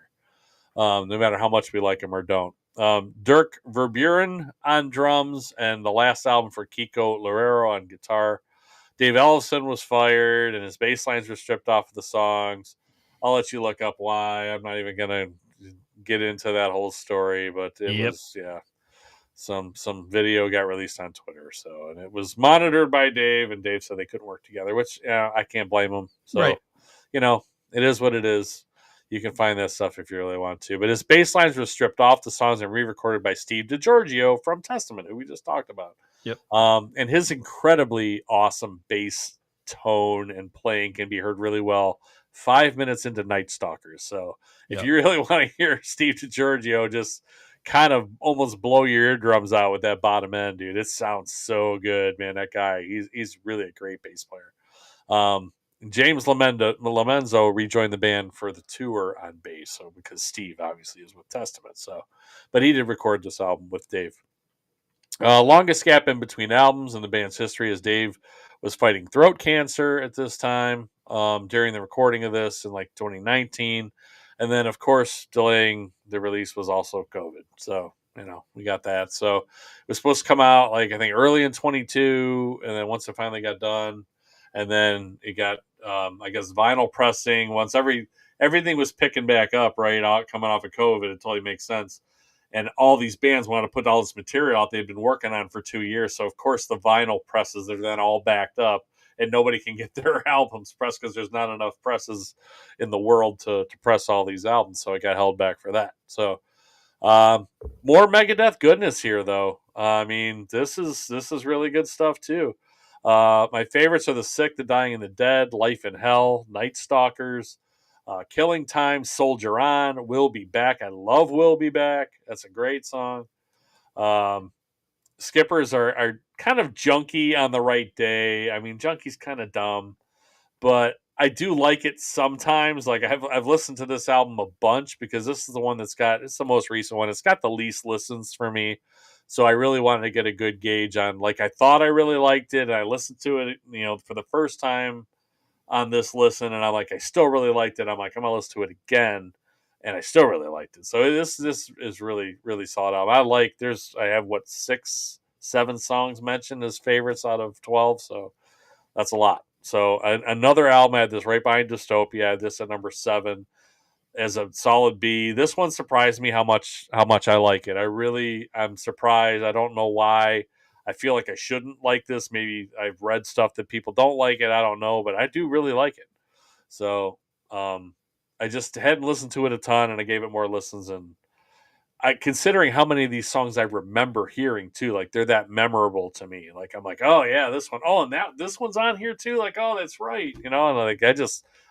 No matter how much we like them or don't. Dirk Verburen on drums, and the last album for Kiko Loureiro on guitar. Dave Ellefson was fired, and his bass lines were stripped off of the songs. I'll let you look up why. I'm not even gonna get into that whole story, but it was some video got released on Twitter. So, and it was monitored by Dave, and Dave said they couldn't work together, which I can't blame him. So, it is what it is. You can find that stuff if you really want to. But his bass lines were stripped off the songs and re-recorded by Steve DiGiorgio from Testament, who we just talked about. Yep. And his incredibly awesome bass tone and playing can be heard really well 5 minutes into Night Stalkers. So if you really want to hear Steve DiGiorgio just kind of almost blow your eardrums out with that bottom end, dude, it sounds so good, man. That guy, he's really a great bass player. James Lamenzo rejoined the band for the tour on bass, so because Steve obviously is with Testament. So, but he did record this album with Dave. Longest gap in between albums in the band's history, as Dave was fighting throat cancer at this time during the recording of this in like 2019, and then of course delaying the release was also COVID. So we got that. So it was supposed to come out like I think early in 22, and then once it finally got done. And then it got, I guess, vinyl pressing. Once everything was picking back up, right, coming off of COVID, it totally makes sense. And all these bands want to put all this material out they've been working on for 2 years. So, of course, the vinyl presses are then all backed up, and nobody can get their albums pressed because there's not enough presses in the world to press all these albums. So it got held back for that. So more Megadeth goodness here, though. I mean, this is really good stuff, too. My favorites are The Sick, The Dying, and the Dead, Life in Hell, Night Stalkers, Killing Time, Soldier On, We'll Be Back. I love We'll Be Back. That's a great song. Um, Skippers are kind of junky on the right day. I mean, junky's kind of dumb, but I do like it sometimes. Like I've listened to this album a bunch because this is the one it's the most recent one. It's got the least listens for me. So I really wanted to get a good gauge on, like, I thought I really liked it. And I listened to it, for the first time on this listen, and I'm like, I still really liked it. I'm like, I'm gonna listen to it again, and I still really liked it. So this is really really solid album. I have what 6-7 songs mentioned as favorites out of 12, so that's a lot. So another album, I had this right behind Dystopia. I had this at number 7 as a solid B. This one surprised me how much I like it. I'm surprised. I don't know why. I feel like I shouldn't like this. Maybe I've read stuff that people don't like it. I don't know, but I do really like it. So I just hadn't listened to it a ton, and I gave it more listens. And considering how many of these songs I remember hearing too, like they're that memorable to me. Like I'm like, oh yeah, this one. Oh, and this one's on here too. Like, oh, that's right. And like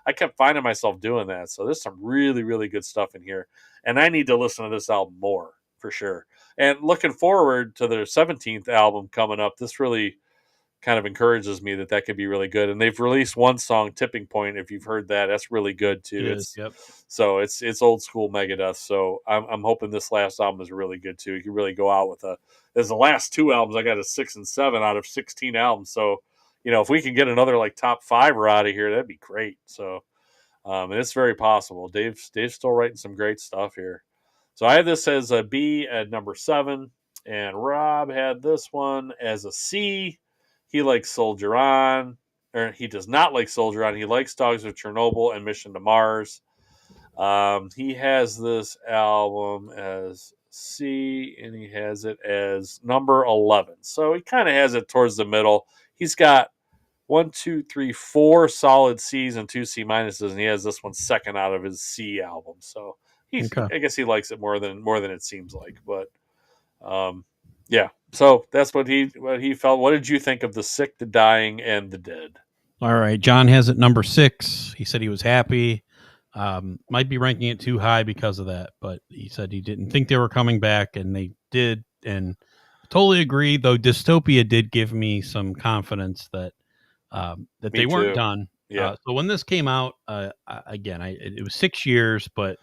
I kept finding myself doing that. So there's some really really good stuff in here, and I need to listen to this album more for sure. And looking forward to their 17th album coming up, this really kind of encourages me that could be really good. And they've released one song, Tipping Point. If you've heard that, that's really good too. Yep. So it's old school Megadeth. So I'm hoping this last album is really good too. You can really go out with there's the last 2 albums. I got a 6 and 7 out of 16 albums. So, if we can get another like top 5 out of here, that'd be great. So, and it's very possible. Dave's still writing some great stuff here. So I had this as a B at number 7, and Rob had this one as a C. He likes Soldier On, or he does not like Soldier On. He likes Dogs of Chernobyl and Mission to Mars. He has this album as C, and he has it as number 11. So he kind of has it towards the middle. He's got 4 solid C's and 2 C minuses, and he has this one second out of his C album. So I guess he likes it more than it seems like. But yeah. So that's what he felt. What did you think of The Sick, The Dying, and the Dead? All right. John has it number 6. He said he was happy. Might be ranking it too high because of that, but he said he didn't think they were coming back, and they did. And totally agree, though Dystopia did give me some confidence that they weren't done. Yeah. So when this came out, it was 6 years, but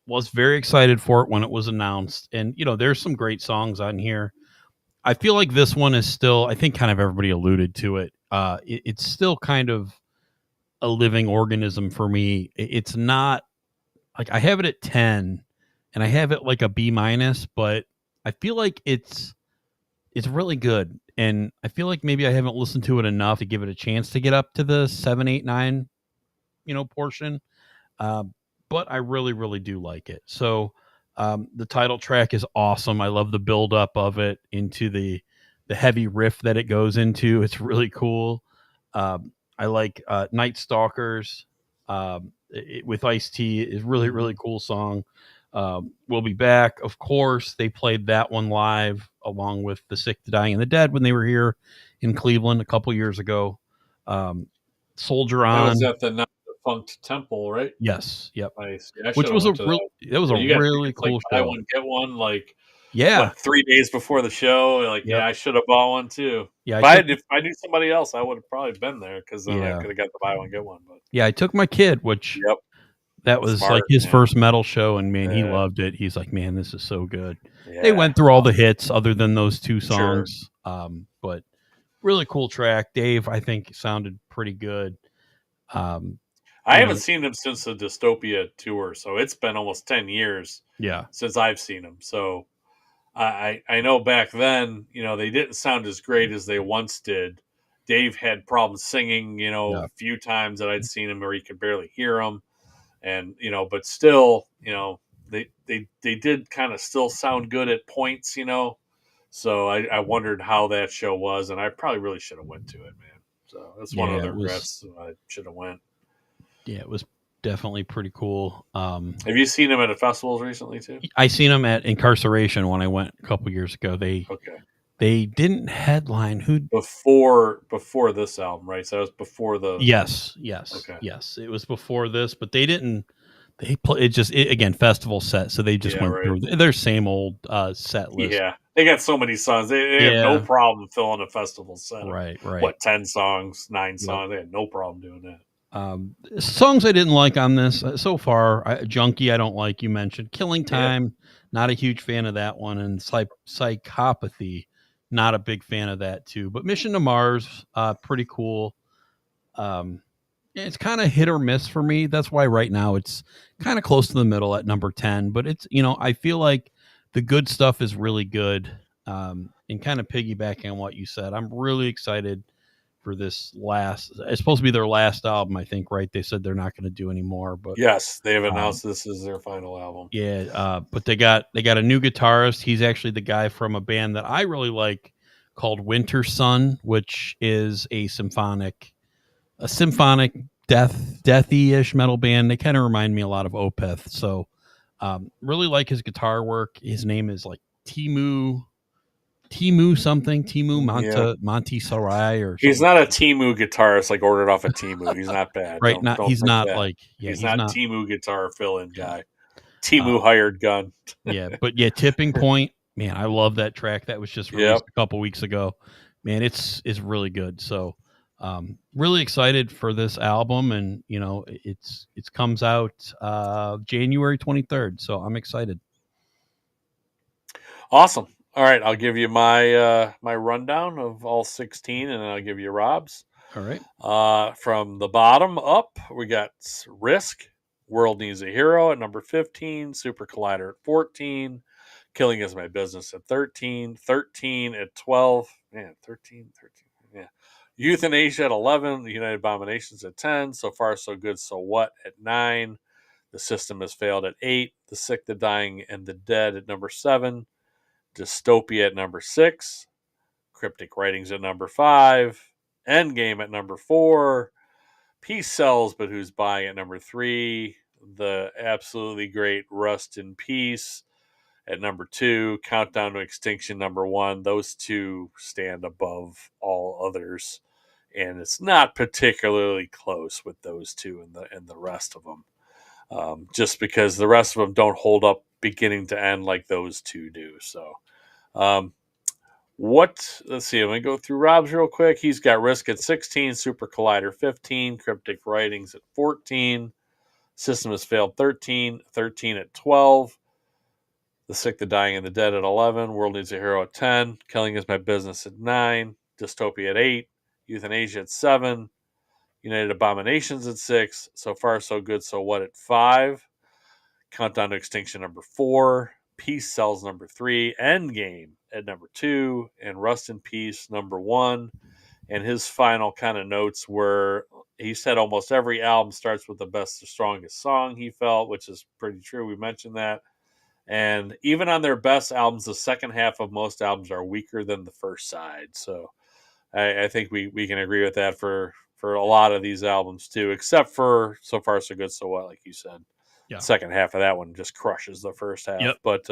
was very excited for it when it was announced. And, there's some great songs on here. I feel like this one is still, I think kind of everybody alluded to it. It's still kind of a living organism for me. It's not like I have it at 10 and I have it like a B minus, but I feel like it's really good. And I feel like maybe I haven't listened to it enough to give it a chance to get up to the 7, 8, 9, portion. But I really, really do like it. So the title track is awesome. I love the buildup of it into the heavy riff that it goes into. It's really cool. I like Night Stalkers with Ice-T is really, really cool song. We'll Be Back. Of course, they played that one live along with The Sick, The Dying, and the Dead when they were here in Cleveland a couple years ago. Soldier On. That was at the Defunct Temple, right? Yes. Yep. Nice. Which was a really cool show. Buy one, get one. Like, yeah, 3 days before the show. Like, yeah, I should have bought one too. Yeah, if I knew somebody else, I would have probably been there because then I could have got the buy one get one. But yeah, I took my kid, which that was like his first metal show, and man, he loved it. He's like, man, this is so good. Yeah. They went through all the hits other than those 2 songs, but really cool track. Dave, I think, sounded pretty good. I haven't seen him since the Dystopia tour, so it's been almost 10 years since I've seen him. So I know back then, they didn't sound as great as they once did. Dave had problems singing, a few times that I'd seen him where he could barely hear him. And, but still, they did kind of still sound good at points, So I wondered how that show was, and I probably really should have went to it, man. So that's one of the regrets. I should have went. Yeah, it was definitely pretty cool. Have you seen him at festivals recently too? I seen him at Incarceration when I went a couple years ago. They didn't headline. Who? before this album, right? So that was before the. Yes. Okay. It was before this, but they didn't. They play it just again festival set, so they just Yeah, went right. through their same old set list. Yeah, they got so many songs. They have no Yeah. problem filling a festival set. Right. What, 10 songs, 9 Yep. songs? They had no problem doing that. Songs I didn't like on this so far. Junkie, I don't like. You mentioned Killing Yeah. Time. Not a huge fan of that one, and Psychopathy. Not a big fan of that too. But Mission to Mars, pretty cool. It's kind of hit or miss for me. That's why right now it's kind of close to the middle at number 10. But it's I feel like the good stuff is really good. And kind of piggybacking on what you said, I'm really excited for this last. It's supposed to be their last album, I think. Right? They said they're not going to do any more. But Yes, they have announced this is their final album. yeah, but they got a new guitarist. He's actually the guy from a band that I really like called Winter Sun, which is a symphonic deathy-ish metal band. They kind of remind me a lot of Opeth. So really like his guitar work. His name is like Timu something, Monty Sarai or something. He's not a Timu guitarist like ordered off of Timu. He's not bad. Right. He's not that. like he's not Timu guitar fill-in guy. Timu hired gun. But Tipping Point, man, I love that track. That was just released a couple weeks ago. Man, it's really good. So really excited for this album, and it comes out January 23rd. So I'm excited. Awesome. All right, I'll give you my my rundown of all 16, and then I'll give you Rob's. All right. From the bottom up, we got Risk, World Needs a Hero at number 15, Super Collider at 14, Killing Is My Business at 13, 13 at 12, man, 13, yeah. Euthanasia at 11, The United Abominations at 10, So Far So Good So What at 9, The System Has Failed at 8, The Sick, the Dying, and the Dead at number 7, Dystopia at number 6, Cryptic Writings at number 5, Endgame at number 4, Peace Sells But Who's Buying at number 3, the absolutely great Rust in Peace at number 2, Countdown to Extinction number 1. Those two stand above all others, and it's not particularly close with those two and the rest of them. Just because the rest of them don't hold up beginning to end like those two do. So, let's see, I'm going to go through Rob's real quick. He's got Risk at 16, Super Collider 15, Cryptic Writings at 14, System Has Failed 13, 13 at 12, The Sick, the Dying, and the Dead at 11, World Needs a Hero at 10, Killing Is My Business at 9, Dystopia at 8, Euthanasia at 7, United Abominations at 6, So Far So Good So What at 5, Countdown to Extinction number 4, Peace Sells number 3, Endgame at number 2, and Rust in Peace number 1. And his final kind of notes were, he said almost every album starts with the best or strongest song he felt, which is pretty true. We mentioned that. And even on their best albums, the second half of most albums are weaker than the first side. So I think we can agree with that for a lot of these albums too, except for So Far So Good So What, like you said. Yeah. Second half of that one just crushes the first half. Yep. But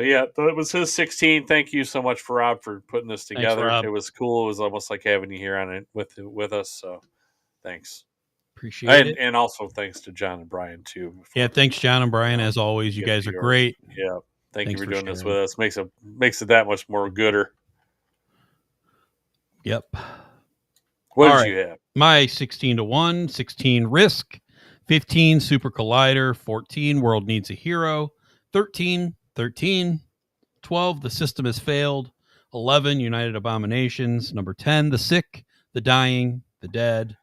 yeah, it was his 16. Thank you so much for Rob for putting this together. Thanks, Rob. It was cool. It was almost like having you here on it with us. So thanks. Appreciate it. And also thanks to John and Brian too. Yeah, thanks John and Brian as always. You guys are great. Yeah. Thanks you for doing this sharing. with us. Makes it that much more gooder. Yep. What did you have? My 16-1, 16 Risk, 15 Super Collider, 14 World Needs a Hero, 13, 12 The System Has Failed, 11 United Abominations, number 10 The Sick, the Dying, the Dead,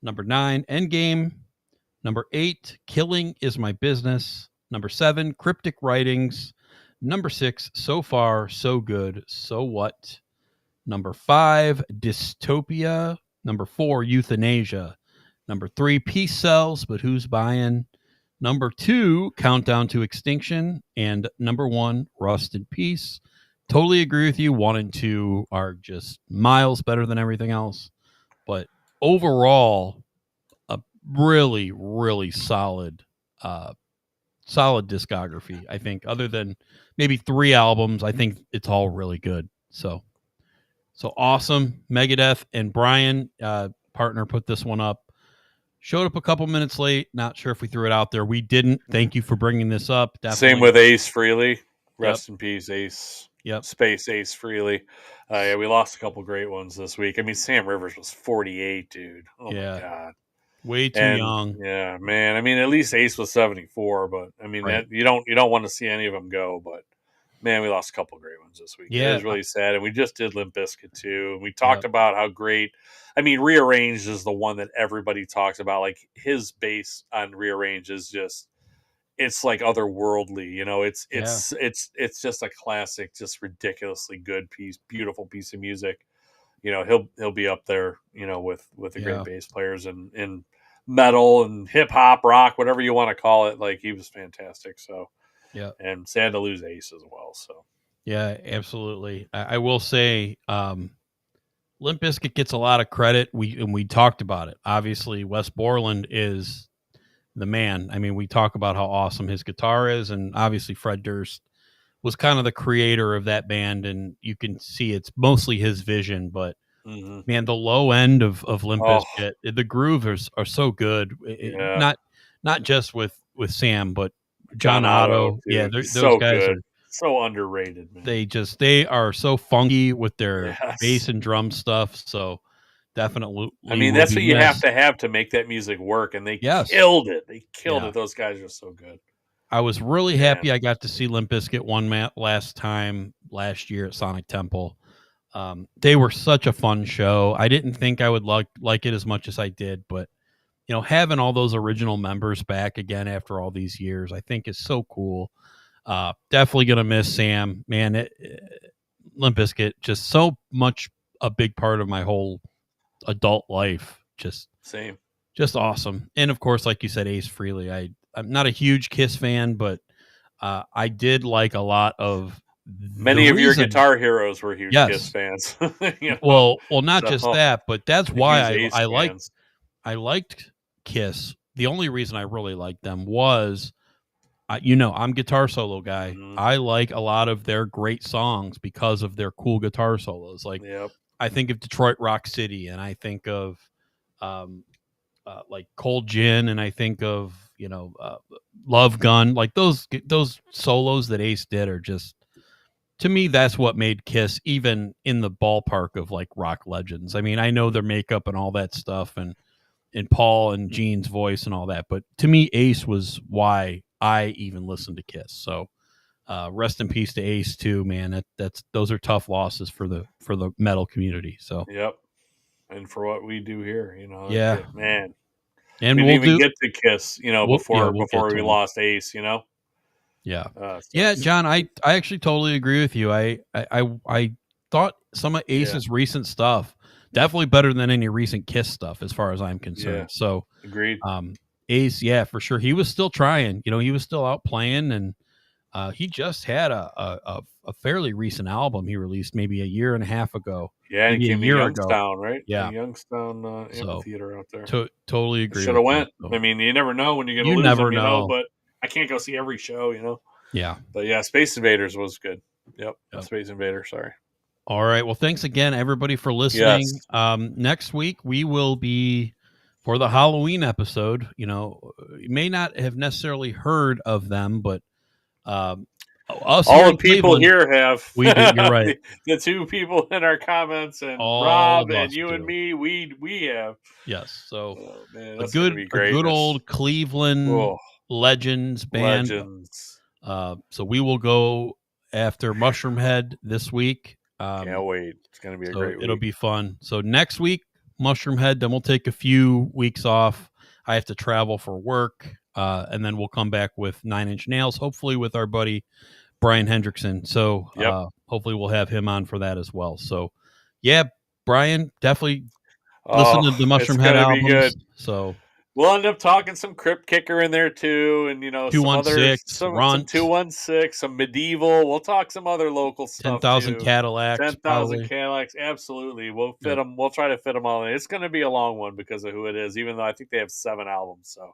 number 9 Endgame, number 8 Killing Is My Business, number 7 Cryptic Writings, number 6 So Far So Good So What, number 5 Dystopia, number 4 Euthanasia, number 3 Peace Sells But Who's Buying, number 2 Countdown to Extinction, and number 1 Rust in Peace. Totally agree with you. 1 and 2 are just miles better than everything else, but overall a really, really solid discography. I think other than maybe 3 albums, I think it's all really good. So awesome. Megadeth and Brian, partner, put this one up. Showed up a couple minutes late. Not sure if we threw it out there. We didn't. Thank you for bringing this up. Definitely. Same with Ace Frehley. Rest in peace, Ace. Yep. Space Ace Frehley. Yeah, we lost a couple great ones this week. I mean, Sam Rivers was 48, dude. Oh my god, way too young. Yeah, man. I mean, at least Ace was 74, but I mean, Right. that you don't want to see any of them go. But man, we lost a couple great ones this week. Yeah, it was really sad. And we just did Limp Bizkit too. And we talked about how great. I mean, Rearranged is the one that everybody talks about. Like his bass on Rearranged is just. It's like otherworldly, you know. It's just a classic, just ridiculously good piece, beautiful piece of music. You know, he'll be up there, you know, with the great bass players in metal and hip hop, rock, whatever you want to call it. Like he was fantastic. So and sad to lose Ace as well. So yeah, absolutely. I will say, Limp Bizkit gets a lot of credit. We talked about it. Obviously, Wes Borland is the man. I mean, we talk about how awesome his guitar is, and obviously Fred Durst was kind of the creator of that band, and you can see it's mostly his vision. But man, the low end of Limp Bizkit, the grooves are so good. Not just with Sam, but John Otto. Yeah, those so guys good. are so underrated, man. They are so funky with their bass and drum stuff. So definitely. I mean, that's what you have to make that music work, and they killed it. They killed it. Those guys are so good. I was really happy I got to see Limp Bizkit last year at Sonic Temple. They were such a fun show. I didn't think I would like it as much as I did, but you know, having all those original members back again after all these years, I think is so cool. Definitely gonna miss Sam, man. Limp Bizkit, just so much a big part of my whole adult life. Just awesome. And of course, like you said, Ace Frehley. I'm not a huge Kiss fan, but I did like a lot of many of your guitar heroes were huge Kiss fans. You know? Well, not just that, but that's why I liked Kiss. The only reason I really liked them was, you know, I'm a guitar solo guy. I like a lot of their great songs because of their cool guitar solos. Like I think of Detroit Rock City, and I think of like Cold Gin, and I think of, you know, Love Gun. Like those solos that Ace did are just, to me, that's what made Kiss even in the ballpark of like rock legends. I mean, I know their makeup and all that stuff, and Paul and Gene's voice and all that, but to me, Ace was why I even listened to Kiss. So rest in peace to Ace too, man. Those are tough losses for the metal community. So and for what we do here, you know, man. And we didn't even get to Kiss, you know, before we lost Ace, you know. John, I actually totally agree with you. I thought some of Ace's recent stuff definitely better than any recent Kiss stuff, as far as I'm concerned. So agreed. Ace, for sure. He was still trying. You know, he was still out playing, and he just had a fairly recent album he released maybe a year and a half ago. Yeah, and he came to Youngstown, right? Yeah, Youngstown amphitheater out there. Totally agree. Should have went. I mean, you never know when you're going to lose them, you know. But I can't go see every show, you know. Yeah, but Space Invaders was good. Yep. Space Invaders. Sorry. All right. Well, thanks again, everybody, for listening. Next week we will be, for the Halloween episode. You know, you may not have necessarily heard of them, but us all the people here have. We do. You're right. the two people in our comments, and Rob and you and me, we have. Yes. So man, a good old Cleveland Legends band. So we will go after Mushroom Head this week. Can't wait. It's going to be a great week. It'll be fun. So next week, Mushroom Head, then we'll take a few weeks off. I have to travel for work, and then we'll come back with 9 Inch Nails, hopefully with our buddy Brian Hendrickson. So hopefully we'll have him on for that as well. So, Brian, definitely listen to the Mushroom Head albums. So we'll end up talking some Crypt Kicker in there too, and you know, 216, some 216, some Medieval. We'll talk some other local stuff. 10,000 Cadillacs. 10,000 Cadillacs. Absolutely, we'll fit them. We'll try to fit them all in. It's going to be a long one because of who it is. Even though I think they have 7 albums. So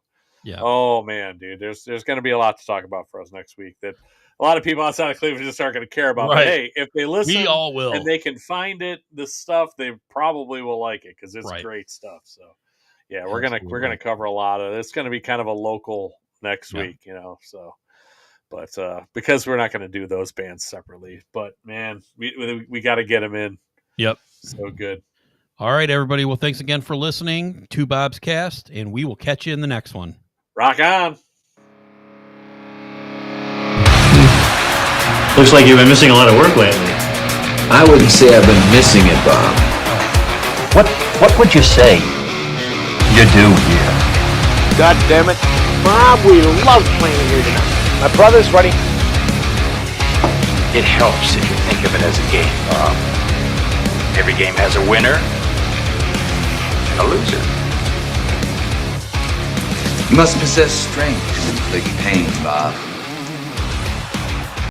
oh man, dude, there's going to be a lot to talk about for us next week. That a lot of people outside of Cleveland just aren't going to care about. Right. But hey, if they listen, We all will. and they can find it, this stuff, they probably will like it because it's Right. great stuff. So yeah, Absolutely. we're gonna cover a lot of it. It's going to be kind of a local next Yeah. week, so. But because we're not going to do those bands separately, but man, we got to get them in. Yep. So good. All right, everybody. Well, thanks again for listening to Bob's Cast, and we will catch you in the next one. Rock on. Looks like you've been missing a lot of work lately. I wouldn't say I've been missing it, Bob. What would you say you do here? God damn it. Bob, we love playing here tonight. My brother's ready. It helps if you think of it as a game, Bob. Every game has a winner and a loser. You must possess strength to inflict pain, Bob.